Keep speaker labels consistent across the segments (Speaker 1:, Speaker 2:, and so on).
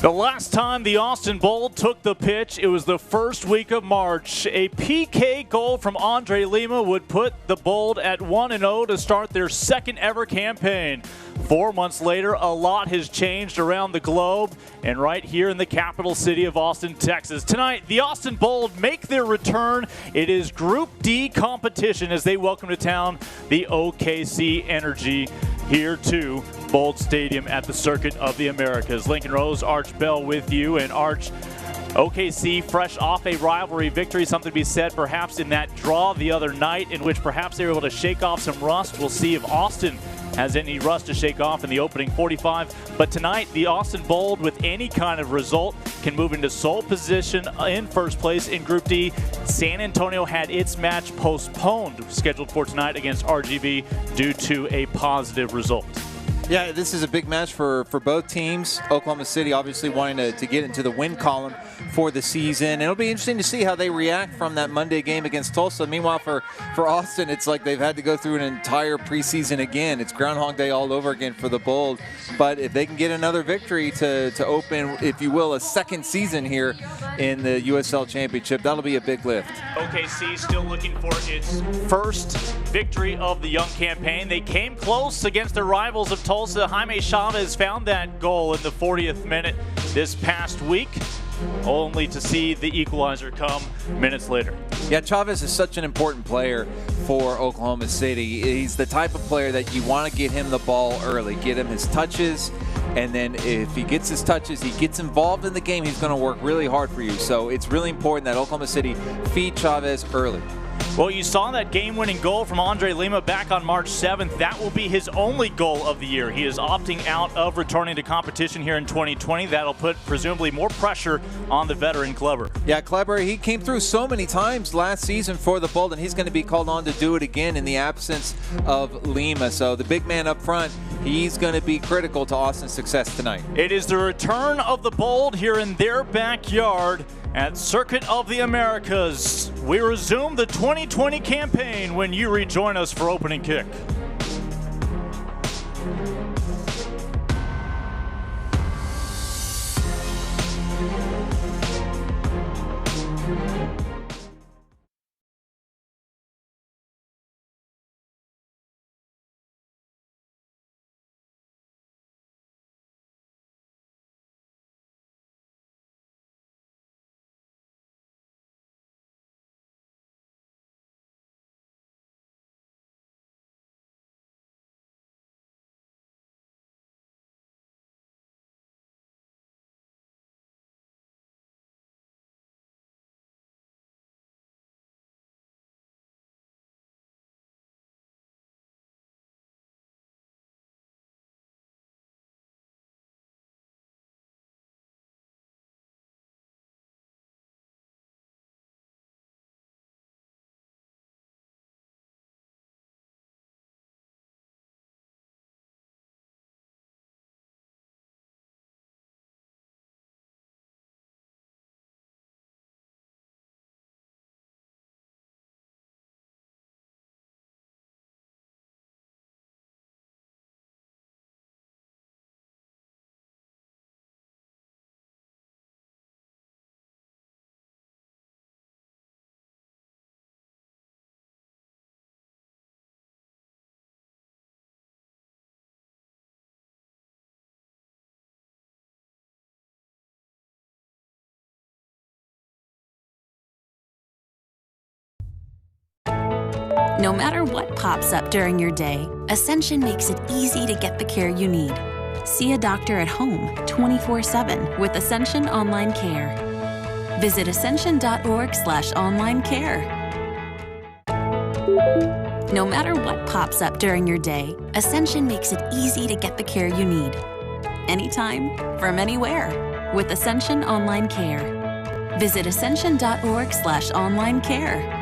Speaker 1: The last time the Austin Bold took the pitch, it was the first week of March. A PK goal from Andre Lima would put the Bold at 1-0 to start their second ever campaign. 4 months later, a lot has changed around the globe and right here in the capital city of Austin, Texas. Tonight, the Austin Bold make their return. It is Group D competition as they welcome to town the OKC Energy here to Bold Stadium at the Circuit of the Americas. Lincoln Rose, Arch Bell with you, and Arch, OKC fresh off a rivalry victory, something to be said perhaps in that draw the other night in which perhaps they were able to shake off some rust. We'll see if Austin has any rust to shake off in the opening 45. But tonight, the Austin Bold, with any kind of result, can move into sole position in first place in Group D. San Antonio had its match postponed, scheduled for tonight against RGV due to a positive result.
Speaker 2: Yeah, this is a big match for both teams. Oklahoma City obviously wanting to get into the win column for the season. And it'll be interesting to see how they react from that Monday game against Tulsa. Meanwhile, for Austin, it's like they've had to go through an entire preseason again. It's Groundhog Day all over again for the Bold. But if they can get another victory to open, if you will, a second season here in the USL Championship, that'll be a big lift.
Speaker 1: OKC still looking for its first victory of the young campaign. They came close against their rivals of Tulsa. Jaime Chavez found that goal in the 40th minute this past week, only to see the equalizer come minutes later.
Speaker 2: Yeah, Chavez is such an important player for Oklahoma City. He's the type of player that you want to get him the ball early, get him his touches, and then if he gets his touches, he gets involved in the game, he's going to work really hard for you. So it's really important that Oklahoma City feed Chavez early.
Speaker 1: Well, you saw that game-winning goal from Andre Lima back on March 7th. That will be his only goal of the year. He is opting out of returning to competition here in 2020. That'll put presumably more pressure on the veteran Kleber.
Speaker 2: Yeah, Kleber, he came through so many times last season for the Bold, and he's going to be called on to do it again in the absence of Lima. So the big man up front, he's going to be critical to Austin's success tonight.
Speaker 1: It is the return of the Bold here in their backyard at Circuit of the Americas. We resume the 2020 campaign when you rejoin us for opening kick.
Speaker 3: No matter what pops up during your day, Ascension makes it easy to get the care you need. See a doctor at home 24/7 with Ascension Online Care. Visit ascension.org/online care. No matter what pops up during your day, Ascension makes it easy to get the care you need. Anytime, from anywhere, with Ascension Online Care. Visit ascension.org/online care.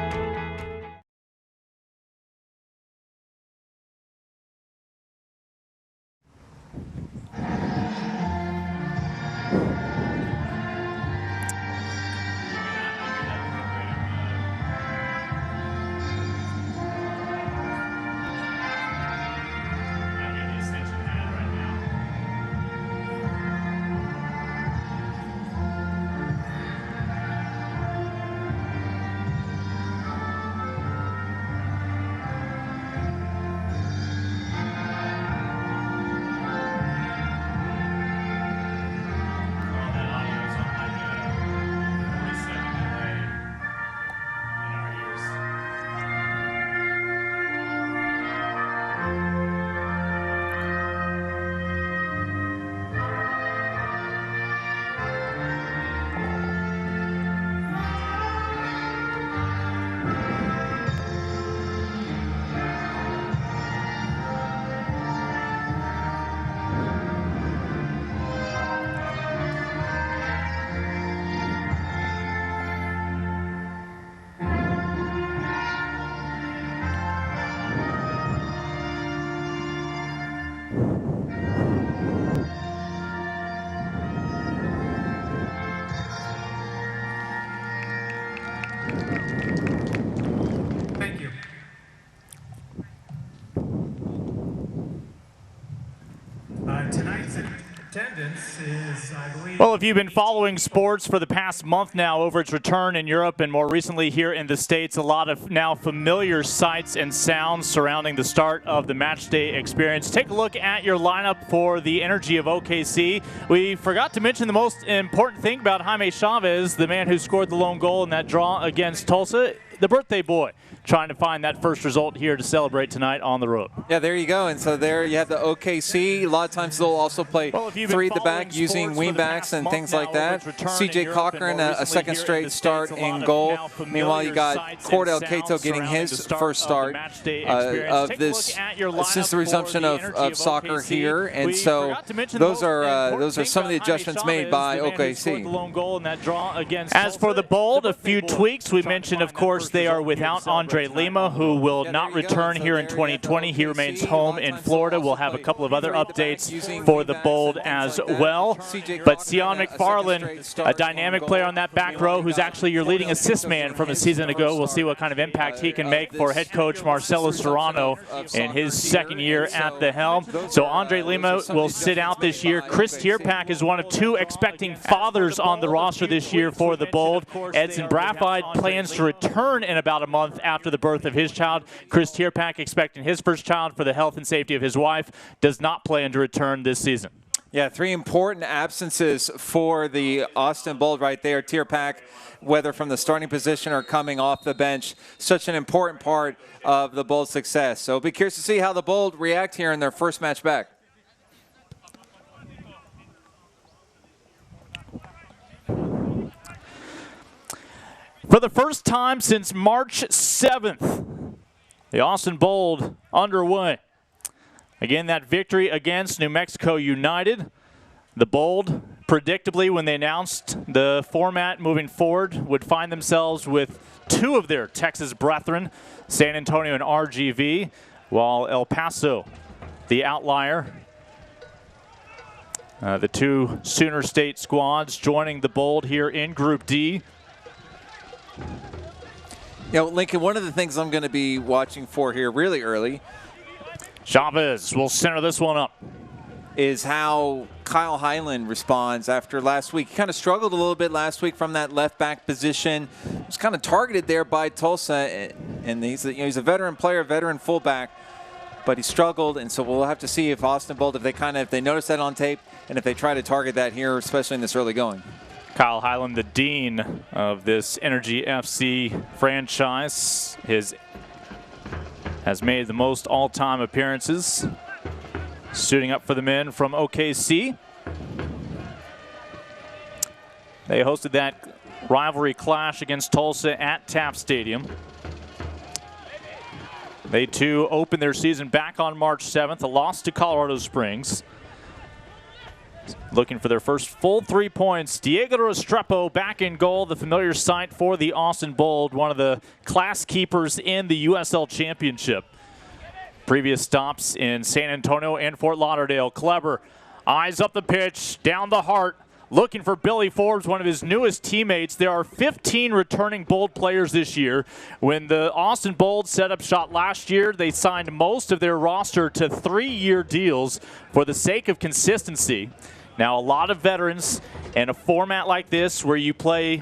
Speaker 1: Well, if you've been following sports for the past month now over its return in Europe and more recently here in the States, a lot of now familiar sights and sounds surrounding the start of the matchday experience. Take a look at your lineup for the energy of OKC. We forgot to mention the most important thing about Jaime Chavez, the man who scored the lone goal in that draw against Tulsa, the birthday boy, trying to find that first result here to celebrate tonight on the road.
Speaker 2: Yeah, there you go. And so there you have the OKC. A lot of times they'll also play three at the back using wing backs and things like that. CJ Cochran, a second straight start in goal. Meanwhile, you got Cordell Cato getting his first start of this since the resumption of soccer here. And so those are some of the adjustments made by OKC.
Speaker 1: As for the Bold, a few tweaks. We mentioned, of course, they are without Andre Lima, who will not return here in 2020. He remains home in Florida. We'll have a couple of other updates for the Bold as well. But Sion McFarland, a dynamic player on that back row, who's actually your leading assist man from a season ago. We'll see what kind of impact he can make for head coach Marcelo Serrano in his second year at the helm. So Andre Lima will sit out this year. Chris Tierpak is one of two expecting fathers on the roster this year for the Bold. Edson Braffide plans to return in about a month after the birth of his child. Chris Tierpak expecting his first child for the health and safety of his wife. Does not plan to return this season.
Speaker 2: Yeah, three important absences for the Austin Bold right there. Tierpak, whether from the starting position or coming off the bench, such an important part of the Bold's success. So be curious to see how the Bold react here in their first match back.
Speaker 1: For the first time since March 7th, the Austin Bold underway. Again, that victory against New Mexico United. The Bold, predictably, when they announced the format moving forward, would find themselves with two of their Texas brethren, San Antonio and RGV, while El Paso, the outlier. The two Sooner State squads joining the Bold here in Group D.
Speaker 2: You know, Lincoln, one of the things I'm going to be watching for here really early,
Speaker 1: Chavez will center this one up,
Speaker 2: is how Kyle Highland responds after last week. He kind of struggled a little bit last week from that left back position. He was kind of targeted there by Tulsa, and he's a veteran player, veteran fullback, but he struggled, and so we'll have to see if Austin Bold, if they notice that on tape, and if they try to target that here, especially in this early going.
Speaker 1: Kyle Highland, the dean of this Energy FC franchise, has made the most all-time appearances, suiting up for the men from OKC. They hosted that rivalry clash against Tulsa at Taft Stadium. They too opened their season back on March 7th, a loss to Colorado Springs. Looking for their first full 3 points. Diego Restrepo back in goal, the familiar sight for the Austin Bold, one of the class keepers in the USL Championship. Previous stops in San Antonio and Fort Lauderdale. Kleber, eyes up the pitch, down the heart, looking for Billy Forbes, one of his newest teammates. There are 15 returning Bold players this year. When the Austin Bold set up shop last year, they signed most of their roster to 3-year deals for the sake of consistency. Now, a lot of veterans, and a format like this where you play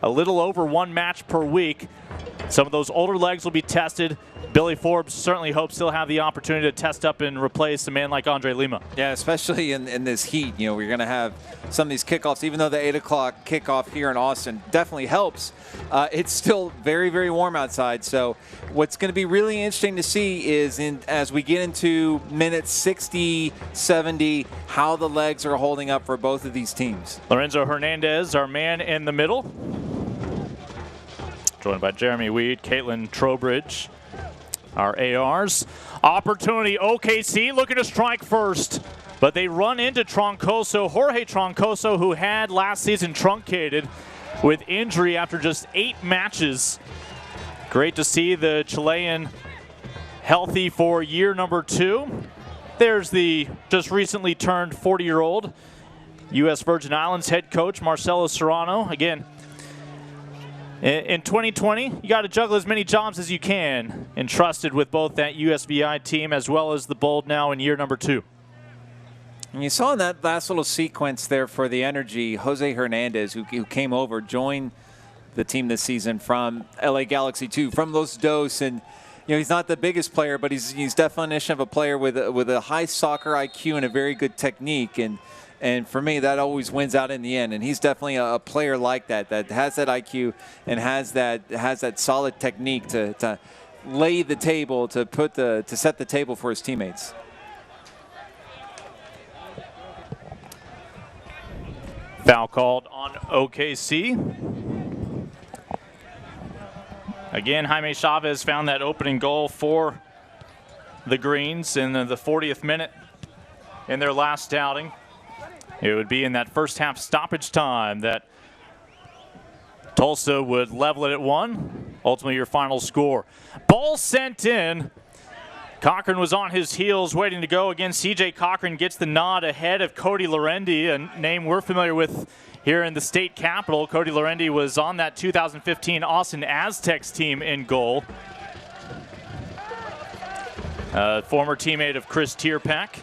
Speaker 1: a little over one match per week, some of those older legs will be tested. Billy Forbes certainly hopes he'll have the opportunity to test up and replace a man like Andre Lima.
Speaker 2: Yeah, especially in this heat. You know, we're going to have some of these kickoffs, even though the 8 o'clock kickoff here in Austin definitely helps. It's still very, very warm outside. So what's going to be really interesting to see is as we get into minutes 60, 70, how the legs are holding up for both of these teams.
Speaker 1: Lorenzo Hernandez, our man in the middle, joined by Jeremy Weed, Caitlin Trowbridge, our ARs. Opportunity, OKC looking to strike first, but they run into Troncoso, Jorge Troncoso, who had last season truncated with injury after just 8 matches. Great to see the Chilean healthy for year number 2. There's the just recently turned 40-year-old U.S. Virgin Islands head coach Marcelo Serrano. Again, in 2020, you got to juggle as many jobs as you can, entrusted with both that USVI team as well as the Bold now in year number 2.
Speaker 2: And you saw in that last little sequence there for the Energy, Jose Hernandez, who came over, joined the team this season from LA Galaxy 2, from Los Dos. And, he's not the biggest player, but he's definition of a player with a high soccer IQ and a very good technique. And for me, that always wins out in the end. And he's definitely a player like that has that IQ and has that solid technique to lay the table, to set the table for his teammates.
Speaker 1: Foul called on OKC. Again, Jaime Chavez found that opening goal for the Greens in the 40th minute in their last outing. It would be in that first half stoppage time that Tulsa would level it at 1. Ultimately, your final score. Ball sent in. Cochran was on his heels waiting to go. Again, CJ Cochran gets the nod ahead of Cody Lorendi, a name we're familiar with here in the state capital. Cody Lorendi was on that 2015 Austin Aztecs team in goal. Former teammate of Chris Tierpak.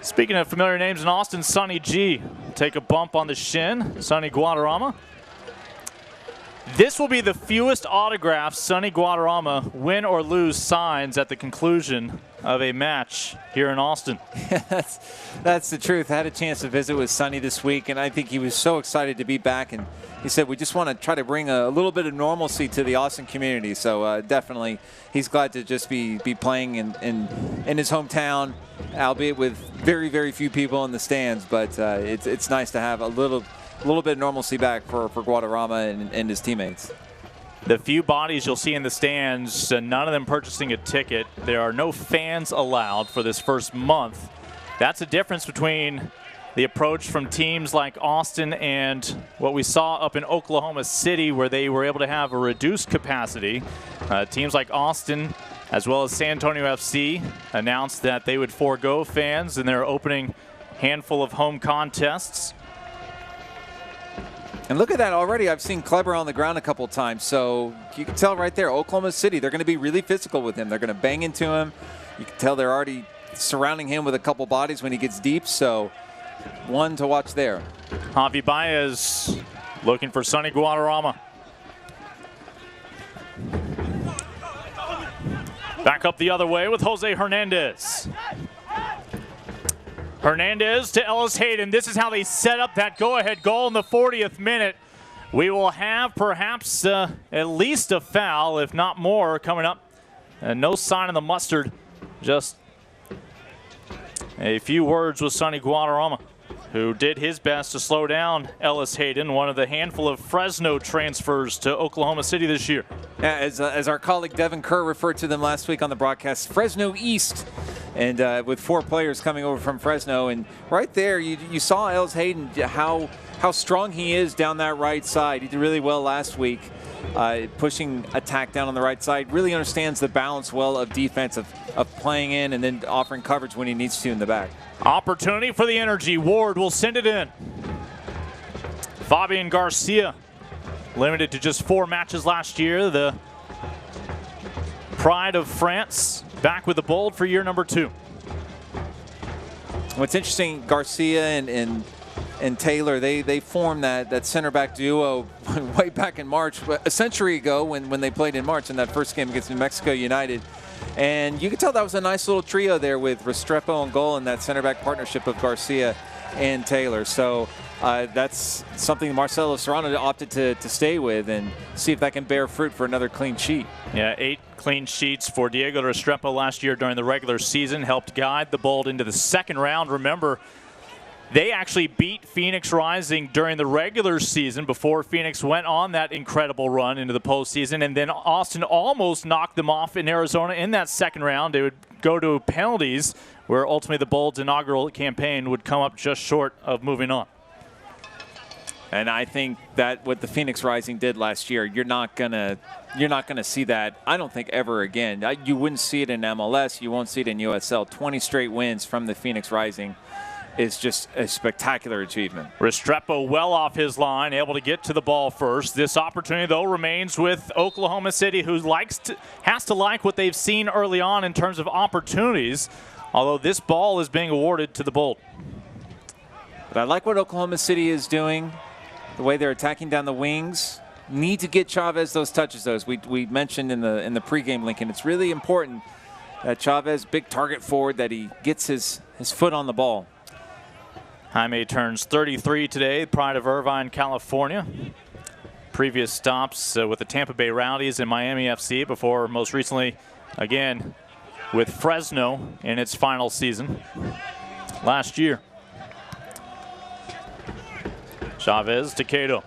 Speaker 1: Speaking of familiar names in Austin, Sonny G. Take a bump on the shin. Sonny Guadarrama. This will be the fewest autographs Sonny Guadarrama, win or lose, signs at the conclusion of a match here in Austin.
Speaker 2: That's the truth. I had a chance to visit with Sonny this week, and I think he was so excited to be back. And he said, we just want to try to bring a little bit of normalcy to the Austin community. So definitely he's glad to just be playing in his hometown, albeit with very, very few people in the stands. But it's nice to have a little bit of normalcy back for Guadarrama and his teammates.
Speaker 1: The few bodies you'll see in the stands, none of them purchasing a ticket. There are no fans allowed for this first month. That's a difference between the approach from teams like Austin and what we saw up in Oklahoma City, where they were able to have a reduced capacity. Teams like Austin, as well as San Antonio FC, announced that they would forego fans in their opening handful of home contests.
Speaker 2: And look at that already. I've seen Kleber on the ground a couple times. So you can tell right there, Oklahoma City, they're going to be really physical with him. They're going to bang into him. You can tell they're already surrounding him with a couple bodies when he gets deep. So one to watch there.
Speaker 1: Javi Baez looking for Sonny Guadarrama. Back up the other way with Jose Hernandez. Hernandez to Ellis Hayden. This is how they set up that go-ahead goal in the 40th minute. We will have perhaps at least a foul, if not more, coming up. No sign of the mustard. Just a few words with Sonny Guadarrama, who did his best to slow down Ellis Hayden, one of the handful of Fresno transfers to Oklahoma City this year.
Speaker 2: Yeah, as our colleague Devin Kerr referred to them last week on the broadcast, Fresno East. And with 4 players coming over from Fresno. And right there, you saw Ellis Hayden, how strong he is down that right side. He did really well last week, pushing attack down on the right side. Really understands the balance well of defense, of playing in and then offering coverage when he needs to in the back.
Speaker 1: Opportunity for the Energy. Ward will send it in. Fabian Garcia, limited to just 4 matches last year. The pride of France, back with the Bold for year number 2.
Speaker 2: What's interesting, Garcia and Taylor, they formed that center back duo way back in March, a century ago when they played in March in that first game against New Mexico United. And you could tell that was a nice little trio there with Restrepo on goal and that center back partnership of Garcia and Taylor. So that's something Marcelo Serrano opted to stay with and see if that can bear fruit for another clean sheet.
Speaker 1: Yeah, 8 clean sheets for Diego Restrepo last year during the regular season, helped guide the Bold into the second round. Remember, they actually beat Phoenix Rising during the regular season before Phoenix went on that incredible run into the postseason, and then Austin almost knocked them off in Arizona in that second round. They would go to penalties, where ultimately the Bold's inaugural campaign would come up just short of moving on.
Speaker 2: And I think that what the Phoenix Rising did last year, you're not gonna see that, I don't think, ever again. You wouldn't see it in MLS. You won't see it in USL. 20 straight wins from the Phoenix Rising is just a spectacular achievement.
Speaker 1: Restrepo well off his line, able to get to the ball first. This opportunity, though, remains with Oklahoma City, who has to like what they've seen early on in terms of opportunities. although this ball is being awarded to the Bold.
Speaker 2: But I like what Oklahoma City is doing, the way they're attacking down the wings. Need to get Chavez those touches, though, as we mentioned in the pregame, Lincoln. It's really important that Chavez, big target forward, that he gets his foot on the ball.
Speaker 1: Jaime turns 33 today, pride of Irvine, California. Previous stops with the Tampa Bay Rowdies and Miami FC before most recently, again, with Fresno in its final season last year. Chavez to Cato.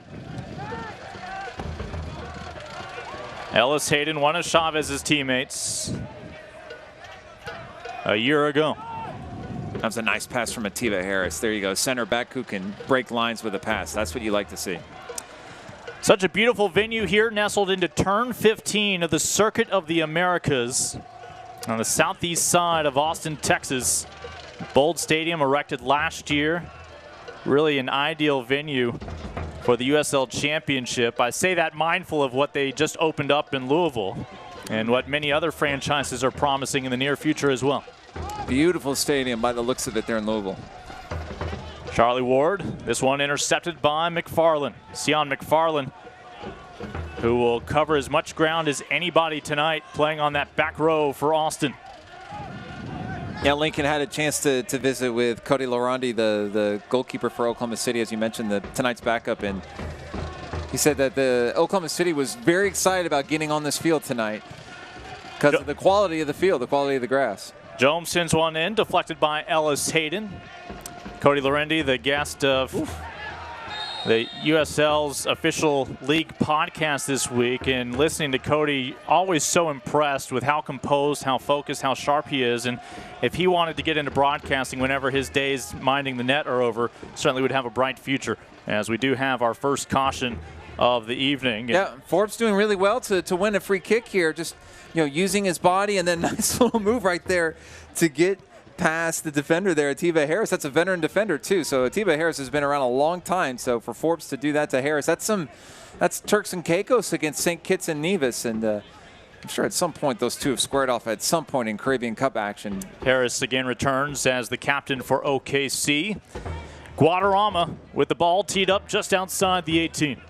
Speaker 1: Ellis Hayden, one of Chavez's teammates a year ago.
Speaker 2: That was a nice pass from Ativa Harris. There you go, center back who can break lines with a pass. That's what you like to see.
Speaker 1: Such a beautiful venue here, nestled into turn 15 of the Circuit of the Americas on the southeast side of Austin, Texas. Bold Stadium erected last year. Really an ideal venue for the USL Championship. I say that mindful of what they just opened up in Louisville and what many other franchises are promising in the near future as well.
Speaker 2: Beautiful stadium by the looks of it there in Louisville.
Speaker 1: Charlie Ward, this one intercepted by McFarland. Sion McFarland, who will cover as much ground as anybody tonight, playing on that back row for Austin.
Speaker 2: Yeah, Lincoln had a chance to visit with Cody Lorandi, the goalkeeper for Oklahoma City, as you mentioned, tonight's backup, and he said that the Oklahoma City was very excited about getting on this field tonight because of the quality of the field, the quality of the grass.
Speaker 1: Jones sends one in, deflected by Ellis Hayden. Cody Lorandi, the guest of the USL's official league podcast this week, and listening to Cody, always so impressed with how composed, how focused, how sharp he is. And if he wanted to get into broadcasting whenever his days minding the net are over, certainly would have a bright future, as we do have our first caution of the evening.
Speaker 2: Yeah, Forbes doing really well to win a free kick here, just using his body, and then nice little move right there to get past the defender there, Ativa Harris. That's a veteran defender too. So Ativa Harris has been around a long time. So for Forbes to do that to Harris, that's Turks and Caicos against St. Kitts and Nevis, and I'm sure at some point those two have squared off at some point in Caribbean Cup action.
Speaker 1: Harris again returns as the captain for OKC. Guadarrama with the ball teed up just outside the 18.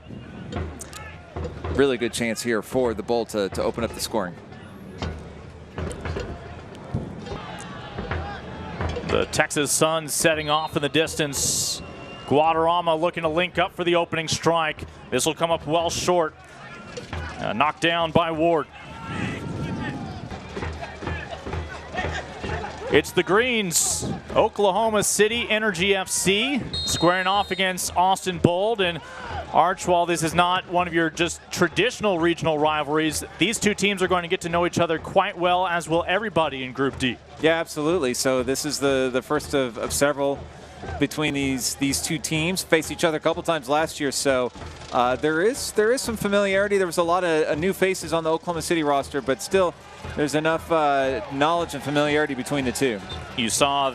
Speaker 2: Really good chance here for the Bull to open up the scoring.
Speaker 1: The Texas Sun setting off in the distance. Guadarrama looking to link up for the opening strike. This will come up well short. Knocked down by Ward. It's the Greens, Oklahoma City Energy FC, squaring off against Austin Bold. And Arch, while this is not one of your just traditional regional rivalries, these two teams are going to get to know each other quite well, as will everybody in Group D.
Speaker 2: Yeah, absolutely. So this is the first of several between these two teams. Faced each other a couple times last year, so there is some familiarity. There was a lot of new faces on the Oklahoma City roster, but still there's enough knowledge and familiarity between the two.
Speaker 1: You saw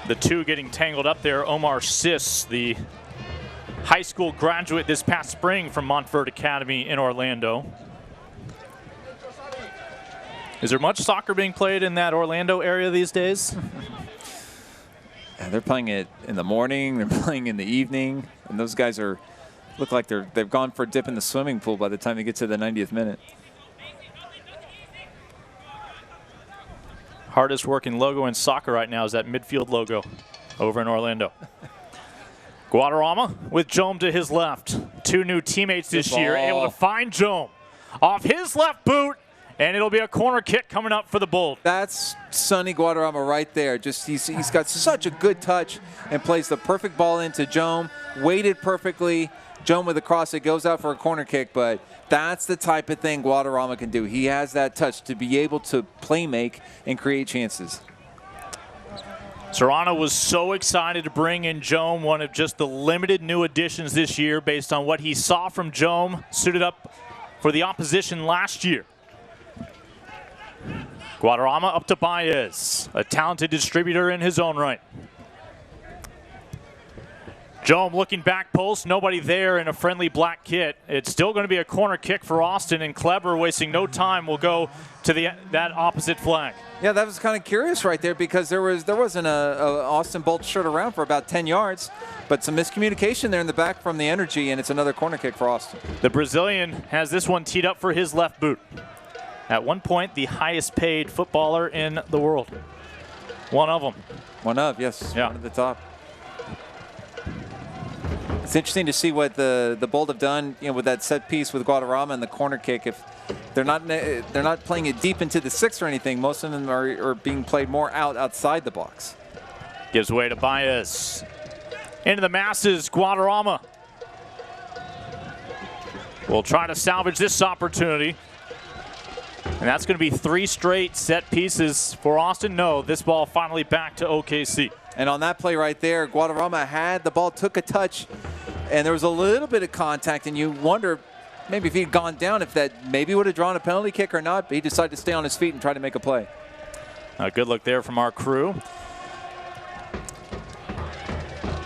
Speaker 1: the two getting tangled up there. Omar Sis, the high school graduate this past spring from Montverde Academy in Orlando. Is there much soccer being played in that Orlando area these days?
Speaker 2: Yeah, they're playing it in the morning, they're playing in the evening, and those guys look like they've gone for a dip in the swimming pool by the time they get to the 90th minute.
Speaker 1: Hardest working logo in soccer right now is that midfield logo over in Orlando. Guadarrama with Jome to his left. Two new teammates this year, able to find Jome off his left boot, and it'll be a corner kick coming up for the Bold.
Speaker 2: That's Sonny Guadarrama right there. Just he's got such a good touch and plays the perfect ball into Jome. Weighted perfectly. Jome with a cross, it goes out for a corner kick, but that's the type of thing Guadarrama can do. He has that touch to be able to play make and create chances.
Speaker 1: Serrano was so excited to bring in Jome, one of just the limited new additions this year based on what he saw from Jome, suited up for the opposition last year. Guadarrama up to Baez, a talented distributor in his own right. Joe looking back post, nobody there in a friendly black kit. It's still going to be a corner kick for Austin, and Kleber, wasting no time, will go to that opposite flag.
Speaker 2: Yeah, that was kind of curious right there because there wasn't a Austin Bolt shirt around for about 10 yards, but some miscommunication there in the back from the Energy, and it's another corner kick for Austin.
Speaker 1: The Brazilian has this one teed up for his left boot. At one point, the highest paid footballer in the world. One of them.
Speaker 2: One of, yes.
Speaker 1: Yeah.
Speaker 2: One at the top. It's interesting to see what the Bolt have done, with that set piece with Guadarrama and the corner kick. If they're not playing it deep into the 6 or anything, most of them are being played more outside the box.
Speaker 1: Gives way to Baez. Into the masses, Guadarrama will try to salvage this opportunity. And that's going to be 3 straight set pieces for Austin. No, this ball finally back to OKC.
Speaker 2: And on that play right there, Guadarrama had the ball, took a touch, and there was a little bit of contact, and you wonder maybe if he'd gone down, if that maybe would have drawn a penalty kick or not, but he decided to stay on his feet and try to make a play.
Speaker 1: A good look there from our crew.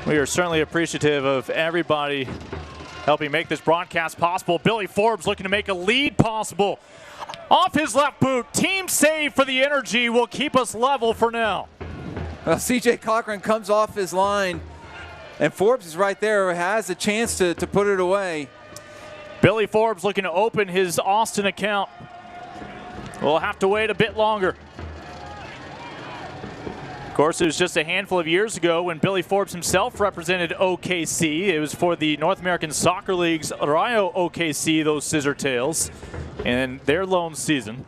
Speaker 1: We are certainly appreciative of everybody helping make this broadcast possible. Billy Forbes looking to make a lead possible. Off his left boot, team save for the Energy will keep us level for now.
Speaker 2: Well, C.J. Cochran comes off his line, and Forbes is right there, has a chance to put it away.
Speaker 1: Billy Forbes looking to open his Austin account. We'll have to wait a bit longer. Of course, it was just a handful of years ago when Billy Forbes himself represented OKC. It was for the North American Soccer League's Rayo OKC, those Scissor Tails, in their lone season,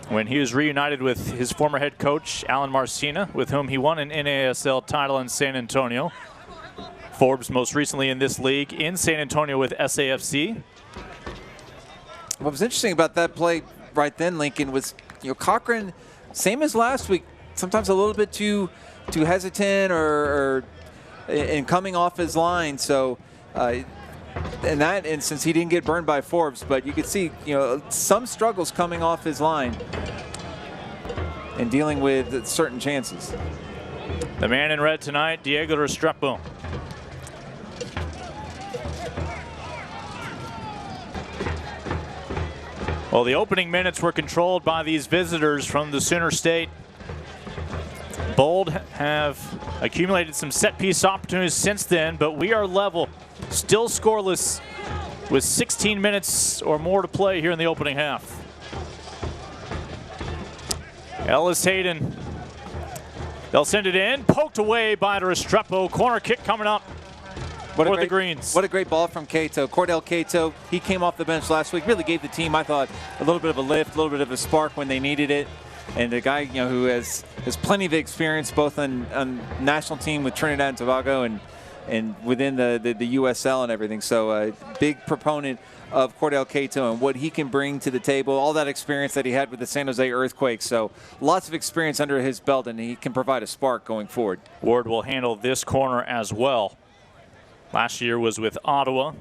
Speaker 1: when he was reunited with his former head coach, Alan Marcina, with whom he won an NASL title in San Antonio. Forbes most recently in this league in San Antonio with SAFC.
Speaker 2: What was interesting about that play right then, Lincoln, was Cochran, same as last week, sometimes a little bit too hesitant or in coming off his line. So in that instance, he didn't get burned by Forbes, but you could see some struggles coming off his line and dealing with certain chances.
Speaker 1: The man in red tonight, Diego Restrepo. Well, the opening minutes were controlled by these visitors from the Sooner State. Bold have accumulated some set-piece opportunities since then, but we are level, still scoreless, with 16 minutes or more to play here in the opening half. Ellis Hayden, they'll send it in, poked away by Restrepo. Corner kick coming up for the Greens.
Speaker 2: What a great ball from Cato. Cordell Cato, he came off the bench last week, really gave the team, I thought, a little bit of a lift, a little bit of a spark when they needed it. And a guy who has plenty of experience both on national team with Trinidad and Tobago and within the USL and everything. So a big proponent of Cordell Cato and what he can bring to the table, all that experience that he had with the San Jose Earthquakes. So lots of experience under his belt, and he can provide a spark going forward.
Speaker 1: Ward will handle this corner as well. Last year was with Ottawa.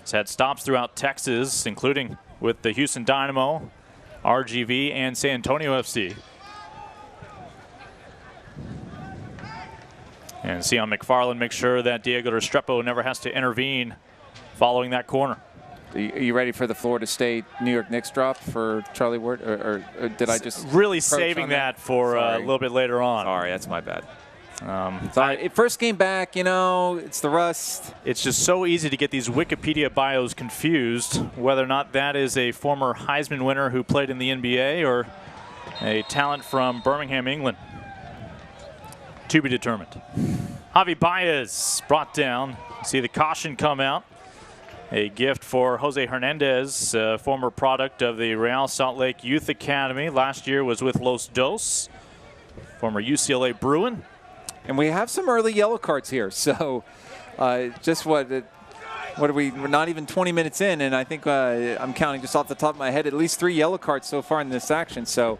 Speaker 1: He's had stops throughout Texas, including with the Houston Dynamo, RGV, and San Antonio FC. And Sion McFarland makes sure that Diego Restrepo never has to intervene following that corner.
Speaker 2: Are you ready for the Florida State New York Knicks drop for Charlie Ward? Or did I just
Speaker 1: really saving that for a little bit later on?
Speaker 2: Sorry, that's my bad. Sorry, first game back, it's the rust.
Speaker 1: It's just so easy to get these Wikipedia bios confused, whether or not that is a former Heisman winner who played in the NBA or a talent from Birmingham, England. To be determined. Javi Baez brought down. See the caution come out. A gift for Jose Hernandez, former product of the Real Salt Lake Youth Academy. Last year was with Los Dos, former UCLA Bruin.
Speaker 2: And we have some early yellow cards here. So just what are we? We're not even 20 minutes in, and I think I'm counting just off the top of my head at least 3 yellow cards so far in this action. So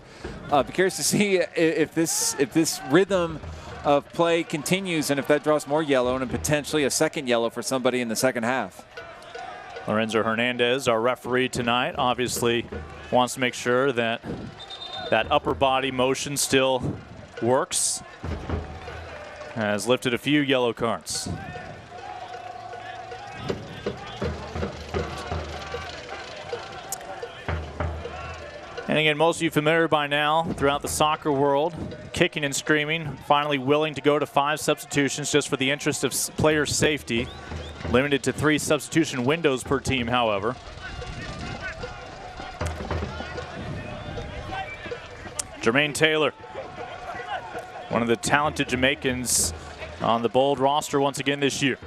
Speaker 2: be curious to see if this rhythm of play continues and if that draws more yellow and potentially a second yellow for somebody in the second half.
Speaker 1: Lorenzo Hernandez, our referee tonight, obviously wants to make sure that that upper body motion still works. Has lifted a few yellow cards. And again, most of you familiar by now throughout the soccer world, kicking and screaming, finally willing to go to 5 substitutions just for the interest of player safety. Limited to 3 substitution windows per team, however. Jermaine Taylor, one of the talented Jamaicans on the Bold roster once again this year.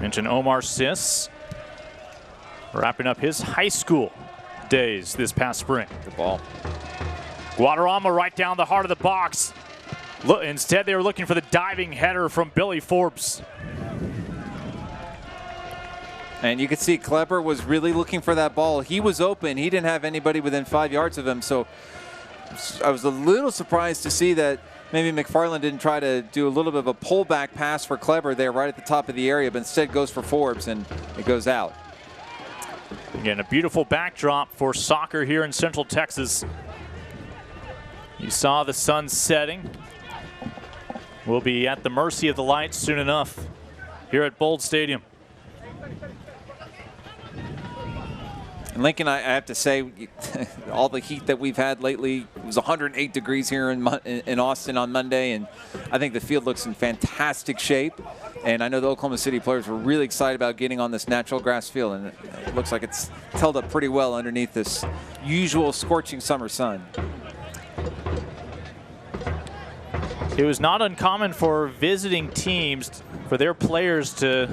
Speaker 1: Mention Omar Sis, wrapping up his high school days this past spring.
Speaker 2: Good ball.
Speaker 1: Guadarrama right down the heart of the box. Look, instead, they were looking for the diving header from Billy Forbes.
Speaker 2: And you could see Kleber was really looking for that ball. He was open. He didn't have anybody within 5 yards of him. So I was a little surprised to see that maybe McFarland didn't try to do a little bit of a pullback pass for Kleber there right at the top of the area, but instead goes for Forbes, and it goes out.
Speaker 1: Again, a beautiful backdrop for soccer here in Central Texas. You saw the sun setting. We'll be at the mercy of the lights soon enough here at Bold Stadium.
Speaker 2: And Lincoln, I have to say, all the heat that we've had lately, it was 108 degrees here in Austin on Monday, and I think the field looks in fantastic shape. And I know the Oklahoma City players were really excited about getting on this natural grass field, and it looks like it's held up pretty well underneath this usual scorching summer sun.
Speaker 1: It was not uncommon for visiting teams, for their players to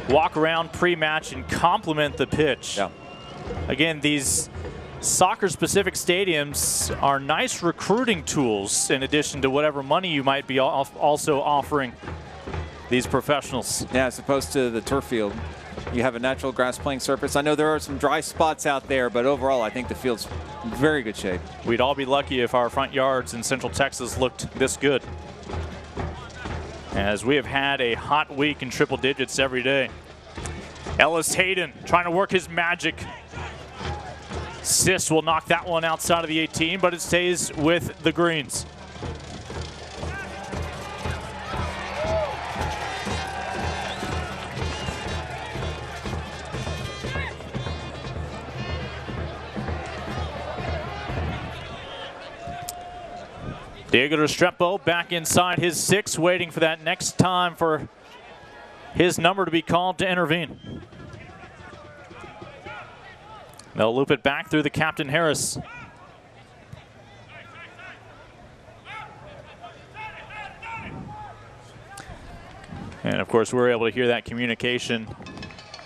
Speaker 1: walk around pre-match and compliment the pitch.
Speaker 2: Yeah.
Speaker 1: Again, these soccer-specific stadiums are nice recruiting tools in addition to whatever money you might be also offering these professionals.
Speaker 2: Yeah, as opposed to the turf field. You have a natural grass playing surface. I know there are some dry spots out there, but overall I think the field's in very good shape.
Speaker 1: We'd all be lucky if our front yards in Central Texas looked this good, as we have had a hot week in triple digits every day. Ellis Hayden trying to work his magic. Sis will knock that one outside of the 18, but it stays with the Greens. Diego Restrepo back inside his 6, waiting for that next time for his number to be called to intervene. They'll loop it back through the captain, Harris. And of course, we're able to hear that communication,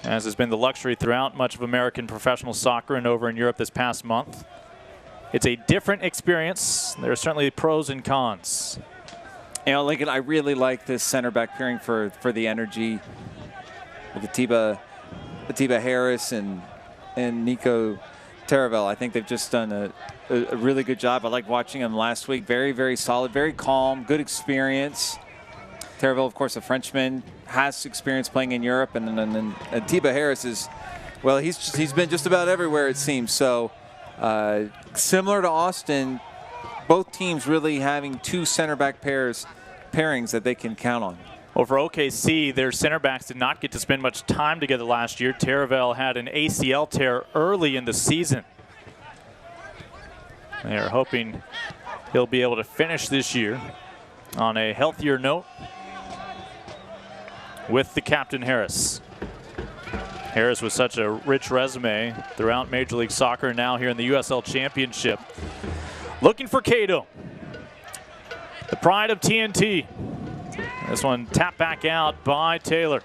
Speaker 1: as has been the luxury throughout much of American professional soccer and over in Europe this past month. It's a different experience. There are certainly pros and cons.
Speaker 2: You know, Lincoln, I really like this center back pairing for the energy with Atiba Harris and Nico Taravel. I think they've just done a really good job. I liked watching them last week. Very, very solid, very calm, good experience. Taravel, of course, a Frenchman, has experience playing in Europe, and then Atiba Harris is, well, he's been just about everywhere, it seems. So similar to Austin, both teams really having 2 center back pairings that they can count on.
Speaker 1: Well, for OKC, their center backs did not get to spend much time together last year. Taravel had an ACL tear early in the season. They are hoping he'll be able to finish this year on a healthier note with the captain, Harris. Harris with such a rich resume throughout Major League Soccer, and now here in the USL Championship. Looking for Cato, the pride of TNT. This one tapped back out by Taylor.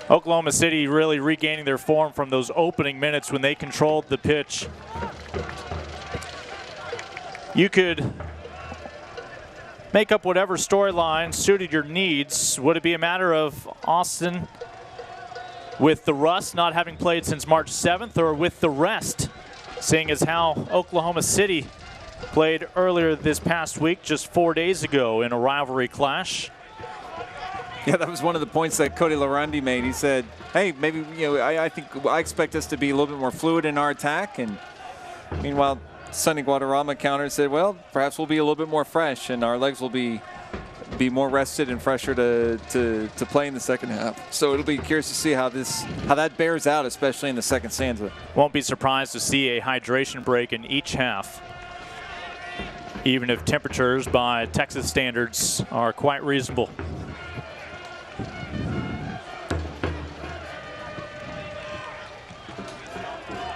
Speaker 1: Oklahoma City really regaining their form from those opening minutes when they controlled the pitch. You could make up whatever storyline suited your needs. Would it be a matter of Austin with the rust not having played since March 7th, or with the rest, seeing as how Oklahoma City played earlier this past week, just 4 days ago, in a rivalry clash?
Speaker 2: Yeah, that was one of the points that Cody Larandi made. He said, hey, maybe, you know, I expect us to be a little bit more fluid in our attack. And meanwhile, Sonny Guadarrama countered and said, well, perhaps we'll be a little bit more fresh and our legs will be be more rested and fresher to play in the second half. So it'll be curious to see how that bears out, especially in the second stanza.
Speaker 1: Won't be surprised to see a hydration break in each half, even if temperatures by Texas standards are quite reasonable.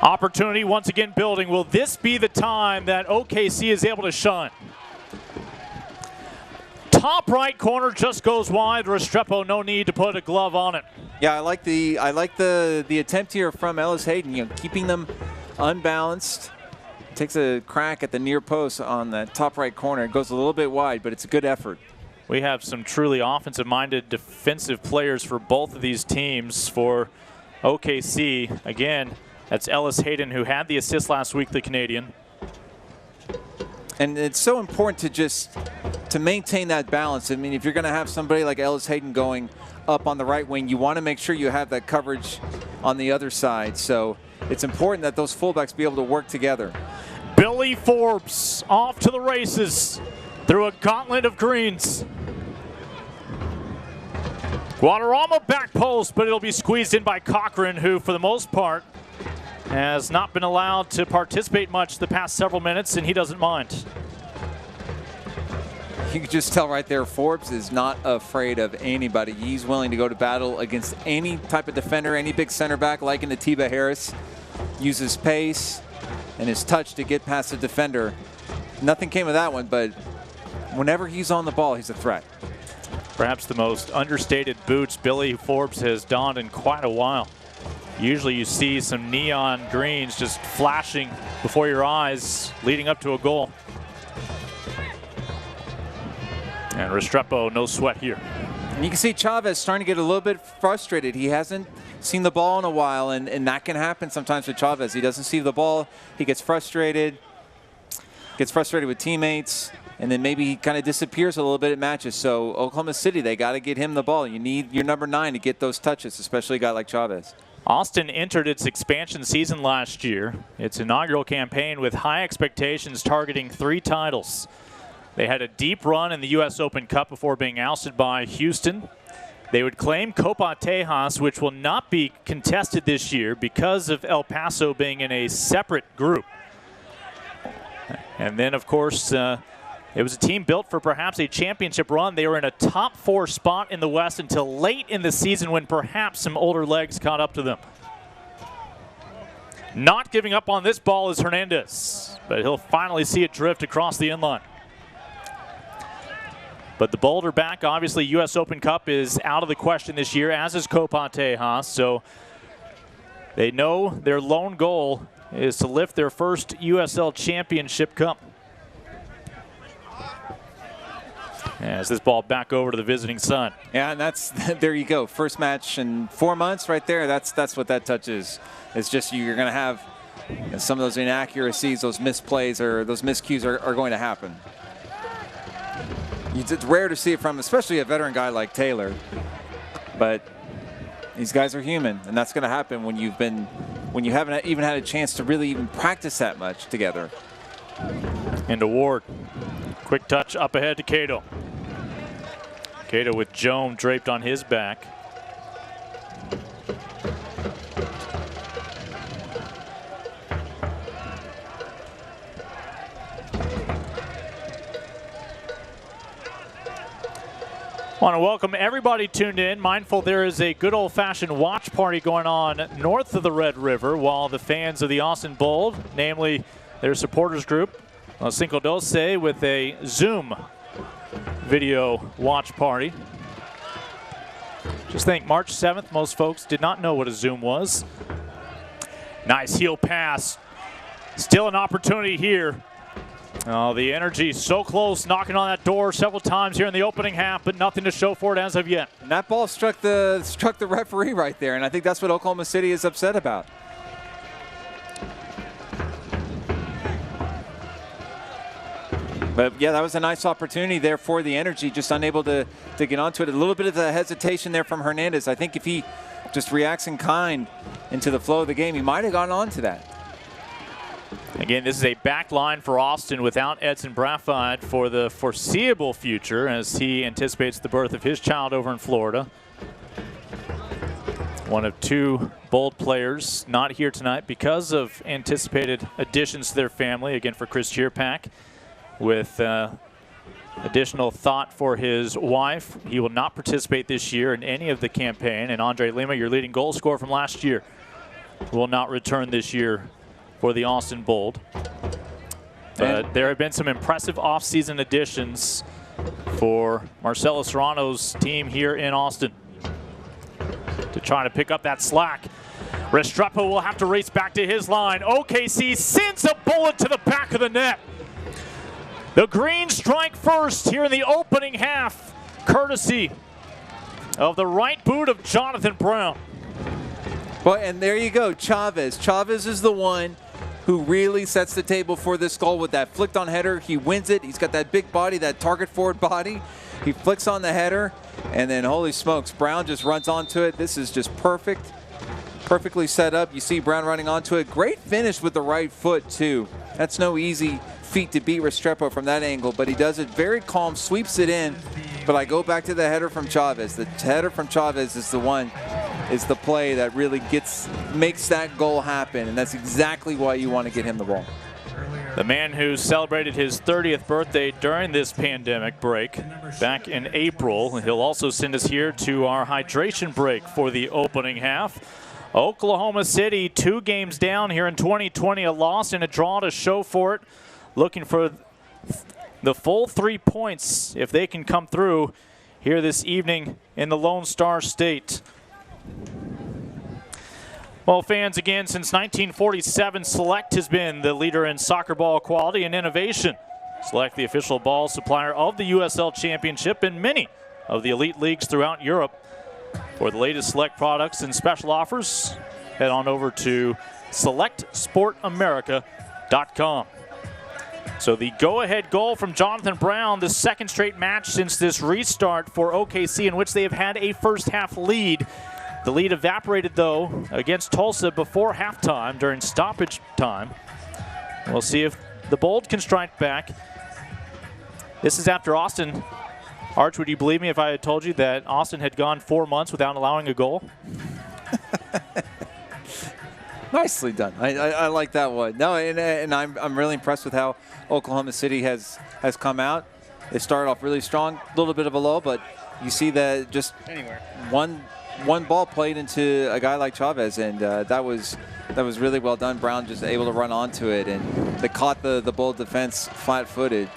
Speaker 1: Opportunity once again building. Will this be the time that OKC is able to shine? Top right corner just goes wide. Restrepo, no need to put a glove on it.
Speaker 2: Yeah, I like the attempt here from Ellis Hayden, keeping them unbalanced. Takes a crack at the near post on that top right corner. It goes a little bit wide, but it's a good effort.
Speaker 1: We have some truly offensive-minded defensive players for both of these teams. For OKC, again, that's Ellis Hayden, who had the assist last week, the Canadian.
Speaker 2: And it's so important to maintain that balance. I mean, if you're going to have somebody like Ellis Hayden going up on the right wing, you want to make sure you have that coverage on the other side. So it's important that those fullbacks be able to work together.
Speaker 1: Billy Forbes off to the races through a gauntlet of greens. Guadarrama back post, but it'll be squeezed in by Cochran, who for the most part has not been allowed to participate much the past several minutes, and he doesn't mind.
Speaker 2: You can just tell right there, Forbes is not afraid of anybody. He's willing to go to battle against any type of defender, any big center back like Atiba Harris. Uses pace and his touch to get past the defender. Nothing came of that one, but whenever he's on the ball, he's a threat.
Speaker 1: Perhaps the most understated boots Billy Forbes has donned in quite a while. Usually you see some neon greens just flashing before your eyes leading up to a goal. And Restrepo, no sweat here.
Speaker 2: And you can see Chavez starting to get a little bit frustrated. He hasn't seen the ball in a while, and that can happen sometimes with Chavez. He doesn't see the ball, he gets frustrated with teammates, and then maybe he kind of disappears a little bit at matches. So Oklahoma City, they got to get him the ball. You need your number 9 to get those touches, especially a guy like Chavez.
Speaker 1: Austin entered its expansion season last year, its inaugural campaign, with high expectations targeting 3 titles. They had a deep run in the U.S. Open Cup before being ousted by Houston. They would claim Copa Tejas, which will not be contested this year because of El Paso being in a separate group. And then, of course, it was a team built for perhaps a championship run. They were in a top 4 spot in the West until late in the season when perhaps some older legs caught up to them. Not giving up on this ball is Hernandez, but he'll finally see it drift across the inline. But the Boulder back, obviously U.S. Open Cup is out of the question this year, as is Copa Tejas. So they know their lone goal is to lift their first USL Championship Cup. As this ball back over to the visiting Sun.
Speaker 2: Yeah, and that's, there you go. First match in 4 months right there. That's what that touch is. It's just you're going to have some of those inaccuracies, those misplays, or those miscues are going to happen. It's rare to see it from, especially a veteran guy like Taylor. But these guys are human, and that's going to happen when you haven't even had a chance to really even practice that much together.
Speaker 1: Into Ward. Quick touch up ahead to Cato. Cato with Joan draped on his back. Want to welcome everybody tuned in. Mindful there is a good old-fashioned watch party going on north of the Red River, while the fans of the Austin Bold, namely their supporters group, Cinco Doce, with a Zoom video watch party. Just think, March 7th, most folks did not know what a Zoom was. Nice heel pass. Still an opportunity here. Oh, the energy so close, knocking on that door several times here in the opening half, but nothing to show for it as of yet.
Speaker 2: And that ball struck the referee right there, and I think that's what Oklahoma City is upset about. But yeah, that was a nice opportunity there for the energy, just unable to get onto it. A little bit of the hesitation there from Hernandez. I think if he just reacts in kind into the flow of the game, he might have gotten onto that.
Speaker 1: Again, this is a back line for Austin without Edson Braffide for the foreseeable future as he anticipates the birth of his child over in Florida. One of two Bold players not here tonight because of anticipated additions to their family. Again, for Chris Cheerpack, with additional thought for his wife. He will not participate this year in any of the campaign. And Andre Lima, your leading goal scorer from last year, will not return this year for the Austin Bold. But there have been some impressive offseason additions for Marcelo Serrano's team here in Austin to try to pick up that slack. Restrepo will have to race back to his line. OKC sends a bullet to the back of the net. The Green strike first here in the opening half, courtesy of the right boot of Jonathan Brown.
Speaker 2: Well, and there you go, Chavez. Chavez is the one who really sets the table for this goal with that flicked on header. He wins it. He's got that big body, that target forward body. He flicks on the header, and then holy smokes, Brown just runs onto it. This is just perfect. Perfectly set up. You see Brown running onto it. Great finish with the right foot, too. That's no easy feat to beat Restrepo from that angle, but he does it very calm, sweeps it in. But I go back to the header from Chavez. The header from Chavez is the play that really makes that goal happen, and that's exactly why you want to get him the ball.
Speaker 1: The man who celebrated his 30th birthday during this pandemic break back in April. He'll also send us here to our hydration break for the opening half. Oklahoma City 2 games down here in 2020, a loss and a draw to show for it. Looking for the full 3 points if they can come through here this evening in the Lone Star State. Well, fans, again, since 1947, Select has been the leader in soccer ball quality and innovation. Select, the official ball supplier of the USL Championship and many of the elite leagues throughout Europe. For the latest Select products and special offers, head on over to selectsportamerica.com. So the go-ahead goal from Jonathan Brown, the second straight match since this restart for OKC in which they have had a first-half lead. The lead evaporated, though, against Tulsa before halftime during stoppage time. We'll see if the Bold can strike back. This is after Austin. Arch, would you believe me if I had told you that Austin had gone 4 months without allowing a goal?
Speaker 2: Nicely done. I like that one. No, and I'm really impressed with how Oklahoma City has come out. They started off really strong, a little bit of a lull, but you see that just one ball played into a guy like Chavez, and that was really well done. Brown just able to run onto it, and they caught the Bold defense flat-footed.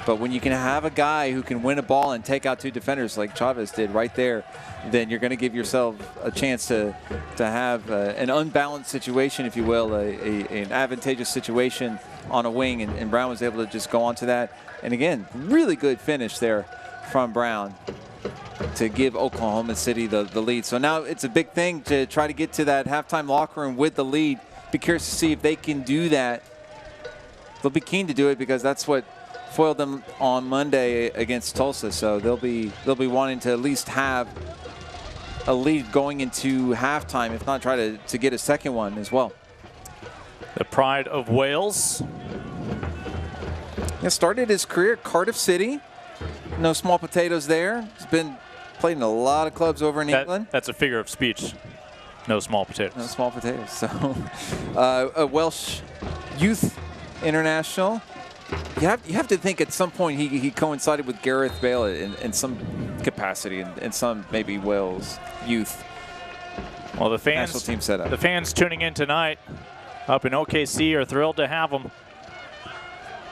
Speaker 2: But when you can have a guy who can win a ball and take out 2 defenders like Chavez did right there, then you're going to give yourself a chance to have an unbalanced situation, if you will, an advantageous situation on a wing, and Brown was able to just go onto that. And again, really good finish there from Brown to give Oklahoma City the lead. So now it's a big thing to try to get to that halftime locker room with the lead. Be curious to see if they can do that. They'll be keen to do it because that's what foiled them on Monday against Tulsa. So they'll be wanting to at least have a lead going into halftime, if not try to get a second one as well.
Speaker 1: The pride of Wales.
Speaker 2: He started his career at Cardiff City. No small potatoes there. He's played in a lot of clubs over in England.
Speaker 1: That's a figure of speech. No small potatoes.
Speaker 2: No small potatoes. So a Welsh youth international. You have to think at some point he coincided with Gareth Bale in some capacity, in some maybe Wales youth.
Speaker 1: Well, the
Speaker 2: national team setup.
Speaker 1: The fans tuning in tonight up in OKC are thrilled to have him.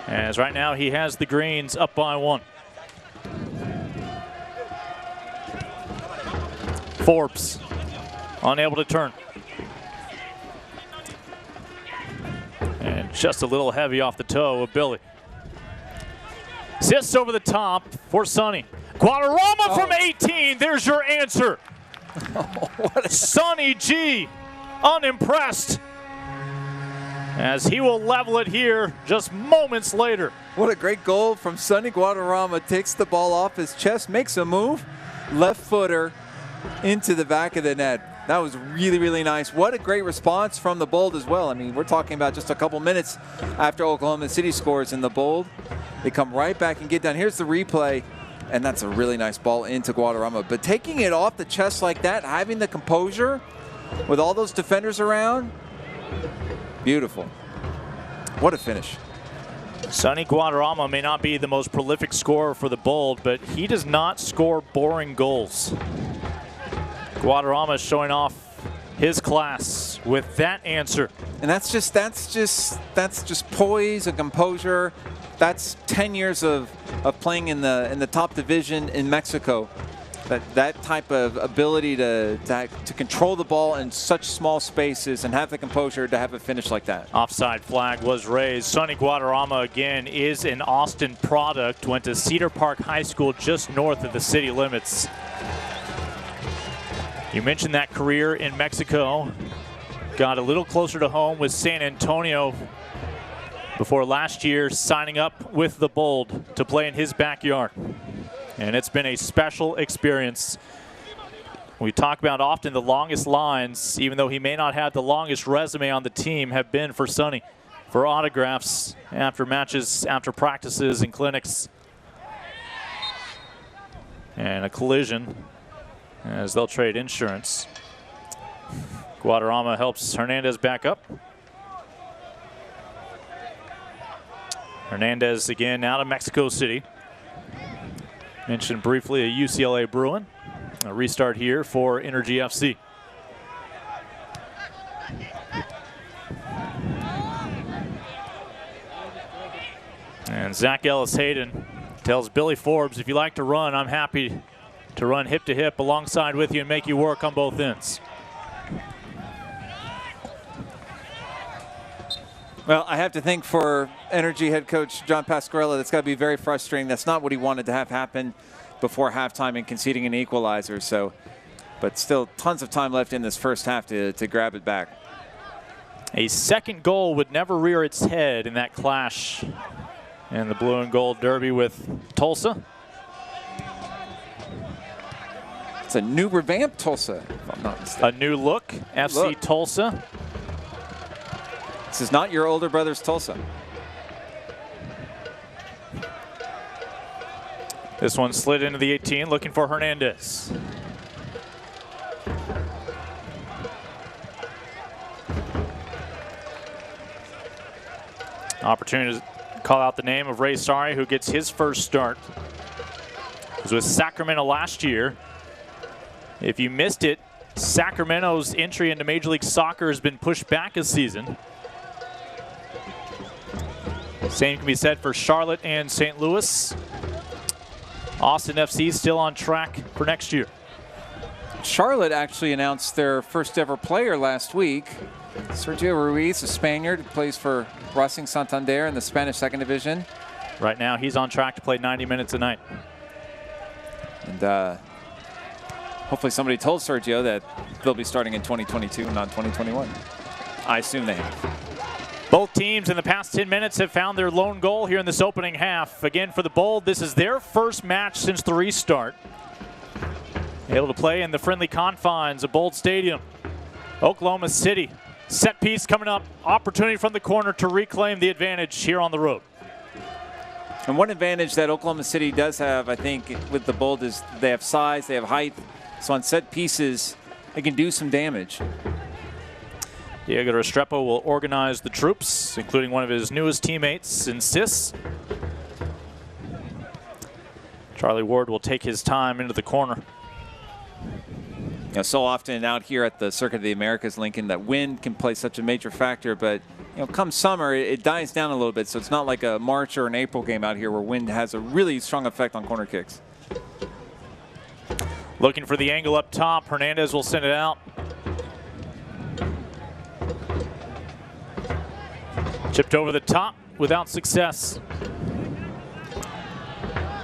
Speaker 1: As right now he has the Greens up by 1. Forbes unable to turn. And just a little heavy off the toe of Billy. Assists over the top for Sonny. Guadarrama from 18. There's your answer. Sonny G, unimpressed, as he will level it here just moments later.
Speaker 2: What a great goal from Sonny Guadarrama. Takes the ball off his chest, makes a move, left footer into the back of the net. That was really, really nice. What a great response from the Bold as well. I mean, we're talking about just a couple minutes after Oklahoma City scores in the Bold. They come right back and get done. Here's the replay, and that's a really nice ball into Guadarrama. But taking it off the chest like that, having the composure with all those defenders around, beautiful. What a finish.
Speaker 1: Sonny Guadarrama may not be the most prolific scorer for the Bold, but he does not score boring goals. Guadarrama is showing off his class with that answer.
Speaker 2: And that's just poise and composure. That's 10 years of playing in the top division in Mexico. That type of ability to control the ball in such small spaces and have the composure to have a finish like that.
Speaker 1: Offside flag was raised. Sonny Guadarrama, again, is an Austin product. Went to Cedar Park High School just north of the city limits. You mentioned that career in Mexico. Got a little closer to home with San Antonio before last year signing up with the Bold to play in his backyard. And it's been a special experience. We talk about often the longest lines, even though he may not have the longest resume on the team, have been for Sonny for autographs after matches, after practices and clinics. And a collision as they'll trade insurance. Guadarrama helps Hernandez back up. Hernandez again out of Mexico City. Mentioned briefly a UCLA Bruin. A restart here for Energy FC. And Zach Ellis-Hayden tells Billy Forbes, if you like to run, I'm happy to run hip to hip alongside with you and make you work on both ends.
Speaker 2: Well, I have to think for Energy head coach John Pasquarella, that's got to be very frustrating. That's not what he wanted to have happen before halftime and conceding an equalizer. So, but still tons of time left in this first half to grab it back.
Speaker 1: A second goal would never rear its head in that clash in the blue and gold derby with Tulsa.
Speaker 2: It's a new revamped Tulsa, if I'm not mistaken.
Speaker 1: A new look, FC Tulsa.
Speaker 2: This is not your older brother's Tulsa.
Speaker 1: This one slid into the 18, looking for Hernandez. Opportunity to call out the name of Ray Sari, who gets his first start. He was with Sacramento last year. If you missed it, Sacramento's entry into Major League Soccer has been pushed back a season. Same can be said for Charlotte and St. Louis. Austin FC still on track for next year.
Speaker 2: Charlotte actually announced their first ever player last week. Sergio Ruiz, a Spaniard, plays for Racing Santander in the Spanish second division.
Speaker 1: Right now he's on track to play 90 minutes a night.
Speaker 2: And hopefully somebody told Sergio that they'll be starting in 2022 and not 2021. I assume they have.
Speaker 1: Both teams in the past 10 minutes have found their lone goal here in this opening half. Again, for the Bold, this is their first match since the restart. Able to play in the friendly confines of Bold Stadium. Oklahoma City, set piece coming up. Opportunity from the corner to reclaim the advantage here on the road.
Speaker 2: And one advantage that Oklahoma City does have, I think, with the Bold is they have size, they have height. So on set pieces, they can do some damage.
Speaker 1: Diego Restrepo will organize the troops, including one of his newest teammates in Sis. Charlie Ward will take his time into the corner.
Speaker 2: You know, so often out here at the Circuit of the Americas, Lincoln, that wind can play such a major factor, but you know, come summer, it dies down a little bit. So it's not like a March or an April game out here where wind has a really strong effect on corner kicks.
Speaker 1: Looking for the angle up top. Hernandez will send it out. Chipped over the top without success.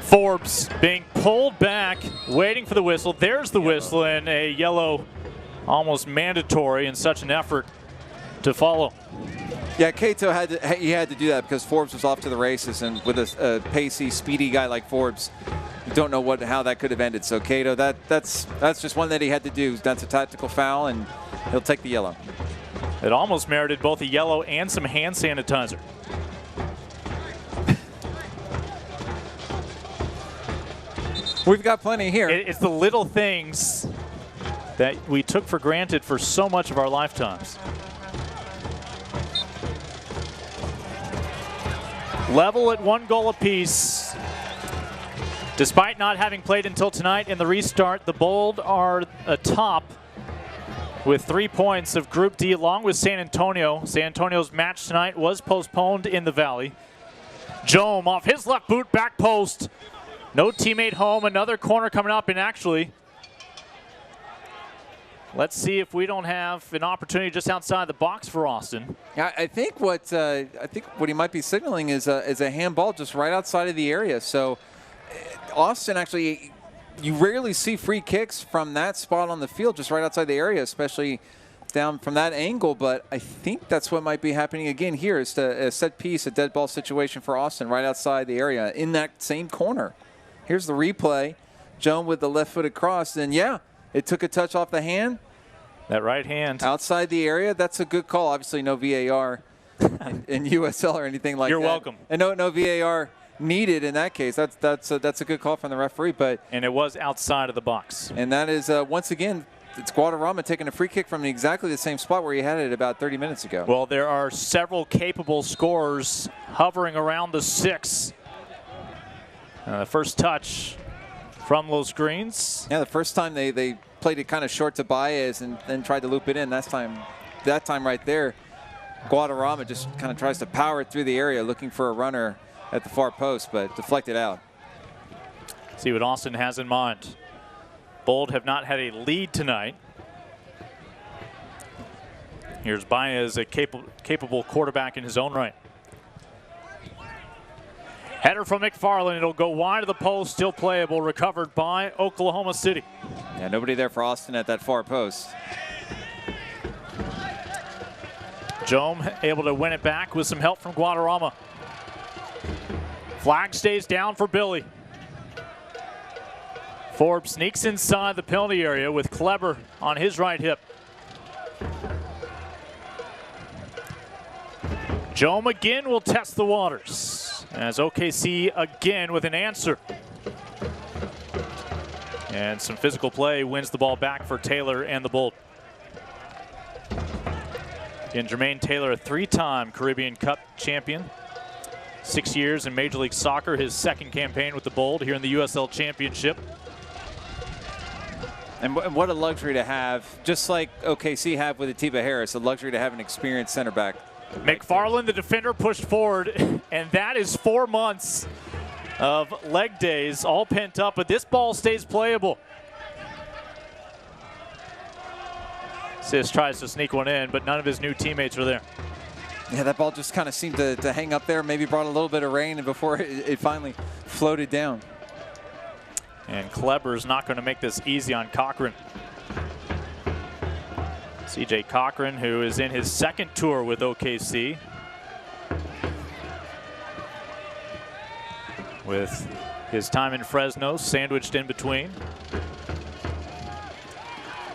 Speaker 1: Forbes being pulled back, waiting for the whistle. There's the whistle, and a yellow, almost mandatory in such an effort to follow.
Speaker 2: Yeah, Cato had to do that because Forbes was off to the races, and with a pacey, speedy guy like Forbes, you don't know how that could have ended. So Cato, that's just one that he had to do. That's a tactical foul, and he'll take the yellow.
Speaker 1: It almost merited both a yellow and some hand sanitizer.
Speaker 2: We've got plenty here.
Speaker 1: It's the little things that we took for granted for so much of our lifetimes. Level at 1 goal apiece. Despite not having played until tonight in the restart, the Bold are atop with 3 points of Group D along with San Antonio. San Antonio's match tonight was postponed in the Valley. Jome off his left boot, back post. No teammate home, another corner coming up, and actually, let's see if we don't have an opportunity just outside the box for Austin.
Speaker 2: I think what he might be signaling is a handball just right outside of the area. So Austin actually, you rarely see free kicks from that spot on the field, just right outside the area, especially down from that angle. But I think that's what might be happening again here. It's a set piece, a dead ball situation for Austin right outside the area in that same corner. Here's the replay. Joan with the left-footed cross, and yeah, it took a touch off the hand.
Speaker 1: That right hand.
Speaker 2: Outside the area, that's a good call. Obviously no VAR in USL or anything like that.
Speaker 1: You're welcome.
Speaker 2: And no VAR needed in that case. That's a good call from the referee.
Speaker 1: And it was outside of the box.
Speaker 2: And that is, once again, it's Guadarrama taking a free kick from exactly the same spot where he had it about 30 minutes ago.
Speaker 1: Well, there are several capable scorers hovering around the 6. The first touch from Los Greens.
Speaker 2: Yeah, the first time they played it kind of short to Baez and then tried to loop it in. That time right there, Guadarrama just kind of tries to power it through the area looking for a runner at the far post, but deflected out.
Speaker 1: See what Austin has in mind. Bold have not had a lead tonight. Here's Baez, a capable quarterback in his own right. Header from McFarland. It'll go wide of the post, still playable, recovered by Oklahoma City.
Speaker 2: Yeah, nobody there for Austin at that far post.
Speaker 1: Jome able to win it back with some help from Guadarrama. Flag stays down for Billy. Forbes sneaks inside the penalty area with Kleber on his right hip. Jome again will test the waters as OKC again with an answer. And some physical play wins the ball back for Taylor and the Bold. And Jermaine Taylor, a 3-time Caribbean Cup champion. 6 years in Major League Soccer, his second campaign with the Bold here in the USL Championship.
Speaker 2: And what a luxury to have, just like OKC have with Atiba Harris, a luxury to have an experienced center back.
Speaker 1: McFarland, the defender, pushed forward, and that is 4 months of leg days all pent up, but this ball stays playable. Sis tries to sneak one in, but none of his new teammates are there.
Speaker 2: Yeah, that ball just kind of seemed to hang up there, maybe brought a little bit of rain before it finally floated down.
Speaker 1: And Kleber's not going to make this easy on Cochran. CJ Cochran, who is in his second tour with OKC, with his time in Fresno sandwiched in between.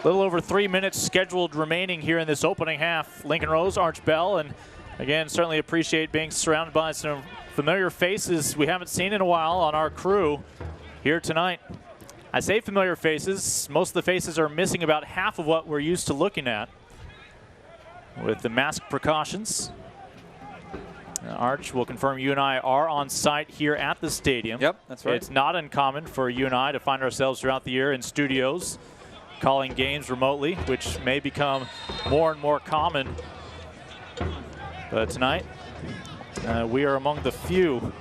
Speaker 1: A little over 3 minutes scheduled remaining here in this opening half. Lincoln Rose, Arch Bell, and again, certainly appreciate being surrounded by some familiar faces we haven't seen in a while on our crew here tonight. I say familiar faces. Most of the faces are missing about half of what we're used to looking at with the mask precautions. Arch will confirm you and I are on site here at the stadium.
Speaker 2: Yep, that's right.
Speaker 1: It's not uncommon for you and I to find ourselves throughout the year in studios calling games remotely, which may become more and more common. But tonight, we are among the few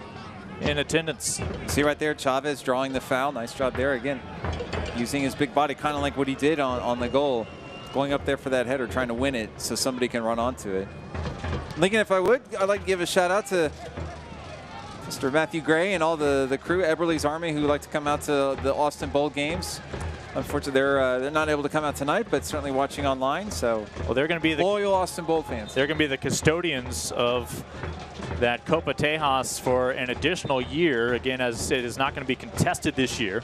Speaker 1: in attendance.
Speaker 2: See right there, Chavez drawing the foul. Nice job there again. Using his big body, kind of like what he did on the goal. Going up there for that header, trying to win it so somebody can run onto it. Lincoln, if I would, I'd like to give a shout out to Mr. Matthew Gray and all the crew, Eberle's Army, who like to come out to the Austin Bowl games. unfortunately, they're not able to come out tonight, but certainly watching online. So,
Speaker 1: well, they're going to be the
Speaker 2: loyal Austin Bold fans.
Speaker 1: They're going to be the custodians of that Copa Tejas for an additional year, again, as it is not going to be contested this year.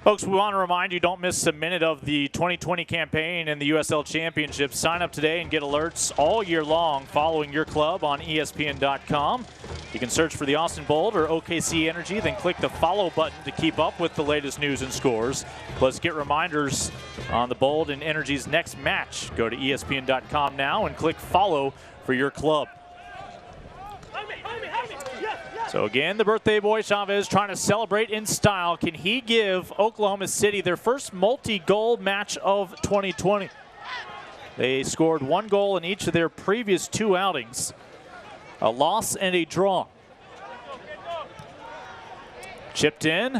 Speaker 1: Folks, we want to remind you, don't miss a minute of the 2020 campaign and the USL Championship. Sign up today and get alerts all year long following your club on ESPN.com. You can search for the Austin Bold or OKC Energy, then click the follow button to keep up with the latest news and scores. Plus, get reminders on the Bold and Energy's next match. Go to ESPN.com now and click follow for your club. So again, the birthday boy Chavez trying to celebrate in style. Can he give Oklahoma City their first multi-goal match of 2020? They scored 1 goal in each of their previous 2 outings. A loss and a draw. Chipped in.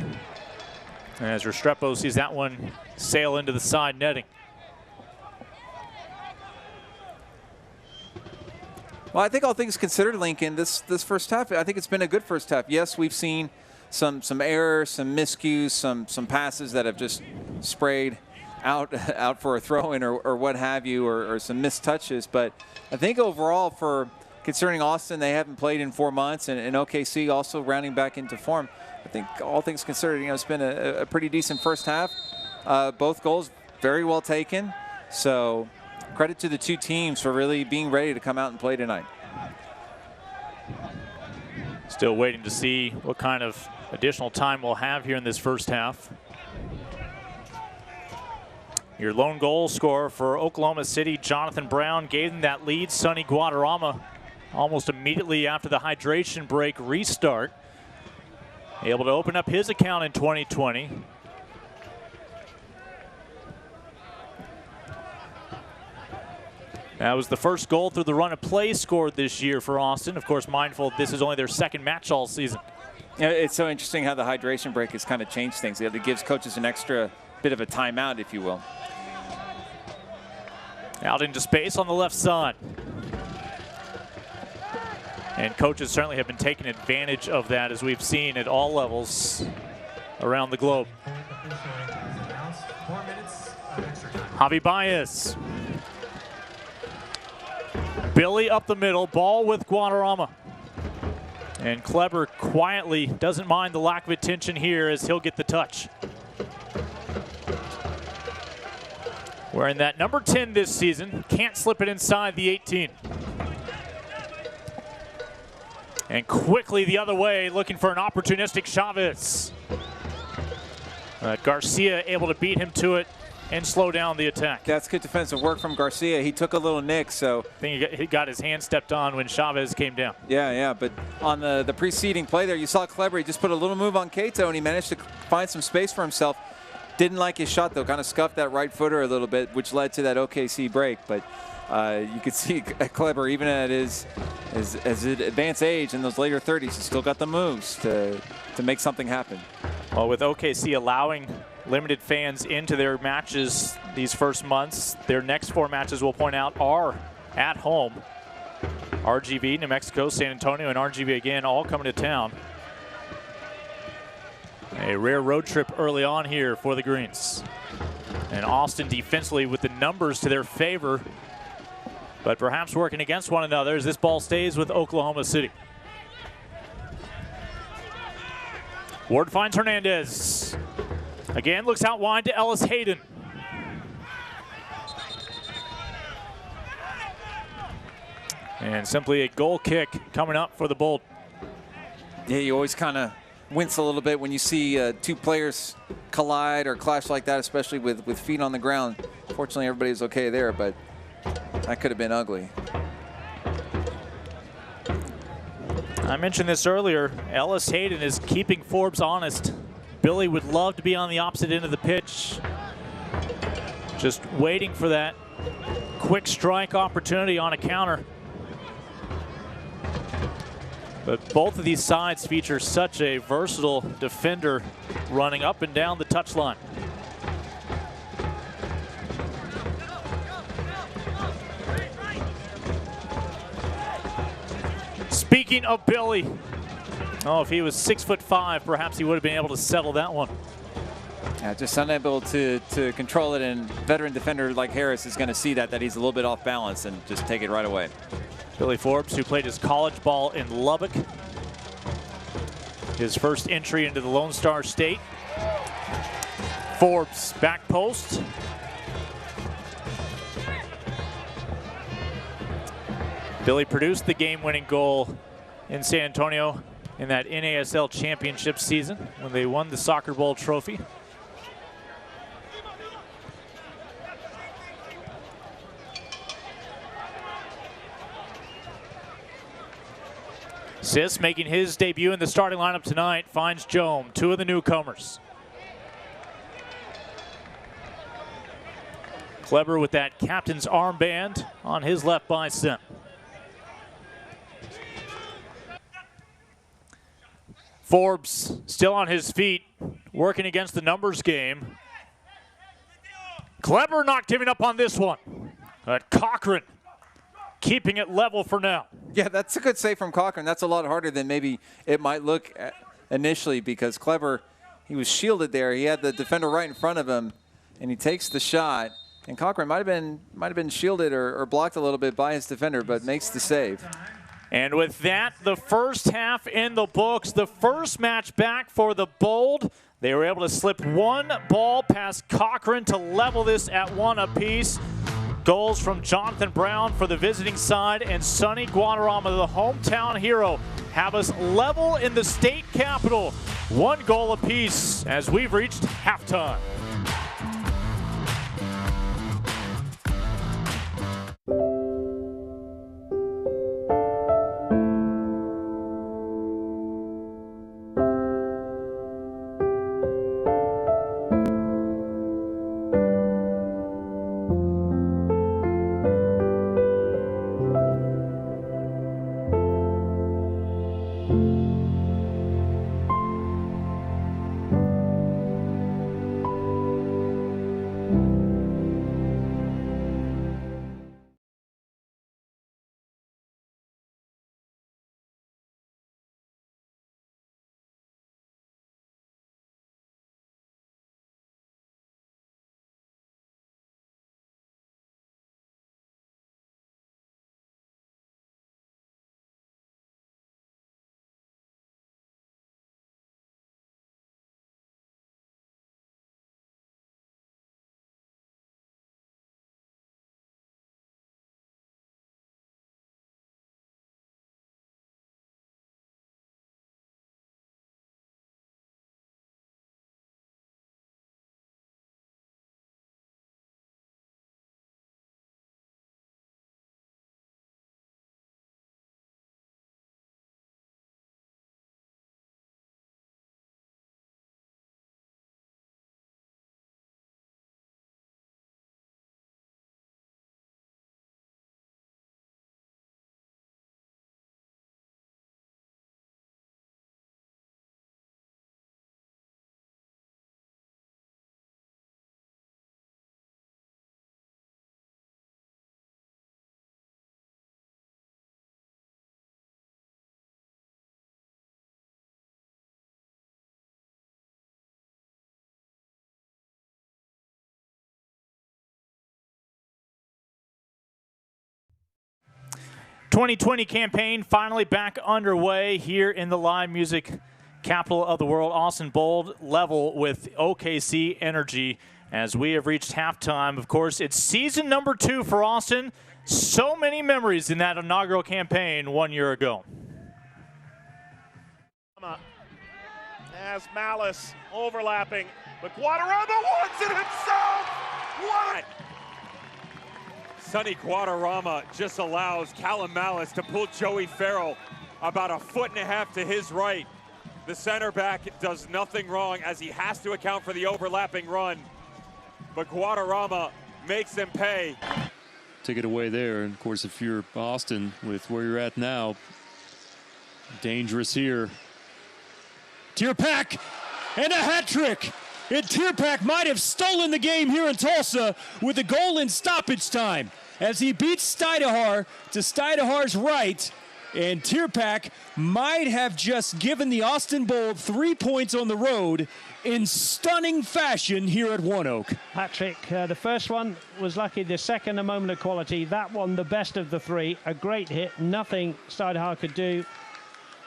Speaker 1: As Restrepo sees that one sail into the side netting.
Speaker 2: Well, I think all things considered, Lincoln, this first half, I think it's been a good first half. Yes, we've seen some errors, some miscues, some passes that have just sprayed out for a throw-in or what have you, or some missed touches. But I think overall, for concerning Austin, they haven't played in 4 months, and OKC also rounding back into form. I think all things considered, it's been a pretty decent first half. Both goals very well taken. So credit to the 2 teams for really being ready to come out and play tonight.
Speaker 1: Still waiting to see what kind of additional time we'll have here in this first half. Your lone goal scorer for Oklahoma City, Jonathan Brown, gave them that lead. Sonny Guadarrama almost immediately after the hydration break restart, able to open up his account in 2020. That was the first goal through the run of play scored this year for Austin. Of course, mindful this is only their 2nd match all season.
Speaker 2: Yeah, it's so interesting how the hydration break has kind of changed things. It gives coaches an extra bit of a timeout, if you will.
Speaker 1: Out into space on the left side. And coaches certainly have been taking advantage of that, as we've seen at all levels around the globe. Javi Baez. Billy up the middle, ball with Guadarrama. And Kleber quietly doesn't mind the lack of attention here as he'll get the touch. Wearing that number 10 this season, can't slip it inside the 18. And quickly the other way, looking for an opportunistic Chavez. Garcia able to beat him to it and slow down the attack.
Speaker 2: That's good defensive work from Garcia. He took a little nick, so.
Speaker 1: I think he got his hand stepped on when Chavez came down.
Speaker 2: Yeah, but on the preceding play there, you saw Kleber, he just put a little move on Cato, and he managed to find some space for himself. Didn't like his shot, though, kind of scuffed that right footer a little bit, which led to that OKC break. But you could see Kleber, even at his advanced age in those later 30s, he still got the moves to make something happen.
Speaker 1: Well, with OKC allowing limited fans into their matches these first months, their next 4 matches, we'll point out, are at home. RGV, New Mexico, San Antonio, and RGV again, all coming to town. A rare road trip early on here for the Greens. And Austin defensively with the numbers to their favor, but perhaps working against one another as this ball stays with Oklahoma City. Ward finds Hernandez. Again, looks out wide to Ellis Hayden. And simply a goal kick coming up for the Bold.
Speaker 2: Yeah, you always kind of wince a little bit when you see 2 players collide or clash like that, especially with feet on the ground. Fortunately, everybody was okay there, but that could have been ugly.
Speaker 1: I mentioned this earlier. Ellis Hayden is keeping Forbes honest. Billy would love to be on the opposite end of the pitch. Just waiting for that quick strike opportunity on a counter. But both of these sides feature such a versatile defender running up and down the touchline. Speaking of Billy, oh, if he was 6'5", perhaps he would have been able to settle that one.
Speaker 2: Yeah, just unable to control it, and veteran defender like Harris is going to see that he's a little bit off balance and just take it right away.
Speaker 1: Billy Forbes, who played his college ball in Lubbock. His first entry into the Lone Star State. Forbes, back post. Billy produced the game-winning goal in San Antonio in that NASL championship season when they won the Soccer Bowl trophy. Sis making his debut in the starting lineup tonight finds Jome, two of the newcomers. Kleber with that captain's armband on his left bicep. Forbes still on his feet, working against the numbers game. Kleber not giving up on this one. But Cochran keeping it level for now.
Speaker 2: Yeah, that's a good save from Cochran. That's a lot harder than maybe it might look initially, because Kleber, he was shielded there. He had the defender right in front of him, and he takes the shot. And Cochran might have been shielded or blocked a little bit by his defender, but makes the save.
Speaker 1: And with that, the first half in the books. The first match back for the Bold. They were able to slip one ball past Cochran to level this at 1 apiece. Goals from Jonathan Brown for the visiting side and Sonny Guadarrama, the hometown hero, have us level in the state capital. 1 goal apiece as we've reached halftime. '20 campaign finally back underway here in the live music capital of the world. Austin Bold level with OKC Energy as we have reached halftime. Of course, it's season number 2 for Austin. So many memories in that inaugural campaign 1 year ago.
Speaker 4: As Malice overlapping, but Guadarrama wants it himself! What?
Speaker 5: Sonny Guadarrama just allows Callum Malice to pull Joey Farrell about 1.5 feet to his right. The center back does nothing wrong as he has to account for the overlapping run. But Guadarrama makes him pay.
Speaker 6: Take it away there. And of course, if you're Austin with where you're at now, dangerous here. Tierpak and a hat trick. And Tierpak might have stolen the game here in Tulsa with a goal in stoppage time as he beats Steidehar to Steidehar's right And Tierpak might have just given the Austin Bold 3 points on the road in stunning fashion here at One Oak.
Speaker 7: Patrick, the first one was lucky, the second a moment of quality, that one the best of the three, a great hit, nothing Sidehaar could do,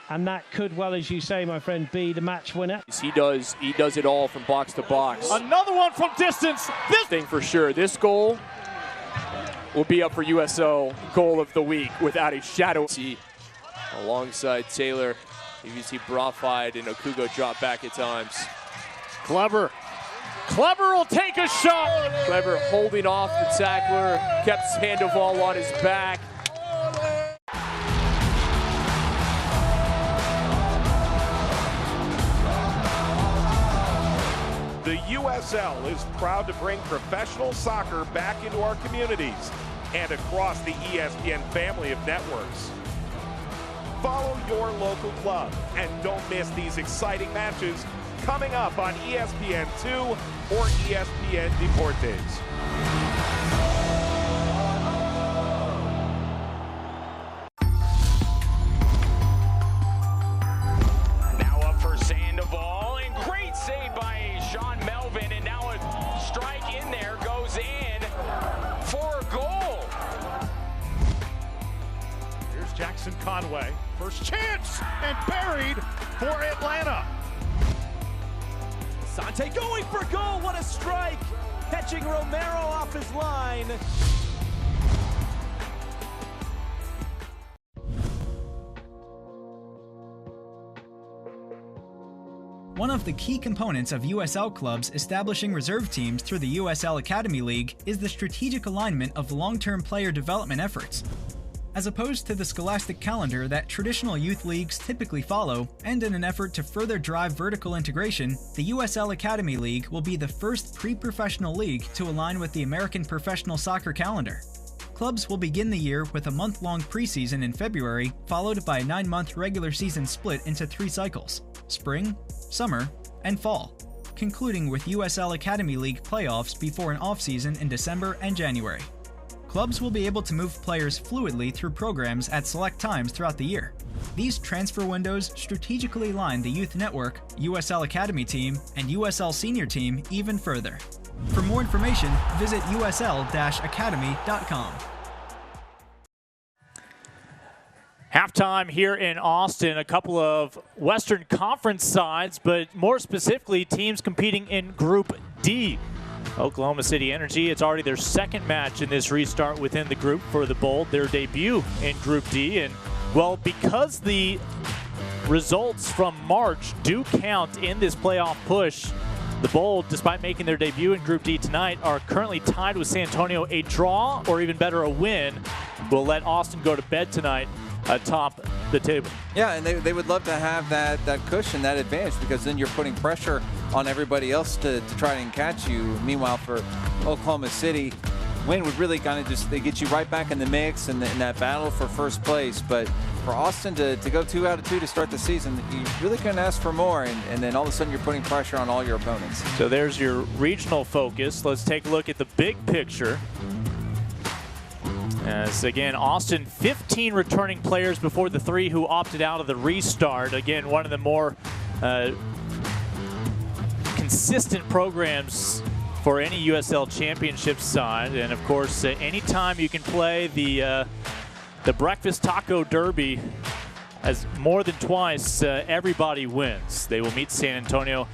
Speaker 7: and that could well, as you say, my friend, be the match winner.
Speaker 8: He does it all from box to box.
Speaker 1: Another one from distance. This
Speaker 8: Thing for sure, this goal will be up for USL goal of the week without a shadow. See, alongside Taylor, you see Brafide and Okugo drop back at times.
Speaker 1: Clever will take a shot.
Speaker 8: Clever holding off the tackler, kept Sandoval on his back.
Speaker 4: The USL is proud to bring professional soccer back into our communities and across the ESPN family of networks. Follow your local club and don't miss these exciting matches coming up on ESPN2 or ESPN Deportes.
Speaker 9: Now up for Sandoval, and great save by Sean Melvin, and now a strike in there goes in for a goal.
Speaker 4: Here's Jackson Conway, first chance, and buried for Atlanta.
Speaker 10: Sante going for goal, what a strike! Catching Romero off his line.
Speaker 11: One of the key components of USL clubs establishing reserve teams through the USL Academy League is the strategic alignment of long-term player development efforts. As opposed to the scholastic calendar that traditional youth leagues typically follow, and in an effort to further drive vertical integration, the USL Academy League will be the first pre-professional league to align with the American professional soccer calendar. Clubs will begin the year with a month-long preseason in February, followed by a 9-month regular season split into 3 cycles: spring, summer, and fall, concluding with USL Academy League playoffs before an off-season in December and January. Clubs will be able to move players fluidly through programs at select times throughout the year. These transfer windows strategically line the Youth Network, USL Academy Team, and USL Senior Team even further. For more information, visit usl-academy.com.
Speaker 1: Halftime here in Austin, a couple of Western Conference sides, but more specifically teams competing in Group D. Oklahoma City Energy, it's already their second match in this restart within the group for the Bold, their debut in Group D. And, well, because the results from March do count in this playoff push, the Bold, despite making their debut in Group D tonight, are currently tied with San Antonio. A draw, or even better, a win, will let Austin go to bed tonight atop the table.
Speaker 2: Yeah, and they would love to have that cushion, that advantage, because then you're putting pressure on everybody else to try and catch you. Meanwhile, for Oklahoma City, win would really kind of just get you right back in the mix and in that battle for first place. But for Austin to go 2 out of 2 to start the season, you really couldn't ask for more, and then all of a sudden you're putting pressure on all your opponents.
Speaker 1: So there's your regional focus. Let's take a look at the big picture. As again, Austin, 15 returning players before the 3 who opted out of the restart. Again, one of the more consistent programs for any USL Championship side. And of course, anytime you can play the Breakfast Taco Derby as more than twice, everybody wins. They will meet San Antonio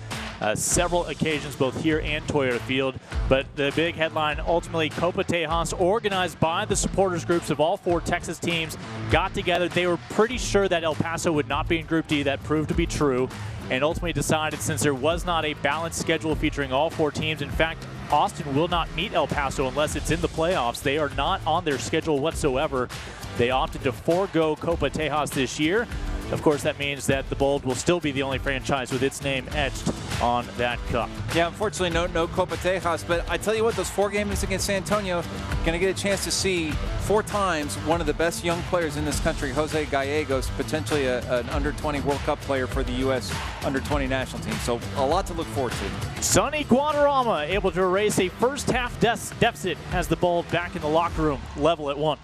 Speaker 1: several occasions, both here and Toyota Field. But the big headline, ultimately, Copa Tejas, organized by the supporters groups of all 4 Texas teams, got together. They were pretty sure that El Paso would not be in Group D. That proved to be true, and ultimately decided, since there was not a balanced schedule featuring all 4 teams, in fact, Austin will not meet El Paso unless it's in the playoffs. They are not on their schedule whatsoever. They opted to forego Copa Tejas this year. Of course, that means that the Bold will still be the only franchise with its name etched on that cup.
Speaker 2: Yeah, unfortunately, no Copa Tejas, but I tell you what, those 4 games against San Antonio, going to get a chance to see 4 times one of the best young players in this country, Jose Gallegos, potentially an under-20 World Cup player for the U.S. under-20 national team. So a lot to look forward to.
Speaker 1: Sonny Guadarrama able to erase a first-half deficit, has the Bold back in the locker room, level at 1.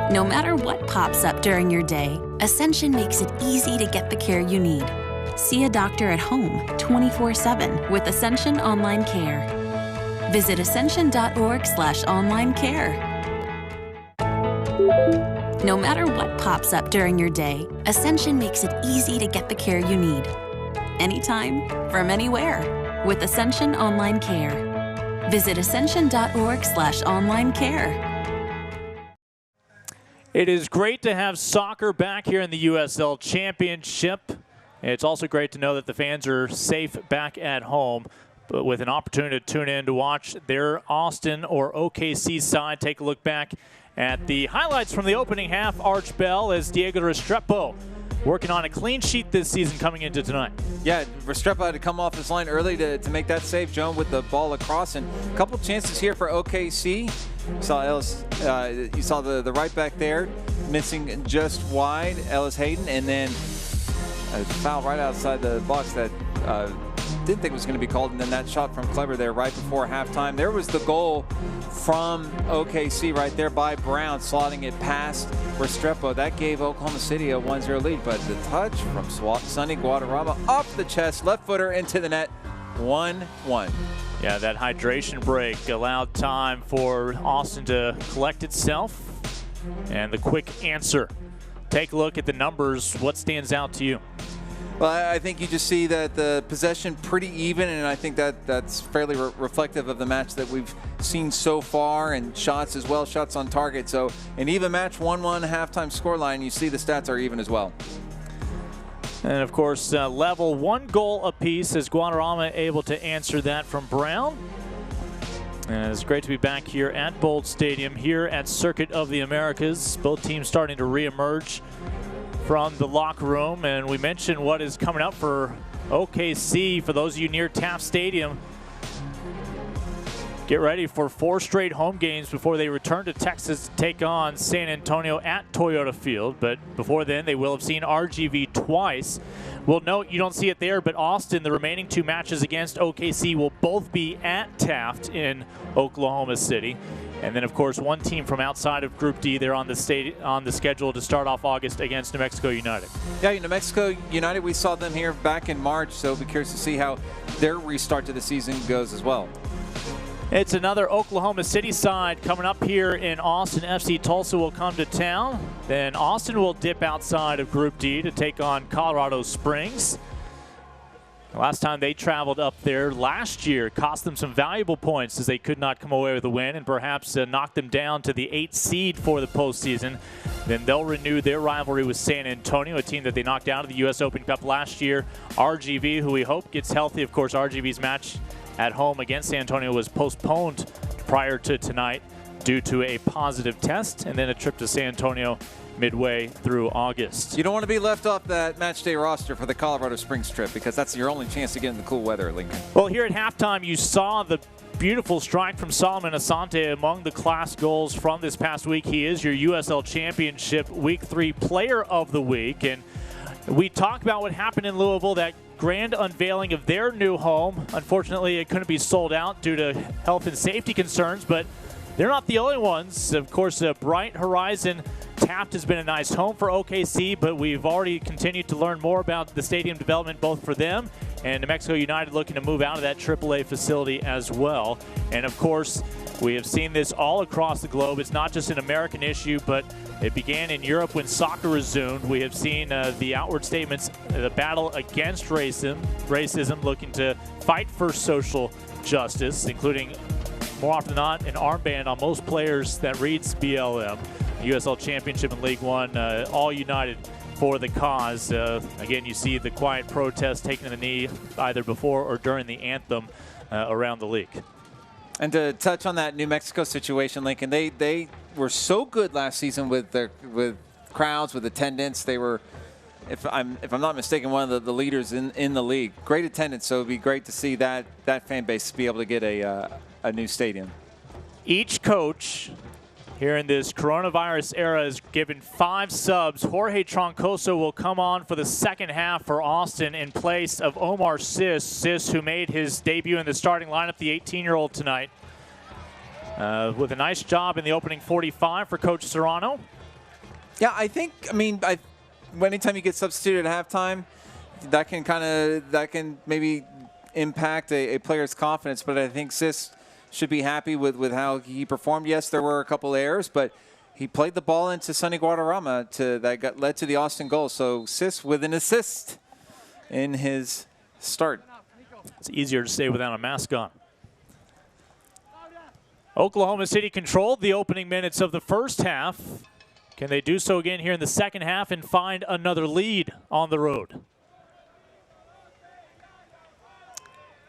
Speaker 3: No matter what pops up during your day, Ascension makes it easy to get the care you need. See a doctor at home 24/7 with Ascension Online Care. Visit ascension.org/online care. No matter what pops up during your day, Ascension makes it easy to get the care you need. Anytime, from anywhere, with Ascension Online Care. Visit ascension.org/online care.
Speaker 1: It is great to have soccer back here in the USL Championship. It's also great to know that the fans are safe back at home, but with an opportunity to tune in to watch their Austin or OKC side. Take a look back at the highlights from the opening half. Arch Bell as Diego Restrepo working on a clean sheet this season coming into tonight.
Speaker 2: Yeah, Restrepo had to come off his line early to make that save. Joan with the ball across, and a couple chances here for OKC. You saw Ellis, you saw the right back there missing just wide, Ellis Hayden, and then a foul right outside the box that didn't think was going to be called, and then that shot from Kleber there right before halftime. There was the goal from OKC right there by Brown, slotting it past Restrepo. That gave Oklahoma City a 1-0 lead, but the touch from Sonny Guadarrama off the chest, left footer into the net, 1-1.
Speaker 1: Yeah, that hydration break allowed time for Austin to collect itself, and the quick answer. Take a look at the numbers. What stands out to you?
Speaker 2: Well, I think you just see that the possession pretty even, and I think that's fairly reflective of the match that we've seen so far, and shots as well, shots on target. So an even match, 1-1 halftime scoreline. You see the stats are even as well.
Speaker 1: And of course, level, 1 goal apiece as Guadarrama able to answer that from Brown. And it's great to be back here at Bold Stadium, here at Circuit of the Americas. Both teams starting to reemerge from the locker room. And we mentioned what is coming up for OKC. For those of you near Taft Stadium, get ready for 4 straight home games before they return to Texas to take on San Antonio at Toyota Field. But before then, they will have seen RGV twice. We'll note you don't see it there, but Austin, the remaining 2 matches against OKC will both be at Taft in Oklahoma City. And then, of course, 1 team from outside of Group D there on the schedule to start off August against New Mexico United.
Speaker 2: Yeah, New Mexico United, we saw them here back in March, so be curious to see how their restart to the season goes as well.
Speaker 1: It's another Oklahoma City side coming up here in Austin. FC Tulsa will come to town. Then Austin will dip outside of Group D to take on Colorado Springs. Last time they traveled up there last year cost them some valuable points as they could not come away with a win and perhaps knock them down to the 8th seed for the postseason. Then they'll renew their rivalry with San Antonio, a team that they knocked out of the U.S. Open Cup last year. RGV, who we hope gets healthy. Of course, RGV's match at home against San Antonio was postponed prior to tonight due to a positive test and then a trip to San Antonio midway through August.
Speaker 2: You don't want to be left off that match day roster for the Colorado Springs trip because that's your only chance to get in the cool weather, Lincoln.
Speaker 1: Well, here at halftime, you saw the beautiful strike from Solomon Asante among the class goals from this past week. He is your USL Championship Week 3 Player of the Week. And we talked about what happened in Louisville, that grand unveiling of their new home. Unfortunately, it couldn't be sold out due to health and safety concerns, but they're not the only ones. Of course, Bright Horizon Taft has been a nice home for OKC, but we've already continued to learn more about the stadium development both for them and New Mexico United looking to move out of that AAA facility as well. And of course, we have seen this all across the globe. It's not just an American issue, but it began in Europe when soccer resumed. We have seen the outward statements, the battle against racism, looking to fight for social justice, including more often than not an armband on most players that reads BLM. USL Championship and League One, all united for the cause. Again, you see the quiet protest taking the knee either before or during the anthem around the league.
Speaker 2: And to touch on that New Mexico situation, Lincoln, they were so good last season with crowds, with attendance. They were, if I'm not mistaken, one of the leaders in the league. Great attendance, so it'd be great to see that fan base be able to get a new stadium.
Speaker 1: Each coach here in this coronavirus era is given 5 subs. Jorge Troncoso will come on for the second half for Austin in place of Omar Sis. Sis, who made his debut in the starting lineup, the 18-year-old tonight. With a nice job in the opening 45 for Coach Serrano.
Speaker 2: Yeah, I think, anytime you get substituted at halftime, that can maybe impact a player's confidence, but I think Sis should be happy with how he performed. Yes, there were a couple errors, but he played the ball into Sonny Guadarrama that led to the Austin goal. So Sis with an assist in his start.
Speaker 1: It's easier to stay without a mask on. Oklahoma City controlled the opening minutes of the first half. Can they do so again here in the second half and find another lead on the road?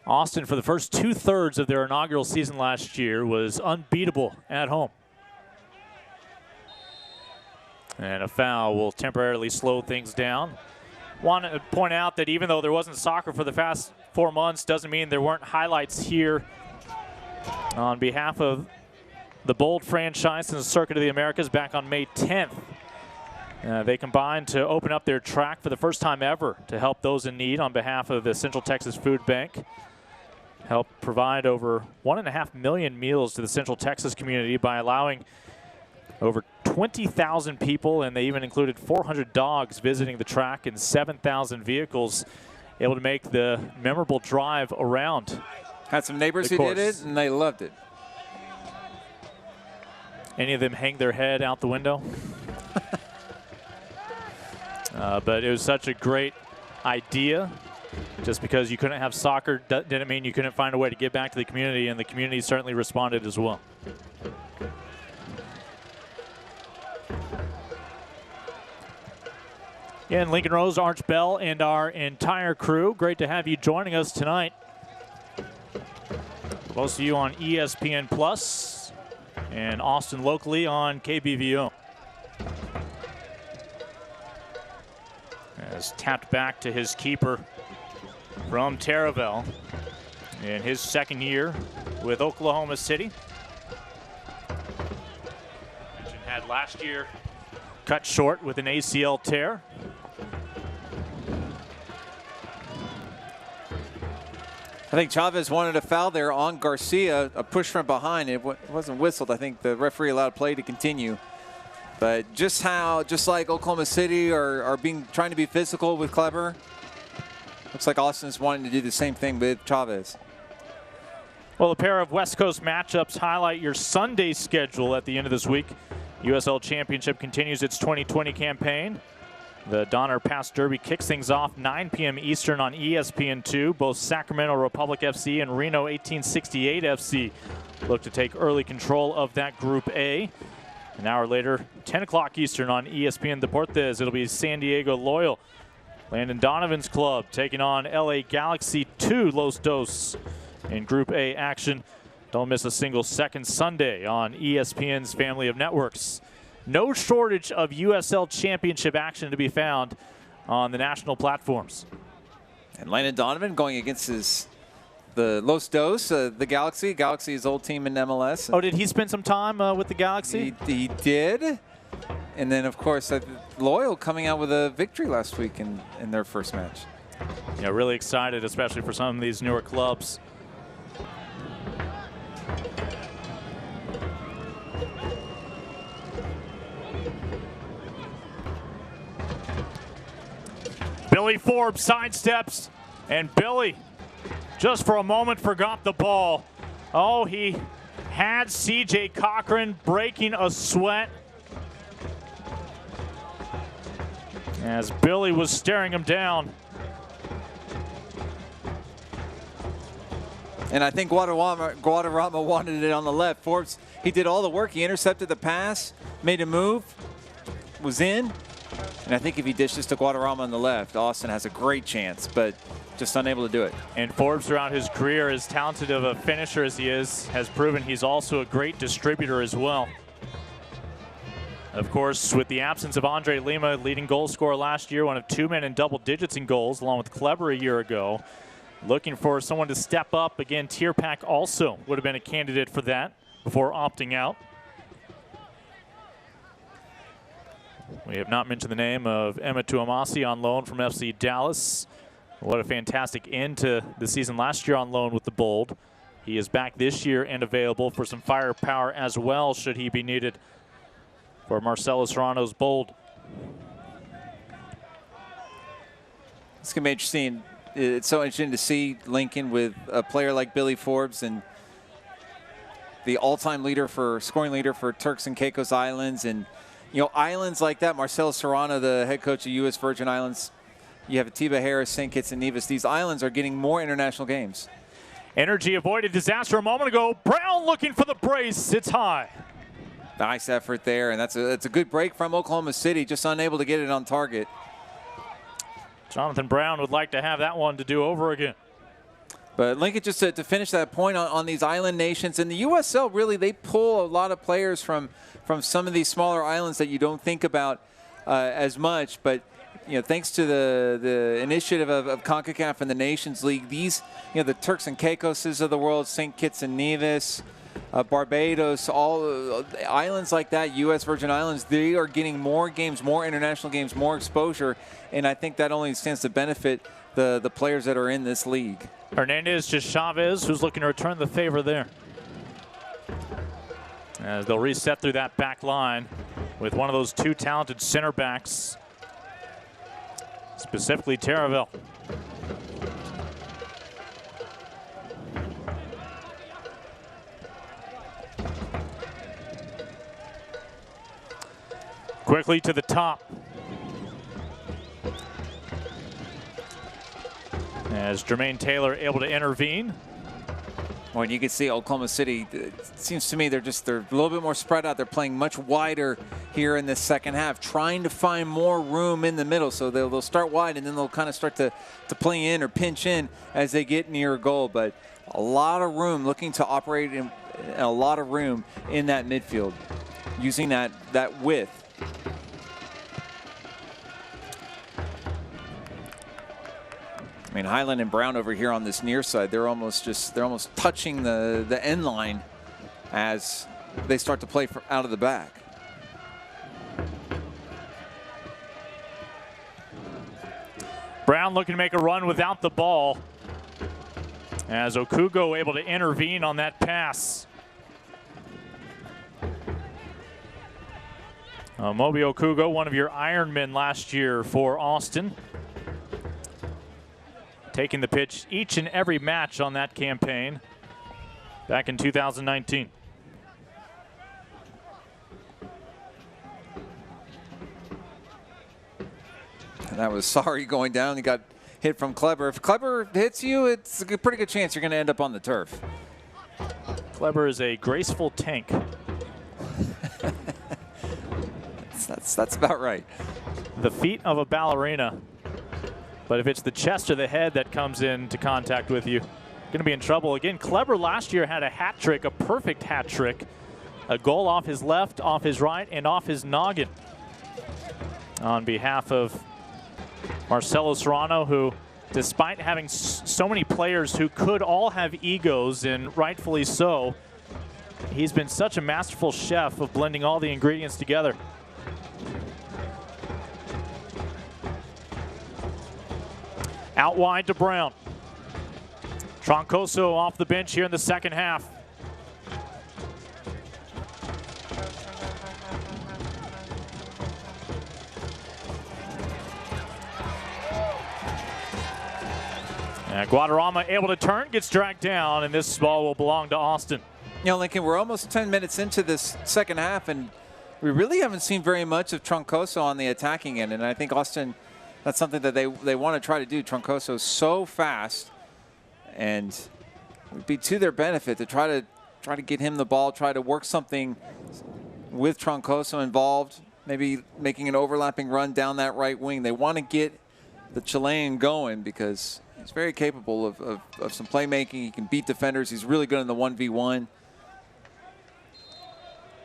Speaker 1: Austin, for the first 2/3 of their inaugural season last year, was unbeatable at home. And a foul will temporarily slow things down. Want to point out that even though there wasn't soccer for the past 4 months, doesn't mean there weren't highlights here on behalf of the Bold franchise in the Circuit of the Americas back on May 10th. They combined to open up their track for the first time ever to help those in need on behalf of the Central Texas Food Bank. Helped provide over 1.5 million meals to the Central Texas community by allowing over 20,000 people, and they even included 400 dogs visiting the track and 7,000 vehicles able to make the memorable drive around.
Speaker 2: Had some neighbors who did it, and they loved it.
Speaker 1: Any of them hang their head out the window? But it was such a great idea. Just because you couldn't have soccer didn't mean you couldn't find a way to give back to the community, and the community certainly responded as well. Again, Lincoln Rose, Arch Bell, and our entire crew. Great to have you joining us tonight. Most of you on ESPN Plus and Austin locally on KBVO. As tapped back to his keeper from Taravel in his second year with Oklahoma City. Had last year cut short with an ACL tear.
Speaker 2: I think Chavez wanted a foul there on Garcia, a push from behind. It wasn't whistled. I think the referee allowed play to continue. But just like Oklahoma City are trying to be physical with Kleber, looks like Austin's wanting to do the same thing with Chavez.
Speaker 1: Well, a pair of West Coast matchups highlight your Sunday schedule at the end of this week. USL Championship continues its 2020 campaign. The Donner Pass Derby kicks things off 9 p.m. Eastern on ESPN2. Both Sacramento Republic FC and Reno 1868 FC look to take early control of that Group A. An hour later, 10 o'clock Eastern on ESPN Deportes, it'll be San Diego Loyal, Landon Donovan's club, taking on LA Galaxy 2 Los Dos in Group A action. Don't miss a single second Sunday on ESPN's family of networks. No shortage of USL Championship action to be found on the national platforms.
Speaker 2: And Landon Donovan going against the Los Dos, the Galaxy. Galaxy's old team in MLS.
Speaker 1: Oh, did he spend some time with the Galaxy?
Speaker 2: He did. And then, of course, Loyal coming out with a victory last week in their first match.
Speaker 1: Yeah, really excited, especially for some of these newer clubs. Billy Forbes sidesteps, and Billy just for a moment forgot the ball. Oh, he had C.J. Cochran breaking a sweat as Billy was staring him down.
Speaker 2: And I think Guadarrama wanted it on the left. Forbes, he did all the work. He intercepted the pass, made a move, was in. And I think if he dishes to Guadarrama on the left, Austin has a great chance, but just unable to do it.
Speaker 1: And Forbes, throughout his career, as talented of a finisher as he is, has proven he's also a great distributor as well. Of course, with the absence of Andre Lima, leading goal scorer last year, one of 2 men in double digits in goals, along with Kleber a year ago. Looking for someone to step up. Again, Tierpak also would have been a candidate for that before opting out. We have not mentioned the name of Emma Tuamasi on loan from FC Dallas. What a fantastic end to the season last year on loan with the Bold. He is back this year and available for some firepower as well, should he be needed for Marcelo Serrano's Bold.
Speaker 2: It's going to be interesting. It's so interesting to see Lincoln with a player like Billy Forbes and the all-time scoring leader for Turks and Caicos Islands. And, you know, islands like that, Marcelo Serrano, the head coach of U.S. Virgin Islands, you have Atiba Harris, St. Kitts and Nevis. These islands are getting more international games.
Speaker 1: Energy avoided disaster a moment ago. Brown looking for the brace. It's high.
Speaker 2: Nice effort there, and that's a good break from Oklahoma City, just unable to get it on target.
Speaker 1: Jonathan Brown would like to have that one to do over again.
Speaker 2: But Lincoln, just to finish that point on these island nations, and the USL, really, they pull a lot of players from some of these smaller islands that you don't think about as much. But, you know, thanks to the initiative of CONCACAF and the Nations League, these, you know, the Turks and Caicoses of the world, St. Kitts and Nevis, Barbados, all islands like that, U.S. Virgin Islands, they are getting more games, more international games, more exposure, and I think that only stands to benefit the players that are in this league.
Speaker 1: Hernandez to Chavez, who's looking to return the favor there. As they'll reset through that back line with one of those two talented center backs, specifically Terraville. Quickly to the top. As Jermaine Taylor able to intervene.
Speaker 2: Well, and you can see Oklahoma City, it seems to me they're a little bit more spread out. They're playing much wider here in the second half, trying to find more room in the middle. So they'll start wide, and then they'll kind of start to play in or pinch in as they get near a goal. But a lot of room, looking to operate in a lot of room in that midfield, using that width. I mean, Highland and Brown over here on this near side, they're almost touching the end line as they start to play out of the back.
Speaker 1: Brown looking to make a run without the ball, as Okugo able to intervene on that pass. Moby Okugo, one of your Ironmen last year for Austin. Taking the pitch each and every match on that campaign back in 2019.
Speaker 2: And that was Sorry going down. He got hit from Kleber. If Kleber hits you, it's a pretty good chance you're going to end up on the turf.
Speaker 1: Kleber is a graceful tank.
Speaker 2: That's about right.
Speaker 1: The feet of a ballerina. But if it's the chest or the head that comes into contact with you, going to be in trouble. Again, Kleber last year had a hat trick, a perfect hat trick. A goal off his left, off his right, and off his noggin. On behalf of Marcelo Serrano, who, despite having so many players who could all have egos, and rightfully so, he's been such a masterful chef of blending all the ingredients together. Out wide to Brown. Troncoso off the bench here in the second half. And Guadarrama able to turn, gets dragged down, and this ball will belong to Austin.
Speaker 2: You know, Lincoln, we're almost 10 minutes into this second half, and we really haven't seen very much of Troncoso on the attacking end, and I think Austin, that's something that they want to try to do. Troncoso is so fast, and it would be to their benefit to try to get him the ball, try to work something with Troncoso involved, maybe making an overlapping run down that right wing. They want to get the Chilean going because he's very capable of some playmaking. He can beat defenders. He's really good in the 1v1.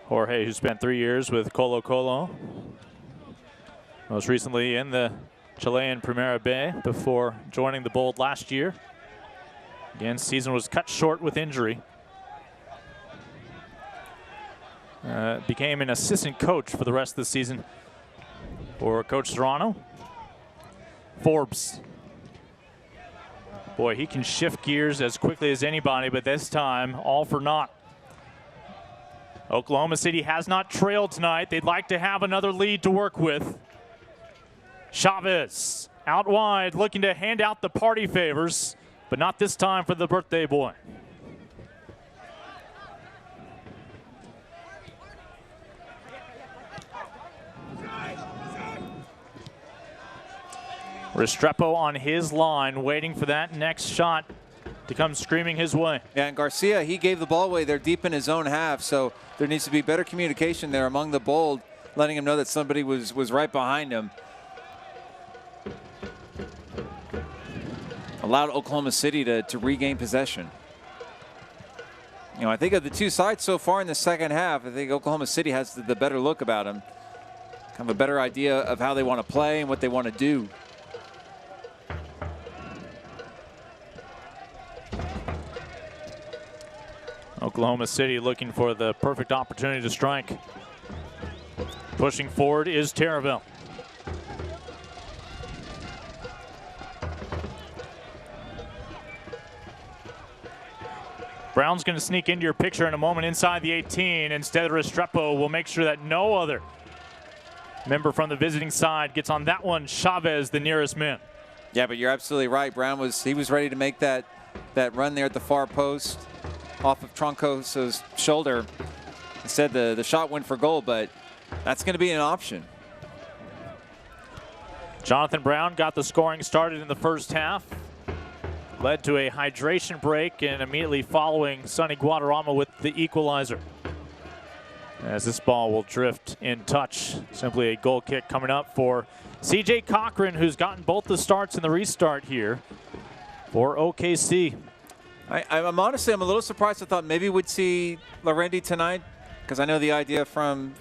Speaker 1: Jorge, who spent 3 years with Colo Colo, most recently in the Chilean Primera B before joining the Bold last year. Again, season was cut short with injury. Became an assistant coach for the rest of the season for Coach Serrano. Forbes. Boy, he can shift gears as quickly as anybody, but this time, all for naught. Oklahoma City has not trailed tonight. They'd like to have another lead to work with. Chavez out wide, looking to hand out the party favors, but not this time for the birthday boy. Restrepo on his line, waiting for that next shot to come screaming his way.
Speaker 2: Yeah, and Garcia, he gave the ball away there deep in his own half, so there needs to be better communication there among the Bold, letting him know that somebody was right behind him. Allowed Oklahoma City to regain possession. You know, I think of the two sides so far in the second half, I think Oklahoma City has the better look about them. Kind of a better idea of how they want to play and what they want to do.
Speaker 1: Oklahoma City looking for the perfect opportunity to strike. Pushing forward is Terraville. Brown's going to sneak into your picture in a moment inside the 18. Instead, Restrepo will make sure that no other member from the visiting side gets on that one. Chavez, the nearest man.
Speaker 2: Yeah, but you're absolutely right. Brown was ready to make that run there at the far post off of Troncoso's shoulder. Instead, the shot went for goal, but that's going to be an option.
Speaker 1: Jonathan Brown got the scoring started in the first half. Led to a hydration break, and immediately following, Sonny Guadarrama with the equalizer. As this ball will drift in touch. Simply a goal kick coming up for C.J. Cochran, who's gotten both the starts and the restart here for OKC.
Speaker 2: I'm honestly, I'm a little surprised. I thought maybe we'd see Larendi tonight, because I know the idea from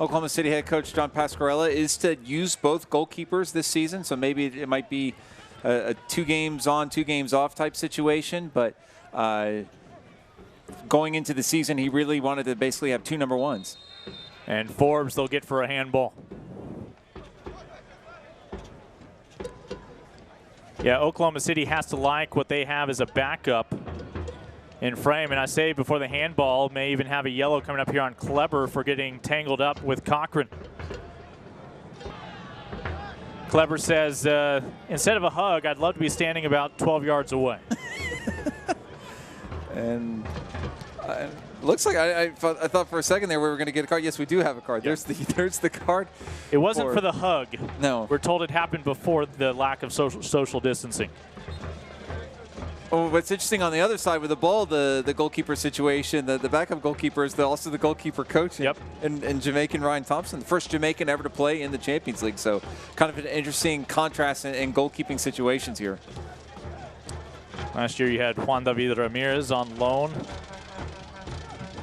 Speaker 2: Oklahoma City head coach John Pasquarella is to use both goalkeepers this season. So maybe it might be a 2 games on, 2 games off type situation. But going into the season, he really wanted to basically have 2 number 1s.
Speaker 1: And Forbes they'll get for a handball. Yeah, Oklahoma City has to like what they have as a backup in frame. And I say before the handball, may even have a yellow coming up here on Kleber for getting tangled up with Cochran. Kleber says, instead of a hug, I'd love to be standing about 12 yards away.
Speaker 2: And looks like I thought for a second there we were going to get a card. Yes, we do have a card.
Speaker 1: Yep.
Speaker 2: There's the card.
Speaker 1: It wasn't for the hug.
Speaker 2: No.
Speaker 1: We're told it happened before the lack of social distancing.
Speaker 2: Oh, what's interesting on the other side with the ball, the goalkeeper situation, the backup goalkeeper is also the goalkeeper coach.
Speaker 1: Yep.
Speaker 2: And Jamaican Ryan Thompson, the first Jamaican ever to play in the Champions League. So kind of an interesting contrast in goalkeeping situations here.
Speaker 1: Last year you had Juan David Ramirez on loan,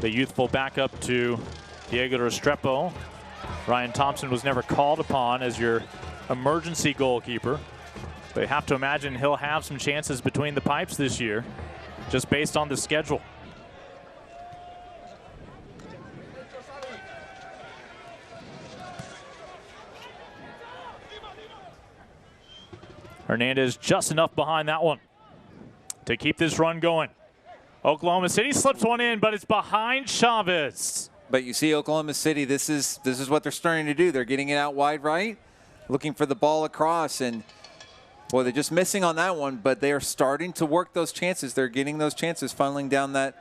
Speaker 1: the youthful backup to Diego Restrepo. Ryan Thompson was never called upon as your emergency goalkeeper. But you have to imagine he'll have some chances between the pipes this year, just based on the schedule. Hernandez just enough behind that one to keep this run going. Oklahoma City slips one in, but it's behind Chavez.
Speaker 2: But you see Oklahoma City, this is what they're starting to do. They're getting it out wide right, looking for the ball across, and boy, they're just missing on that one, but they are starting to work those chances. They're getting those chances funneling down that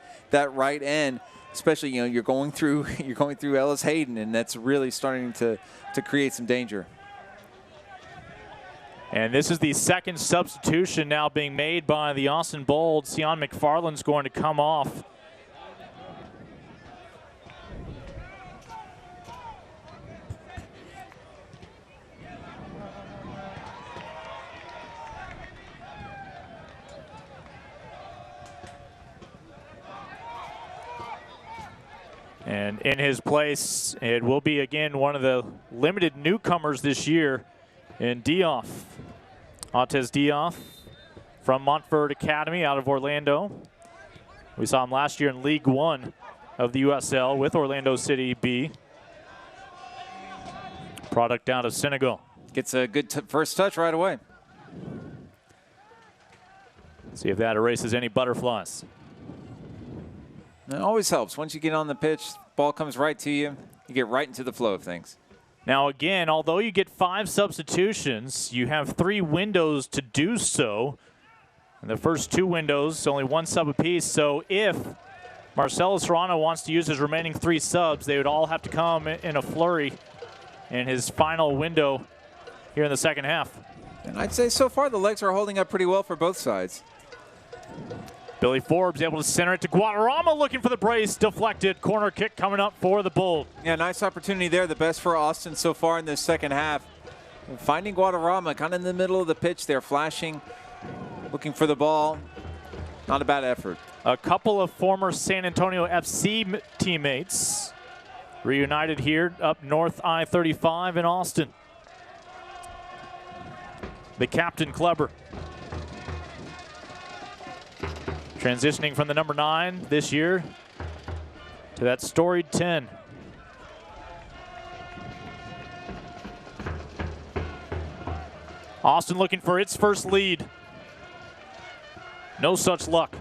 Speaker 2: right end. Especially, you know, you're going through Ellis Hayden, and that's really starting to create some danger.
Speaker 1: And this is the second substitution now being made by the Austin Bold. Sion McFarland's going to come off. And in his place, it will be, again, one of the limited newcomers this year in Dioff. Altez Dioff from Montford Academy out of Orlando. We saw him last year in League One of the USL with Orlando City B. Product out of Senegal.
Speaker 2: Gets a good first touch right away.
Speaker 1: See if that erases any butterflies.
Speaker 2: It always helps. Once you get on the pitch, ball comes right to you. You get right into the flow of things.
Speaker 1: Now again, although you get 5 substitutions, you have 3 windows to do so. In the first 2 windows, only 1 sub apiece. So if Marcelo Serrano wants to use his remaining 3 subs, they would all have to come in a flurry in his final window here in the second half.
Speaker 2: And I'd say so far the legs are holding up pretty well for both sides.
Speaker 1: Billy Forbes able to center it to Guadarrama, looking for the brace, deflected. Corner kick coming up for the Bold.
Speaker 2: Yeah, nice opportunity there, the best for Austin so far in this second half. And finding Guadarrama kind of in the middle of the pitch there, flashing, looking for the ball. Not a bad effort.
Speaker 1: A couple of former San Antonio FC teammates reunited here up north I-35 in Austin. The captain, Kleber. Transitioning from the number 9 this year to that storied 10. Austin looking for its first lead. No such luck.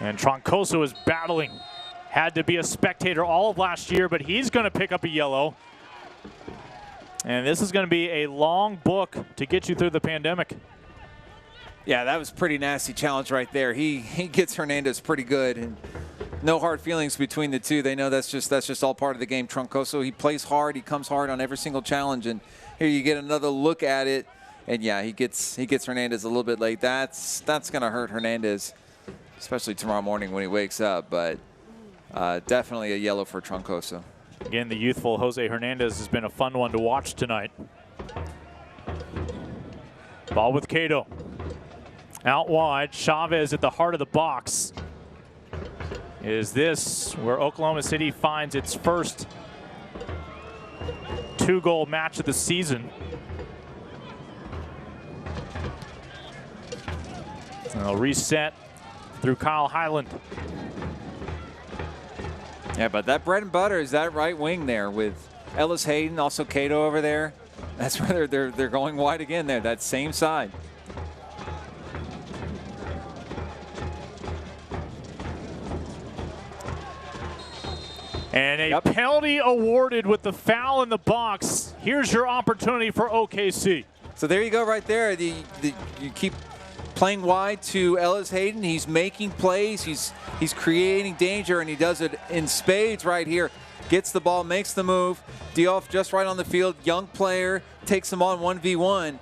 Speaker 1: And Troncoso is battling. Had to be a spectator all of last year, but he's going to pick up a yellow. And this is going to be a long book to get you through the pandemic.
Speaker 2: Yeah, that was a pretty nasty challenge right there. He gets Hernandez pretty good, and no hard feelings between the two. They know that's just all part of the game. Troncoso, he plays hard, he comes hard on every single challenge, and here you get another look at it, and yeah, he gets Hernandez a little bit late. That's going to hurt Hernandez, especially tomorrow morning when he wakes up. But definitely a yellow for Troncoso.
Speaker 1: Again, the youthful Jose Hernandez has been a fun one to watch tonight. Ball with Cato. Out wide, Chavez at the heart of the box. Is this where Oklahoma City finds its first 2-goal match of the season? And they'll reset through Kyle Highland.
Speaker 2: Yeah, but that bread and butter is that right wing there with Ellis Hayden, also Cato over there. That's where they're going wide again there, that same side.
Speaker 1: And a penalty awarded with the foul in the box. Here's your opportunity for OKC.
Speaker 2: So there you go right there. You keep playing wide to Ellis Hayden. He's making plays. He's creating danger, and he does it in spades right here. Gets the ball, makes the move. Diouf just right on the field. Young player, takes him on 1v1.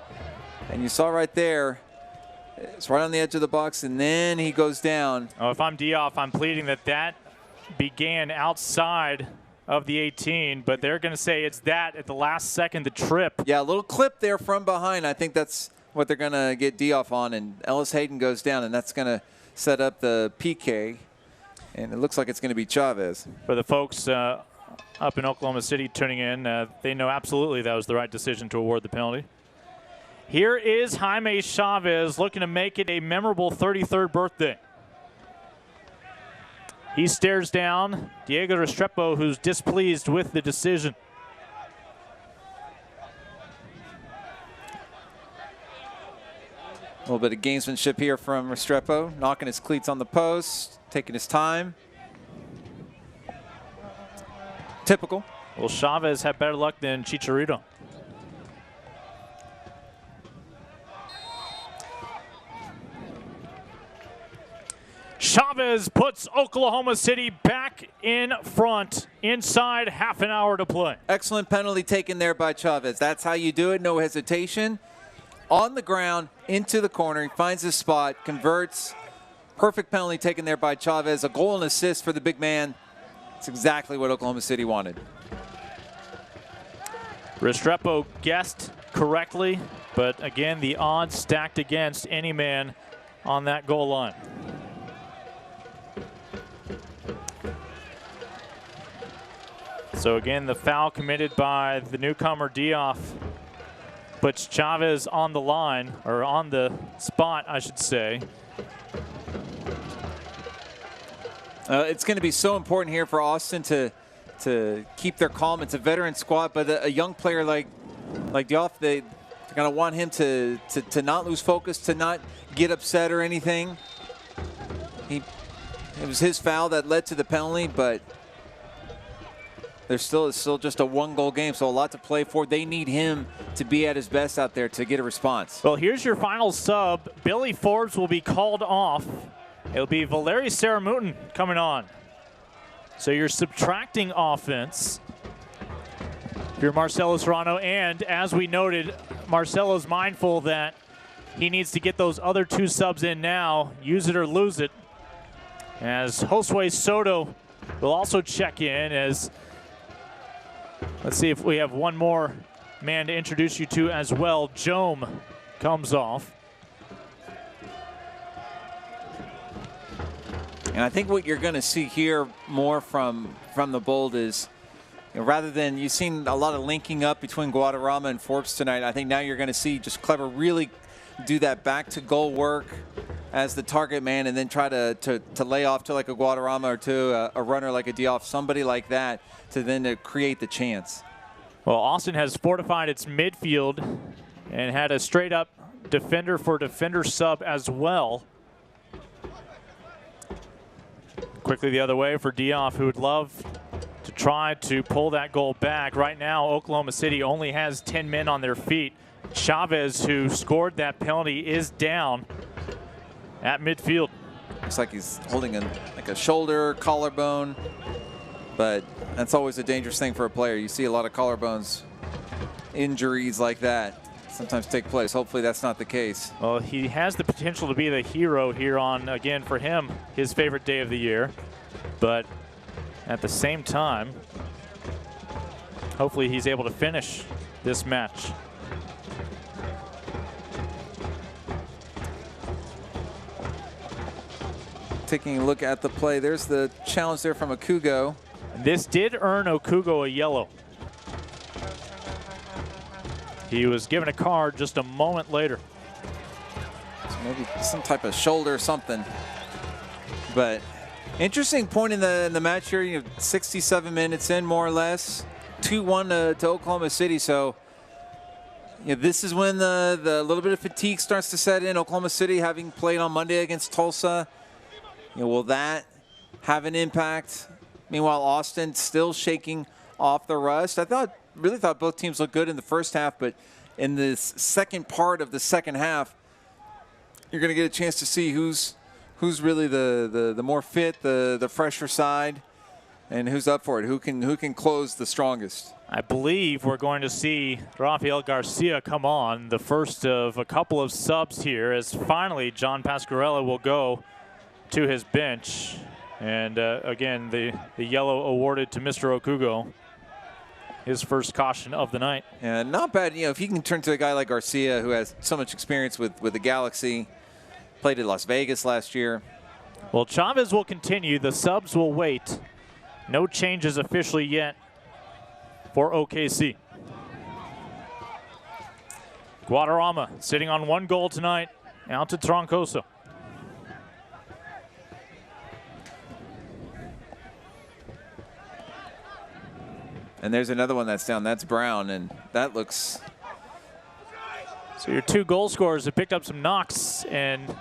Speaker 2: And you saw right there, it's right on the edge of the box, and then he goes down.
Speaker 1: Oh, if I'm Diouf, I'm pleading that began outside of the 18, but they're going to say it's that at the last second, the trip.
Speaker 2: Yeah, a little clip there from behind. I think that's what they're going to get Diouf on, and Ellis Hayden goes down, and that's going to set up the PK, and it looks like it's going to be Chavez.
Speaker 1: For the folks up in Oklahoma City tuning in, they know absolutely that was the right decision to award the penalty. Here is Jaime Chavez looking to make it a memorable 33rd birthday. He stares down Diego Restrepo, who's displeased with the decision.
Speaker 2: A little bit of gamesmanship here from Restrepo, knocking his cleats on the post, taking his time. Typical.
Speaker 1: Well, Chavez had better luck than Chicharito. Chavez puts Oklahoma City back in front inside half an hour to play.
Speaker 2: Excellent penalty taken there by Chavez. That's how you do it, no hesitation. On the ground, into the corner, he finds his spot, converts. Perfect penalty taken there by Chavez. A goal and assist for the big man. It's exactly what Oklahoma City wanted.
Speaker 1: Restrepo guessed correctly, but again, the odds stacked against any man on that goal line. So again, the foul committed by the newcomer Diouf puts Chavez on the line, or on the spot, I should say.
Speaker 2: It's going to be so important here for Austin to keep their calm. It's a veteran squad, but a young player like Diouf, they're going to want him to not lose focus, to not get upset or anything. It was his foul that led to the penalty, but There's still just a 1-goal game, so a lot to play for. They need him to be at his best out there to get a response.
Speaker 1: Well, here's your final sub. Billy Forbes will be called off. It'll be Valeri Saramutin coming on. So you're subtracting offense. If you're Marcelo Serrano, and as we noted, Marcelo's mindful that he needs to get those other 2 subs in now, use it or lose it. As Josue Soto will also check in as, let's see if we have one more man to introduce you to as well. Jome comes off.
Speaker 2: And I think what you're going to see here more from the Bold is, rather than, you've seen a lot of linking up between Guadarrama and Forbes tonight, I think now you're going to see just Clever really do that back to goal work as the target man, and then try to lay off to like a Guadarrama or to a runner like a Dioff, somebody like that, to create the chance.
Speaker 1: Well, Austin has fortified its midfield and had a straight up defender for defender sub as well. Quickly the other way for Dioff, who would love to try to pull that goal back. Right now, Oklahoma City only has 10 men on their feet. Chavez, who scored that penalty, is down at midfield.
Speaker 2: Looks like he's holding like a shoulder, collarbone, but that's always a dangerous thing for a player. You see a lot of collarbones injuries like that sometimes take place. Hopefully that's not the case.
Speaker 1: Well, he has the potential to be the hero here on, again, for him, his favorite day of the year. But at the same time, hopefully he's able to finish this match.
Speaker 2: Taking a look at the play, there's the challenge there from Okugo.
Speaker 1: This did earn Okugo a yellow. He was given a card just a moment later.
Speaker 2: So maybe some type of shoulder or something. But interesting point in the match here. You know, 67 minutes in, more or less. 2-1 to Oklahoma City. So this is when the little bit of fatigue starts to set in. Oklahoma City having played on Monday against Tulsa. Will that have an impact? Meanwhile, Austin still shaking off the rust. I really thought both teams looked good in the first half, but in this second part of the second half, you're going to get a chance to see who's really the more fit, the fresher side, and who's up for it. Who can close the strongest?
Speaker 1: I believe we're going to see Rafael Garcia come on, the first of a couple of subs here, as finally John Pasquarella will go to his bench. And again, the yellow awarded to Mr. Okugo, his first caution of the night.
Speaker 2: And not bad, if he can turn to a guy like Garcia, who has so much experience with the Galaxy, played at Las Vegas last year.
Speaker 1: Well, Chavez will continue. The subs will wait. No changes officially yet for OKC. Guadarrama sitting on 1 goal tonight, out to Troncoso.
Speaker 2: And there's another one that's down. That's Brown, and that looks...
Speaker 1: So your 2 goal scorers have picked up some knocks, and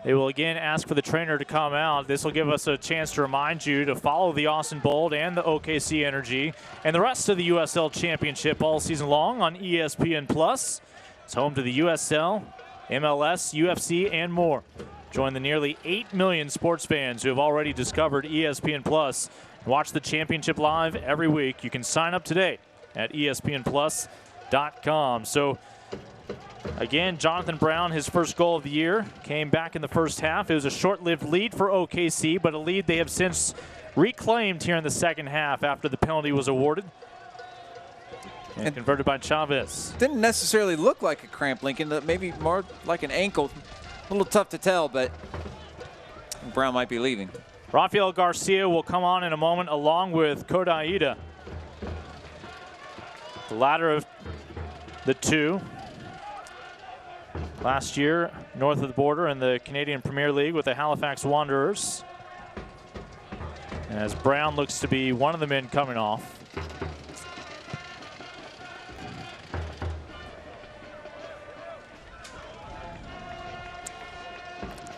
Speaker 1: they will again ask for the trainer to come out. This will give us a chance to remind you to follow the Austin Bold and the OKC Energy and the rest of the USL Championship all season long on ESPN+. It's home to the USL, MLS, UFC, and more. Join the nearly 8 million sports fans who have already discovered ESPN+. Watch the championship live every week. You can sign up today at ESPNplus.com. So, again, Jonathan Brown, his first goal of the year, came back in the first half. It was a short-lived lead for OKC, but a lead they have since reclaimed here in the second half after the penalty was awarded. And converted by Chavez.
Speaker 2: Didn't necessarily look like a cramp, Lincoln. Maybe more like an ankle. A little tough to tell, but Brown might be leaving.
Speaker 1: Rafael Garcia will come on in a moment along with Kodaida. The latter of the 2. Last year, north of the border in the Canadian Premier League with the Halifax Wanderers. As Brown looks to be one of the men coming off.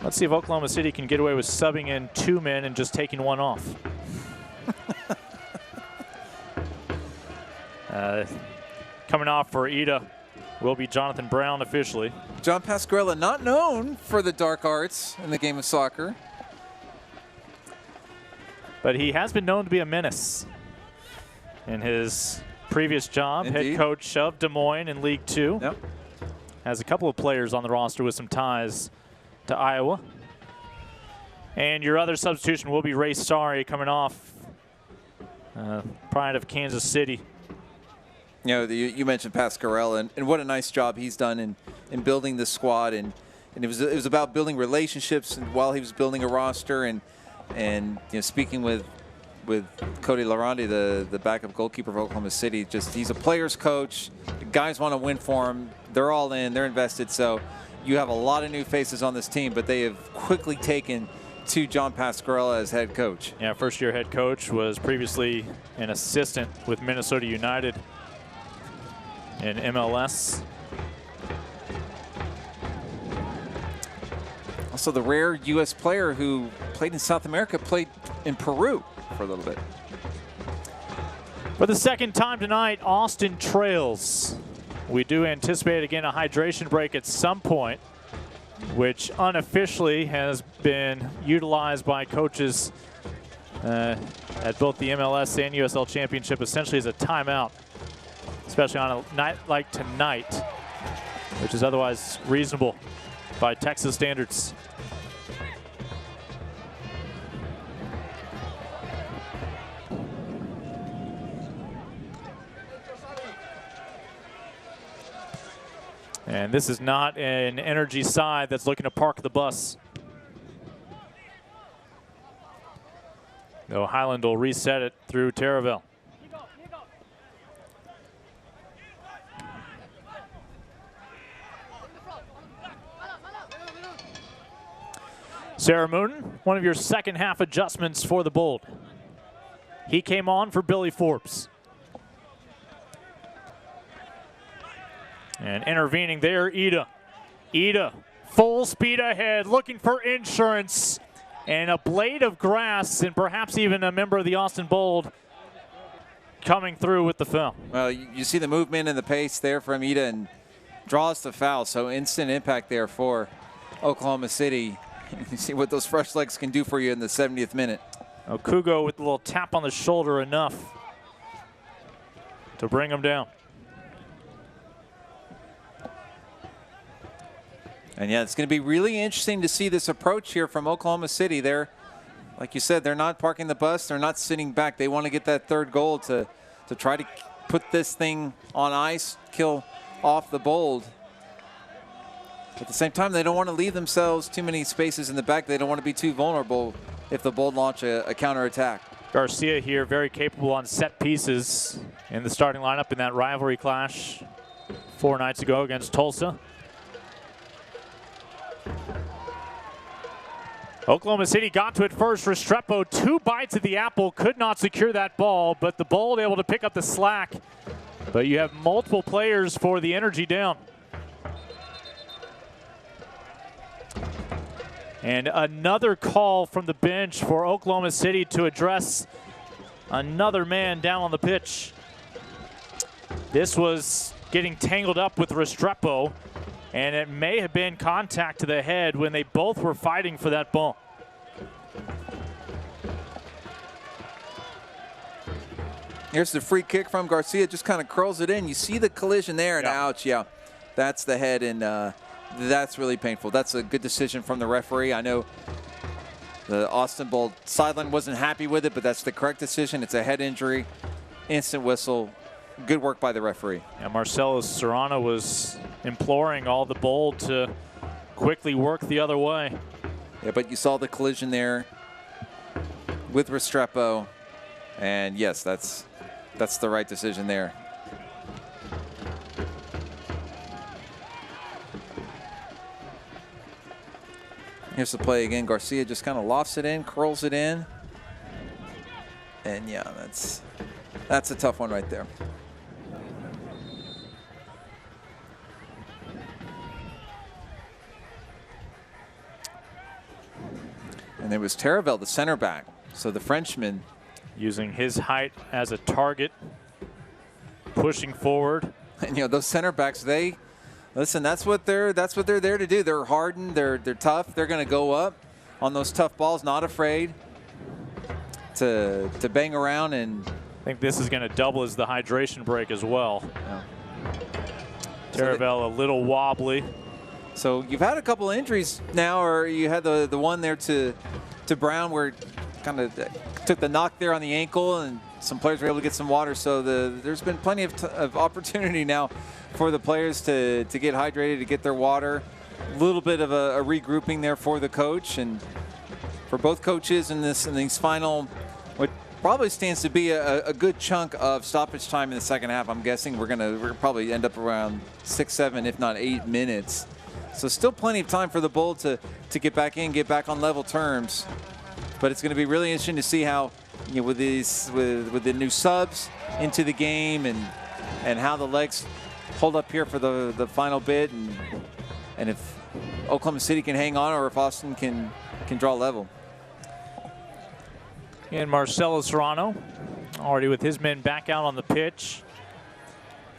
Speaker 1: Let's see if Oklahoma City can get away with subbing in 2 men and just taking 1 off. Coming off for Ida will be Jonathan Brown officially.
Speaker 2: John Pasquarella, not known for the dark arts in the game of soccer.
Speaker 1: But he has been known to be a menace in his previous job.
Speaker 2: Indeed.
Speaker 1: Head coach of Des Moines in League Two.
Speaker 2: Yep.
Speaker 1: Has a couple of players on the roster with some ties to Iowa. And your other substitution will be Ray Sari coming off pride of Kansas City.
Speaker 2: You know, you mentioned Pasquarella, and what a nice job he's done in building the squad, and it was about building relationships while he was building a roster, and you know, speaking with Cody Larandi, the backup goalkeeper of Oklahoma City, just he's a player's coach. The guys want to win for him. They're all in. They're invested. So you have a lot of new faces on this team, but they have quickly taken to John Pasquarella as head coach.
Speaker 1: Yeah, first-year head coach, was previously an assistant with Minnesota United in MLS.
Speaker 2: Also, the rare U.S. player who played in South America played in Peru for a little bit.
Speaker 1: For the second time tonight, Austin trails. We do anticipate, again, a hydration break at some point, which unofficially has been utilized by coaches at both the MLS and USL Championship, essentially as a timeout, especially on a night like tonight, which is otherwise reasonable by Texas standards. And this is not an energy side that's looking to park the bus. Though Highland will reset it through Taravel. Sarah Mooten, one of your second half adjustments for the Bold. He came on for Billy Forbes. And intervening there, Ida. Ida, full speed ahead, looking for insurance. And a blade of grass, and perhaps even a member of the Austin Bold coming through with the foul.
Speaker 2: Well, you see the movement and the pace there from Ida, and draws the foul. So instant impact there for Oklahoma City. You see what those fresh legs can do for you in the 70th minute.
Speaker 1: Okugo with a little tap on the shoulder enough to bring him down.
Speaker 2: And yeah, it's going to be really interesting to see this approach here from Oklahoma City. They're, like you said, they're not parking the bus. They're not sitting back. They want to get that third goal to try to put this thing on ice, kill off the Bold. At the same time, they don't want to leave themselves too many spaces in the back. They don't want to be too vulnerable if the Bold launch a counterattack.
Speaker 1: Garcia here, very capable on set pieces in the starting lineup in that rivalry clash 4 nights ago against Tulsa. Oklahoma City got to it first. Restrepo, 2 bites at the apple, could not secure that ball, but the Bold able to pick up the slack. But you have multiple players for the energy down. And another call from the bench for Oklahoma City to address another man down on the pitch. This was getting tangled up with Restrepo, and it may have been contact to the head when they both were fighting for that ball.
Speaker 2: Here's the free kick from Garcia, just kind of curls it in. You see the collision there, and ouch, yeah. That's the head, and that's really painful. That's a good decision from the referee. I know the Austin Bold sideline wasn't happy with it, but that's the correct decision. It's a head injury, instant whistle. Good work by the referee.
Speaker 1: Yeah, Marcelo Serrano was imploring all the Bold to quickly work the other way.
Speaker 2: Yeah, but you saw the collision there with Restrepo, and yes, that's the right decision there. Here's the play again. Garcia just kind of lofts it in, curls it in, and yeah, that's a tough one right there. And there was Taravel, the center back. So the Frenchman
Speaker 1: using his height as a target pushing forward.
Speaker 2: And those center backs, listen, that's what they're there to do. They're hardened, they're tough. They're going to go up on those tough balls, not afraid to bang around. And
Speaker 1: I think this is going to double as the hydration break as well.
Speaker 2: Yeah.
Speaker 1: Chavez a little wobbly.
Speaker 2: So you've had a couple of injuries now, or you had the one there to Brown where it kind of took the knock there on the ankle, and some players were able to get some water. So there's been plenty of opportunity now for the players to get hydrated, to get their water. A little bit of a regrouping there for the coach and for both coaches in these final, what probably stands to be a good chunk of stoppage time in the second half. I'm guessing we're gonna probably end up around 6, 7, if not 8 minutes. So still plenty of time for the Bull to get back in, get back on level terms. But it's going to be really interesting to see how, with the new subs into the game and how the legs hold up here for the final bit, and if Oklahoma City can hang on or if Austin can draw level.
Speaker 1: And Marcelo Serrano already with his men back out on the pitch.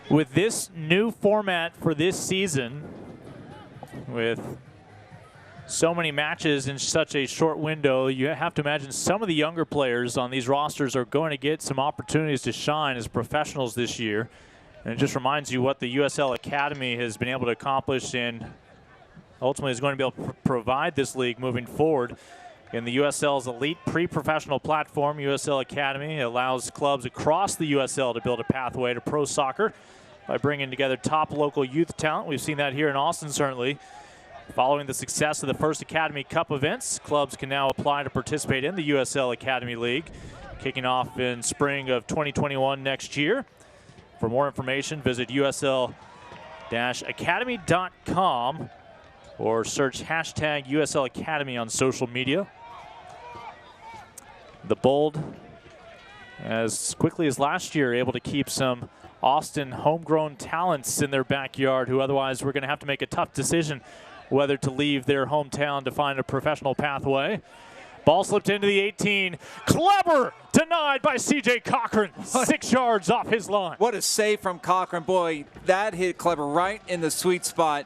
Speaker 1: With this new format for this season, with so many matches in such a short window, you have to imagine some of the younger players on these rosters are going to get some opportunities to shine as professionals this year. And it just reminds you what the USL Academy has been able to accomplish and ultimately is going to be able to provide this league moving forward. In the USL's elite pre-professional platform, USL Academy allows clubs across the USL to build a pathway to pro soccer by bringing together top local youth talent. We've seen that here in Austin, certainly. Following the success of the first Academy Cup events, clubs can now apply to participate in the USL Academy League, kicking off in spring of 2021 next year. For more information, visit usl-academy.com or search hashtag USL Academy on social media. The Bold, as quickly as last year, able to keep some Austin homegrown talents in their backyard who otherwise were going to have to make a tough decision whether to leave their hometown to find a professional pathway. Ball slipped into the 18. Clever! Denied by C.J. Cochran. 6 yards off his line.
Speaker 2: What a save from Cochran. Boy, that hit Clever right in the sweet spot.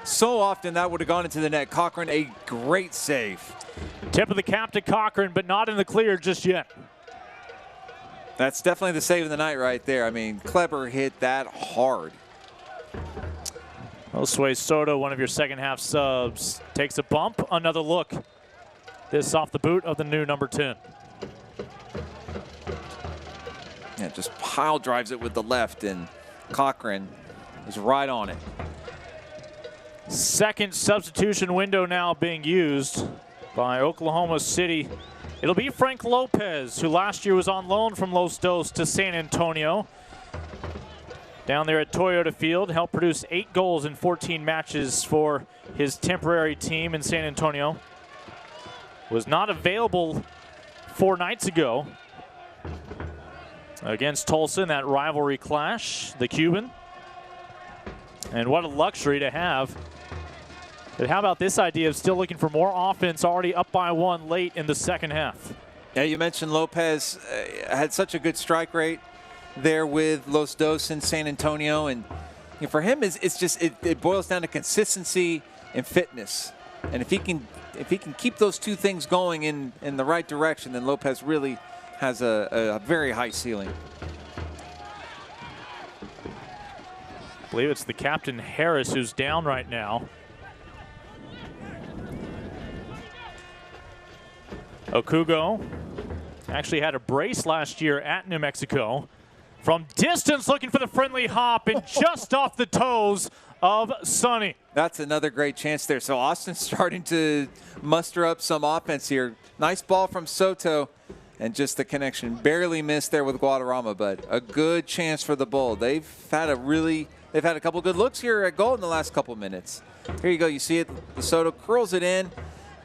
Speaker 2: So often that would have gone into the net. Cochran, a great save.
Speaker 1: Tip of the cap to Cochran, but not in the clear just yet.
Speaker 2: That's definitely the save of the night right there. I mean, Clever hit that hard.
Speaker 1: Josue Soto, one of your second half subs, takes a bump. Another look. This off the boot of the new number 10.
Speaker 2: Yeah, just pile drives it with the left, and Cochran is right on it.
Speaker 1: Second substitution window now being used by Oklahoma City. It'll be Frank Lopez, who last year was on loan from Los Dos to San Antonio. Down there at Toyota Field, helped produce 8 goals in 14 matches for his temporary team in San Antonio. Was not available 4 nights ago against Tulsa in that rivalry clash, the Cuban. And what a luxury to have. But how about this idea of still looking for more offense, already up by 1 late in the second half?
Speaker 2: Yeah, you mentioned Lopez had such a good strike rate there with Los Dos in San Antonio, and for him, it boils down to consistency and fitness. And if he can keep those two things going in the right direction, then Lopez really has a very high ceiling.
Speaker 1: I believe it's the captain Harris who's down right now. Okugo actually had a brace last year at New Mexico. From distance, looking for the friendly hop, and just off the toes of Sonny.
Speaker 2: That's another great chance there. So Austin's starting to muster up some offense here. Nice ball from Soto, and just the connection. Barely missed there with Guadarrama, but a good chance for the Bull. They've had a couple good looks here at goal in the last couple minutes. Here you go. You see it. Soto curls it in,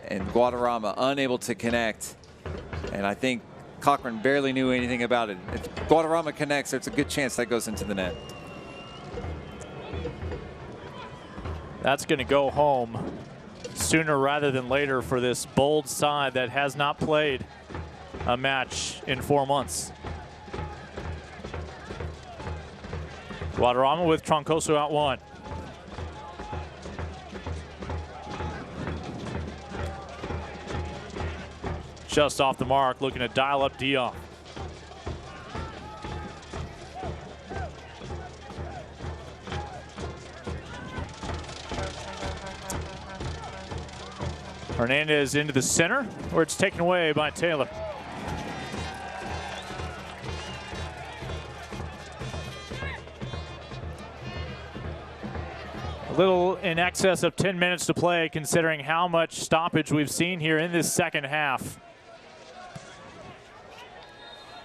Speaker 2: and Guadarrama unable to connect. And I think Cochran barely knew anything about it. If Guadarrama connects, there's a good chance that goes into the net.
Speaker 1: That's going to go home sooner rather than later for this Bold side that has not played a match in 4 months. Guadarrama with Troncoso out one. Just off the mark, looking to dial up Dion. Hernandez into the center, where it's taken away by Taylor. A little in excess of 10 minutes to play, considering how much stoppage we've seen here in this second half.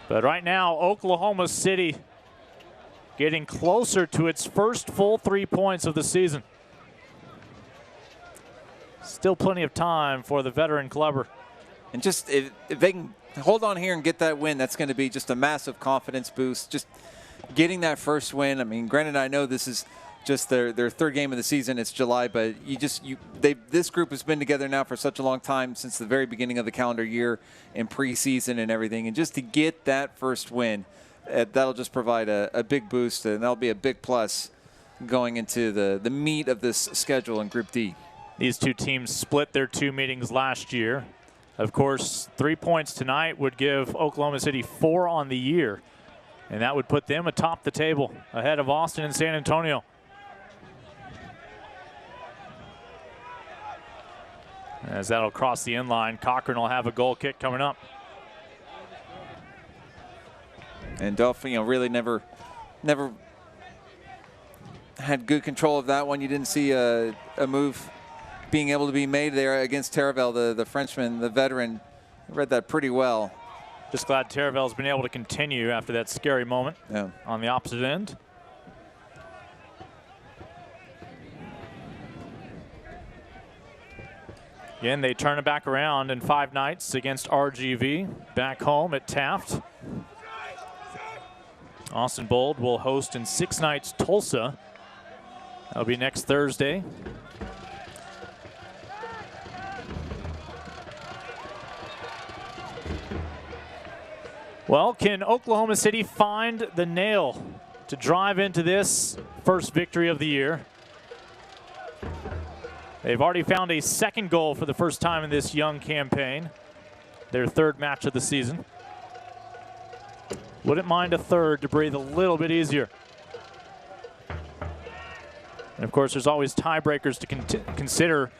Speaker 1: But right now, Oklahoma City getting closer to its first full 3 points of the season. Still plenty of time for the veteran clubber.
Speaker 2: And just if they can hold on here and get that win, that's going to be just a massive confidence boost. Just getting that first win. I mean, granted, I know this is just their third game of the season. It's July, but this group has been together now for such a long time, since the very beginning of the calendar year in preseason and everything. And just to get that first win, that'll just provide a big boost, and that'll be a big plus going into the meat of this schedule in Group D.
Speaker 1: These two teams split their 2 meetings last year. Of course, 3 points tonight would give Oklahoma City 4 on the year, and that would put them atop the table, ahead of Austin and San Antonio. As that'll cross the inline, Cochran will have a goal kick coming up.
Speaker 2: And Duff, really never had good control of that one. You didn't see a move being able to be made there against Taravel, the Frenchman, the veteran. Read that pretty well.
Speaker 1: Just glad Taravel's been able to continue after that scary moment on the opposite end. Again, they turn it back around in 5 nights against RGV back home at Taft. Austin Bold will host in 6 nights Tulsa. That'll be next Thursday. Well, can Oklahoma City find the nail to drive into this first victory of the year? They've already found a second goal for the first time in this young campaign. Their 3rd match of the season. Wouldn't mind a third to breathe a little bit easier. And of course, there's always tiebreakers to consider.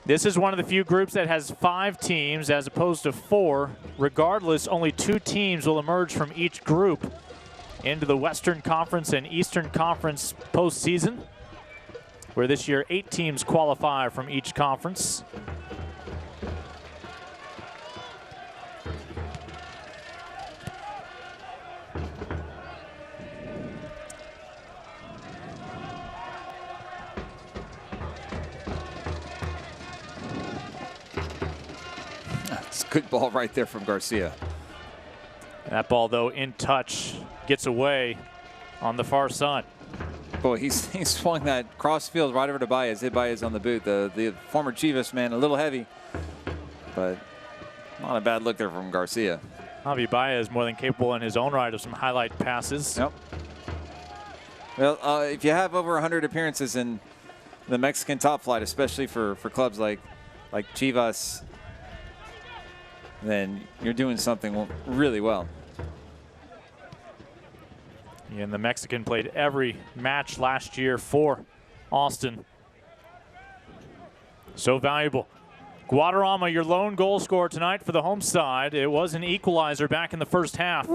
Speaker 1: This is one of the few groups that has 5 teams as opposed to 4. Regardless, only 2 teams will emerge from each group into the Western Conference and Eastern Conference postseason, where this year 8 teams qualify from each conference.
Speaker 2: Good ball right there from Garcia.
Speaker 1: That ball, though, in touch, gets away on the far side.
Speaker 2: Boy, he swung that cross field right over to Baez. Hit Baez on the boot. The former Chavez man, a little heavy, but not a bad look there from Garcia.
Speaker 1: Javi Baez more than capable in his own right of some highlight passes.
Speaker 2: Yep. Well, if you have over 100 appearances in the Mexican top flight, especially for clubs like Chivas, then you're doing something really well.
Speaker 1: And the Mexican played every match last year for Austin. So valuable. Guadarrama, your lone goal scorer tonight for the home side. It was an equalizer back in the first half.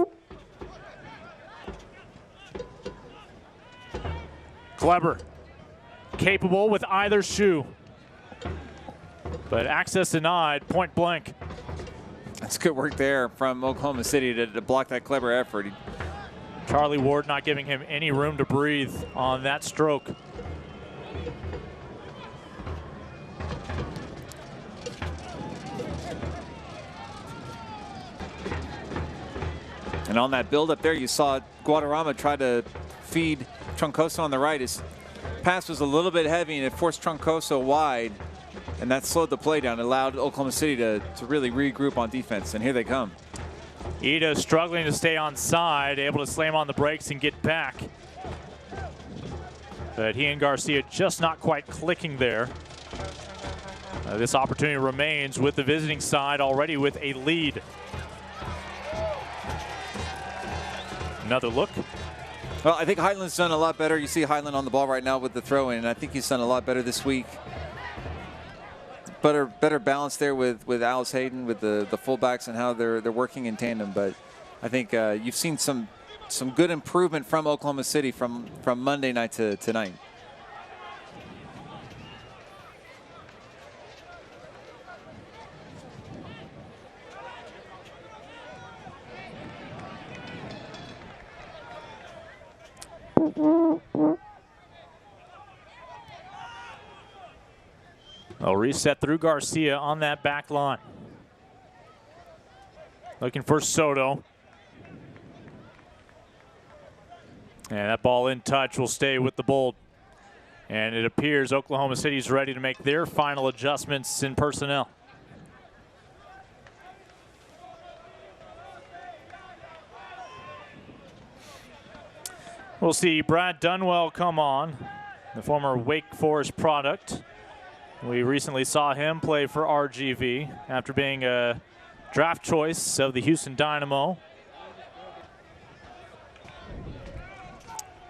Speaker 1: Kleber, capable with either shoe. But access denied, point blank.
Speaker 2: That's good work there from Oklahoma City to block that Kleber effort.
Speaker 1: Charlie Ward not giving him any room to breathe on that stroke.
Speaker 2: And on that build-up there, you saw Guadarrama try to feed Troncoso on the right. His pass was a little bit heavy, and it forced Troncoso wide, and that slowed the play down. It allowed Oklahoma City to really regroup on defense, and here they come.
Speaker 1: Ida struggling to stay on side, able to slam on the brakes and get back. But he and Garcia just not quite clicking there. This opportunity remains with the visiting side already with a lead. Another look.
Speaker 2: Well, I think Highland's done a lot better. You see Highland on the ball right now with the throw-in, and I think he's done a lot better this week. Better balance there with Alice Hayden, with the fullbacks and how they're working in tandem. But I think you've seen some good improvement from Oklahoma City from Monday night to tonight.
Speaker 1: A reset through Garcia on that back line. Looking for Soto. And that ball in touch will stay with the Bold. And it appears Oklahoma City's ready to make their final adjustments in personnel. We'll see Brad Dunwell come on, the former Wake Forest product. We recently saw him play for RGV after being a draft choice of the Houston Dynamo.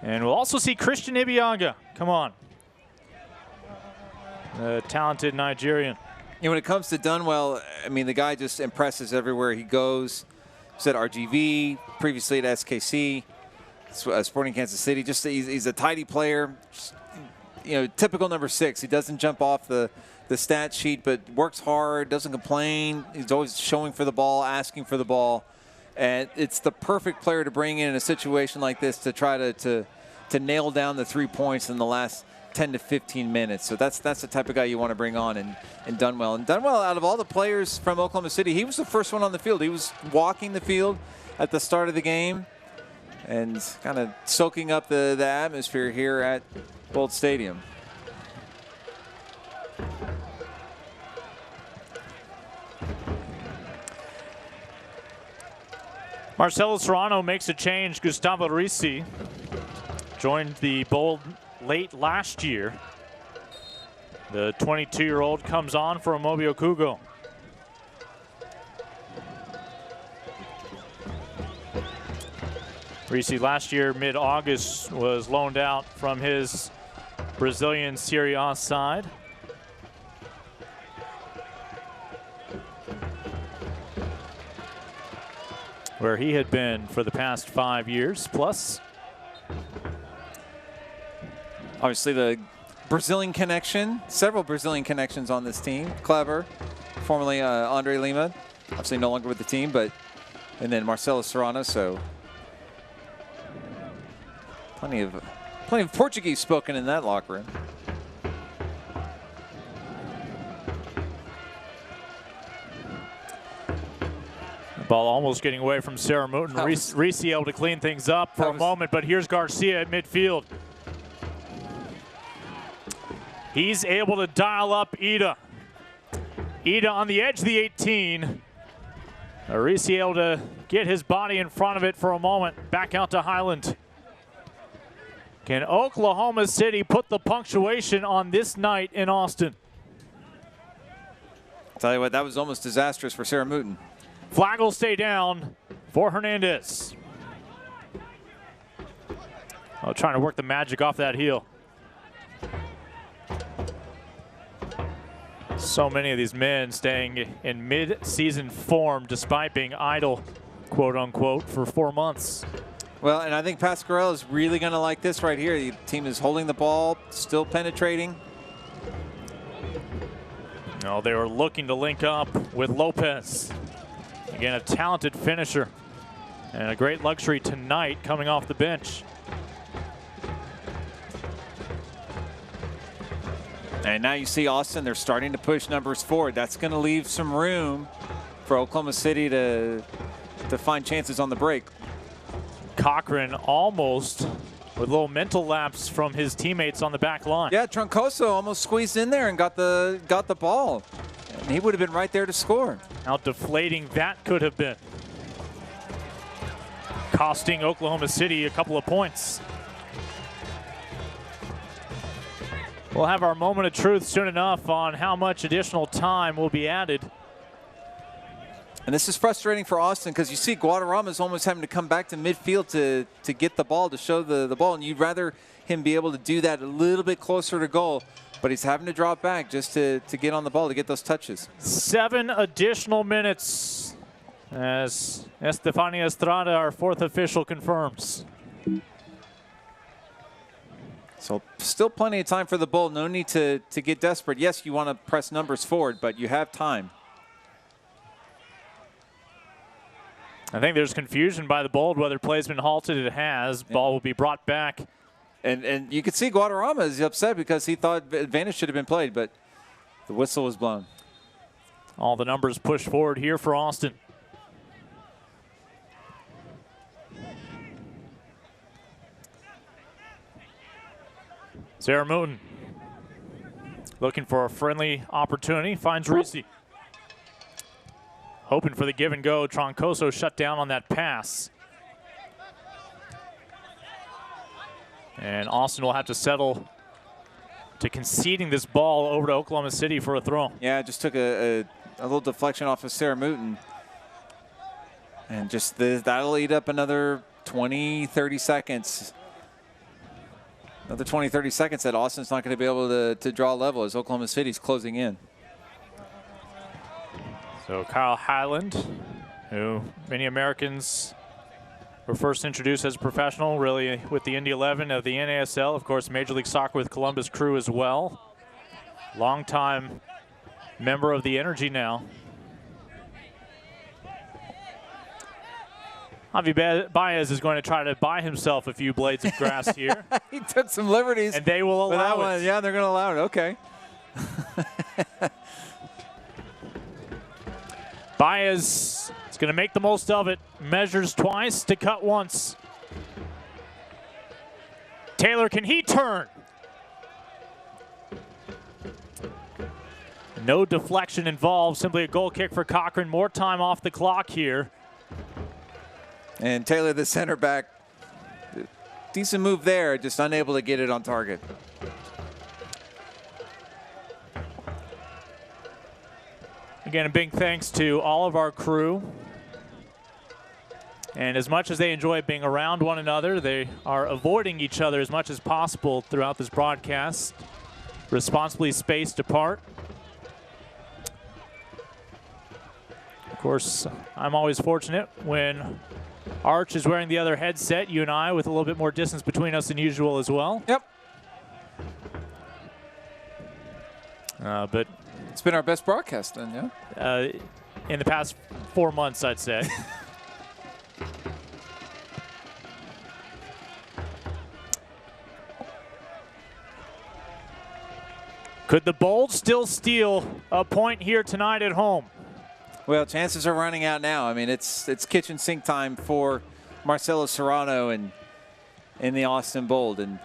Speaker 1: And we'll also see Christian Ibiaga come on, the talented Nigerian.
Speaker 2: When it comes to Dunwell, I mean, the guy just impresses everywhere he goes. He's at RGV, previously at SKC, Sporting Kansas City. Just he's a tidy player. Just, typical number 6. He doesn't jump off the stat sheet, but works hard, doesn't complain. He's always showing for the ball, asking for the ball. And it's the perfect player to bring in a situation like this to try to nail down the 3 points in the last 10 to 15 minutes. So that's the type of guy you want to bring on in Dunwell. And Dunwell, out of all the players from Oklahoma City, he was the first one on the field. He was walking the field at the start of the game and kind of soaking up the atmosphere here at Bold Stadium.
Speaker 1: Marcelo Serrano makes a change. Gustavo Risi joined the Bold late last year. The 22-year-old comes on for Amobi Okugo. Risi last year, mid-August, was loaned out from his Brazilian Serie A side. Where he had been for the past 5 years plus.
Speaker 2: Obviously the Brazilian connection, several Brazilian connections on this team. Clever, formerly Andre Lima, obviously no longer with the team, and then Marcelo Serrano, so plenty of Portuguese spoken in that locker room.
Speaker 1: Ball almost getting away from Sarah Mooten. Reese able to clean things up for a moment, but here's Garcia at midfield. He's able to dial up Ida. Ida on the edge of the 18. Reese able to get his body in front of it for a moment. Back out to Highland. Can Oklahoma City put the punctuation on this night in Austin?
Speaker 2: I'll tell you what, that was almost disastrous for Sarah Mooten.
Speaker 1: Flag will stay down for Hernandez. Trying to work the magic off that heel. So many of these men staying in mid-season form despite being idle, quote unquote, for 4 months.
Speaker 2: Well, and I think Pasquarello is really going to like this right here. The team is holding the ball, still penetrating.
Speaker 1: No, they were looking to link up with Lopez. Again, a talented finisher and a great luxury tonight coming off the bench.
Speaker 2: And now you see Austin, they're starting to push numbers forward. That's going to leave some room for Oklahoma City to find chances on the break.
Speaker 1: Cochran almost with a little mental lapse from his teammates on the back line.
Speaker 2: Yeah, Troncoso almost squeezed in there and got the ball. And he would have been right there to score.
Speaker 1: How deflating that could have been. costing Oklahoma City a couple of points. We'll have our moment of truth soon enough on how much additional time will be added.
Speaker 2: And this is frustrating for Austin because you see Guadarrama's almost having to come back to midfield to get the ball, to show the ball. And you'd rather him be able to do that a little bit closer to goal. But he's having to drop back just to get on the ball, to get those touches.
Speaker 1: 7 additional minutes as Estefania Estrada, our 4th official, confirms.
Speaker 2: So still plenty of time for the Bold. No need to get desperate. Yes, you want to press numbers forward, but you have time.
Speaker 1: I think there's confusion by the Bold whether play's been halted. It has. Ball will be brought back.
Speaker 2: And you can see Guadarrama is upset because he thought advantage should have been played, but the whistle was blown.
Speaker 1: All the numbers pushed forward here for Austin. Sarah Mooten looking for a friendly opportunity, finds Reese. Hoping for the give and go. Troncoso shut down on that pass. And Austin will have to settle to conceding this ball over to Oklahoma City for a throw.
Speaker 2: Yeah, just took a little deflection off of Sarah Mooten. And just that'll eat up another 20, 30 seconds. Another 20, 30 seconds that Austin's not going to be able to draw level as Oklahoma City's closing in.
Speaker 1: So Kyle Highland, who many Americans were first introduced as a professional, really with the Indy 11 of the NASL, of course, Major League Soccer with Columbus Crew as well. Longtime member of the Energy now. Javi Baez is going to try to buy himself a few blades of grass here.
Speaker 2: He took some liberties.
Speaker 1: And they will allow it.
Speaker 2: Yeah, they're going to allow it. Okay.
Speaker 1: Baez is going to make the most of it. Measures twice to cut once. Taylor, can he turn? No deflection involved. Simply a goal kick for Cochran. More time off the clock here.
Speaker 2: And Taylor, the center back, decent move there, just unable to get it on target.
Speaker 1: Again, a big thanks to all of our crew. And as much as they enjoy being around one another, they are avoiding each other as much as possible throughout this broadcast, responsibly spaced apart. Of course, I'm always fortunate when Arch is wearing the other headset, you and I, with a little bit more distance between us than usual as well.
Speaker 2: Yep.
Speaker 1: But
Speaker 2: it's been our best broadcast then, yeah?
Speaker 1: In the past 4 months, I'd say. Could the Bold still steal a point here tonight at home?
Speaker 2: Well, chances are running out now. I mean, it's kitchen sink time for Marcelo Serrano and in the Austin Bold, and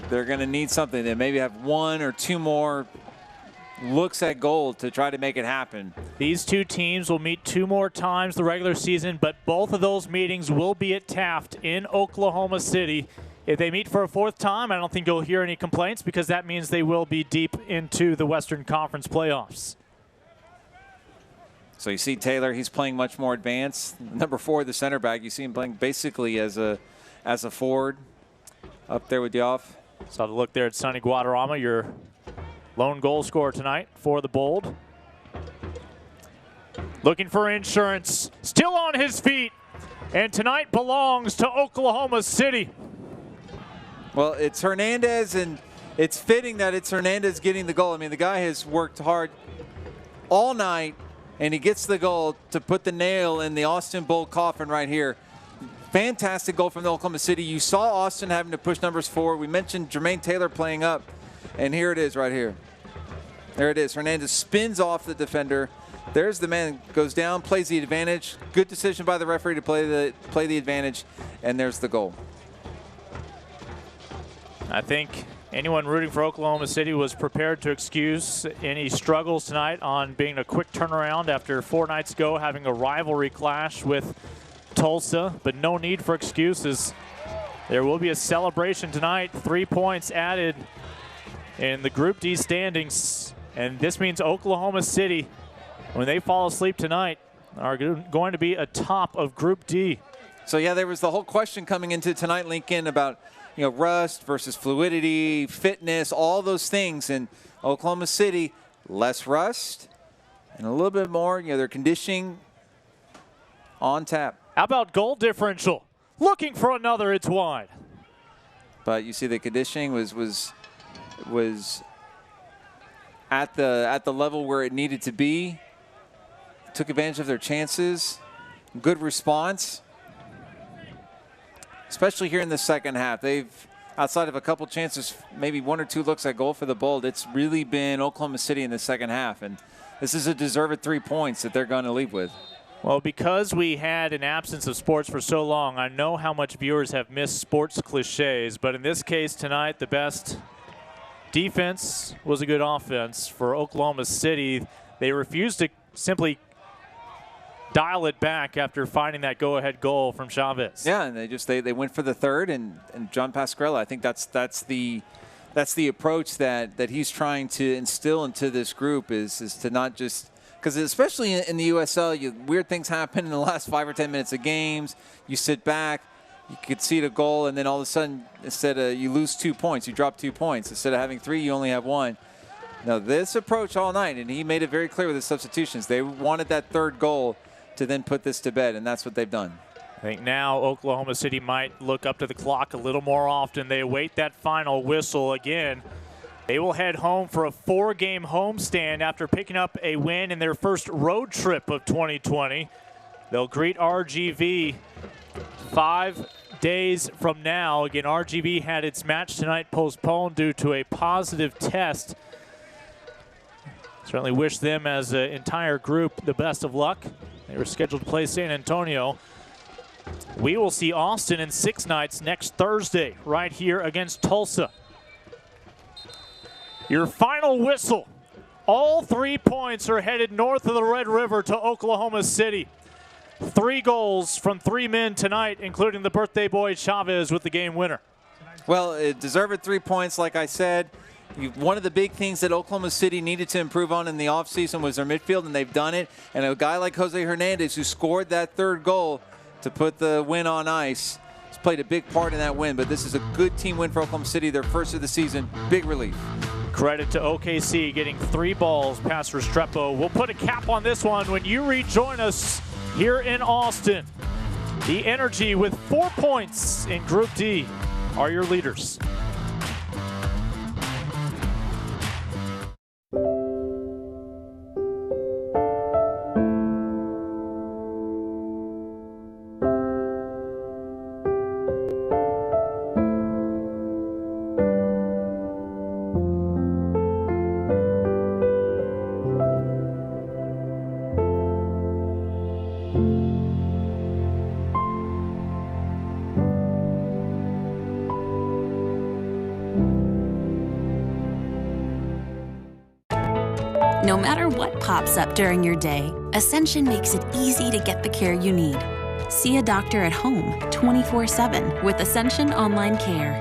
Speaker 2: they're going to need something. They maybe have 1 or 2 more looks at goal to try to make it happen.
Speaker 1: These two teams will meet 2 more times the regular season, but both of those meetings will be at Taft in Oklahoma City. If they meet for a 4th time, I don't think you'll hear any complaints because that means they will be deep into the Western Conference playoffs.
Speaker 2: So you see Taylor, he's playing much more advanced. Number 4, the center back, you see him playing basically as a forward up there with the off.
Speaker 1: Saw the look there at Sonny Guadarrama, your lone goal scorer tonight for the Bold. Looking for insurance, still on his feet, and tonight belongs to Oklahoma City.
Speaker 2: Well, it's Hernandez, and it's fitting that it's Hernandez getting the goal. I mean, the guy has worked hard all night, and he gets the goal to put the nail in the Austin Bold coffin right here. Fantastic goal from the Oklahoma City. You saw Austin having to push numbers forward. We mentioned Jermaine Taylor playing up, and here it is right here. There it is. Hernandez spins off the defender. There's the man, goes down, plays the advantage. Good decision by the referee to play the advantage, and there's the goal.
Speaker 1: I think anyone rooting for Oklahoma City was prepared to excuse any struggles tonight on being a quick turnaround after 4 nights ago having a rivalry clash with Tulsa, but no need for excuses. There will be a celebration tonight. 3 points added in the Group D standings. And this means Oklahoma City, when they fall asleep tonight, are going to be atop of Group D.
Speaker 2: So, yeah, there was the whole question coming into tonight, Lincoln, about, rust versus fluidity, fitness, all those things. And Oklahoma City, less rust and a little bit more, their conditioning on tap.
Speaker 1: How about goal differential? Looking for another, it's wide.
Speaker 2: But you see the conditioning was at the level where it needed to be. Took advantage of their chances. Good response. Especially here in the second half. They've, outside of a couple chances, maybe 1 or 2 looks at goal for the Bold, it's really been Oklahoma City in the second half. And this is a deserved 3 points that they're going to leave with.
Speaker 1: Well, because we had an absence of sports for so long, I know how much viewers have missed sports cliches, but in this case tonight, the best defense was a good offense for Oklahoma City. They refused to simply dial it back after finding that go-ahead goal from Chavez.
Speaker 2: Yeah, and they went for the third, and John Pascarella, I think that's the approach that he's trying to instill into this group is to not just, because especially in the USL, weird things happen in the last 5 or 10 minutes of games. You sit back, you concede a goal, and then all of a sudden, instead of you lose 2 points, you drop 2 points. Instead of having 3, you only have 1. Now, this approach all night, and he made it very clear with his substitutions, they wanted that third goal to then put this to bed, and that's what they've done.
Speaker 1: I think now Oklahoma City might look up to the clock a little more often. They await that final whistle again. They will head home for a 4-game homestand after picking up a win in their first road trip of 2020. They'll greet RGV 5 days from now. Again, RGV had its match tonight postponed due to a positive test. Certainly wish them as an entire group the best of luck. They were scheduled to play San Antonio. We will see Austin in 6 nights next Thursday right here against Tulsa. Your final whistle. All 3 points are headed north of the Red River to Oklahoma City. 3 goals from 3 men tonight, including the birthday boy Chavez with the game winner.
Speaker 2: Well, it deserved 3 points, like I said. One of the big things that Oklahoma City needed to improve on in the offseason was their midfield, and they've done it. And a guy like Jose Hernandez, who scored that third goal to put the win on ice, has played a big part in that win. But this is a good team win for Oklahoma City, their first of the season. Big relief.
Speaker 1: Credit to OKC getting 3 balls past Restrepo. We'll put a cap on this one when you rejoin us here in Austin. The Energy with 4 points in Group D are your leaders.
Speaker 3: No matter what pops up during your day, Ascension makes it easy to get the care you need. See a doctor at home 24/7 with Ascension Online Care.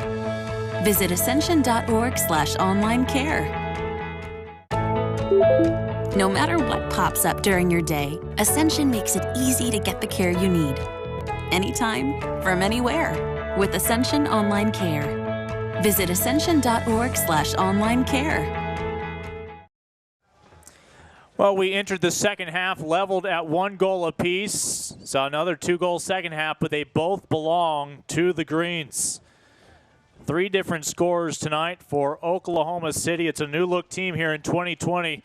Speaker 3: Visit ascension.org/online care. No matter what pops up during your day, Ascension makes it easy to get the care you need. Anytime, from anywhere, with Ascension Online Care. Visit ascension.org/online care.
Speaker 1: Well, we entered the second half leveled at 1 goal apiece. Saw another 2-goal second half, but they both belong to the Greens. 3 different scores tonight for Oklahoma City. It's a new-look team here in 2020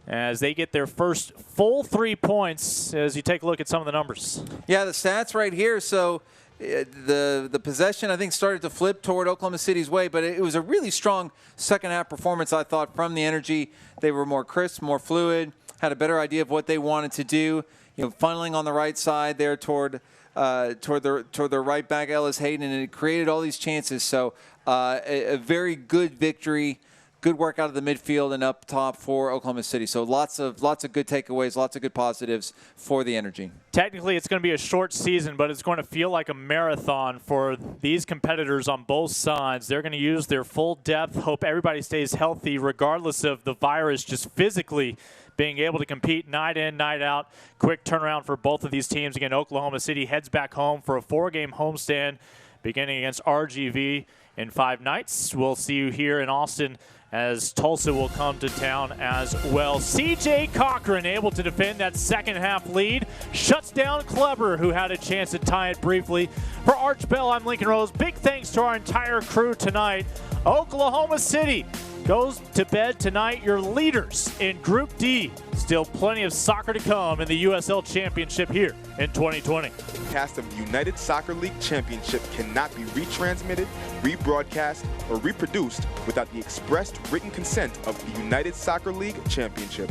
Speaker 1: as they get their first full 3 points as you take a look at some of the numbers.
Speaker 2: Yeah, the stats right here. So the possession, I think, started to flip toward Oklahoma City's way, but it was a really strong second-half performance, I thought, from the Energy. They were more crisp, more fluid, had a better idea of what they wanted to do. Funneling on the right side there toward their right back, Ellis Hayden, and it created all these chances. So a very good victory good work out of the midfield and up top for Oklahoma City. So lots of good takeaways, lots of good positives for the Energy.
Speaker 1: Technically, it's going to be a short season, but it's going to feel like a marathon for these competitors on both sides. They're going to use their full depth, hope everybody stays healthy regardless of the virus, just physically being able to compete night in, night out. Quick turnaround for both of these teams. Again, Oklahoma City heads back home for a 4-game homestand beginning against RGV in 5 nights. We'll see you here in Austin as Tulsa will come to town as well. C.J. Cochran able to defend that second half lead. Shuts down Kleber, who had a chance to tie it briefly. For Arch Bell, I'm Lincoln Rose. Big thanks to our entire crew tonight. Oklahoma City goes to bed tonight. Your leaders in Group D. Still plenty of soccer to come in the USL Championship here in 2020.
Speaker 12: The cast of the United Soccer League Championship cannot be retransmitted, rebroadcast, or reproduced without the expressed written consent of the United Soccer League Championship.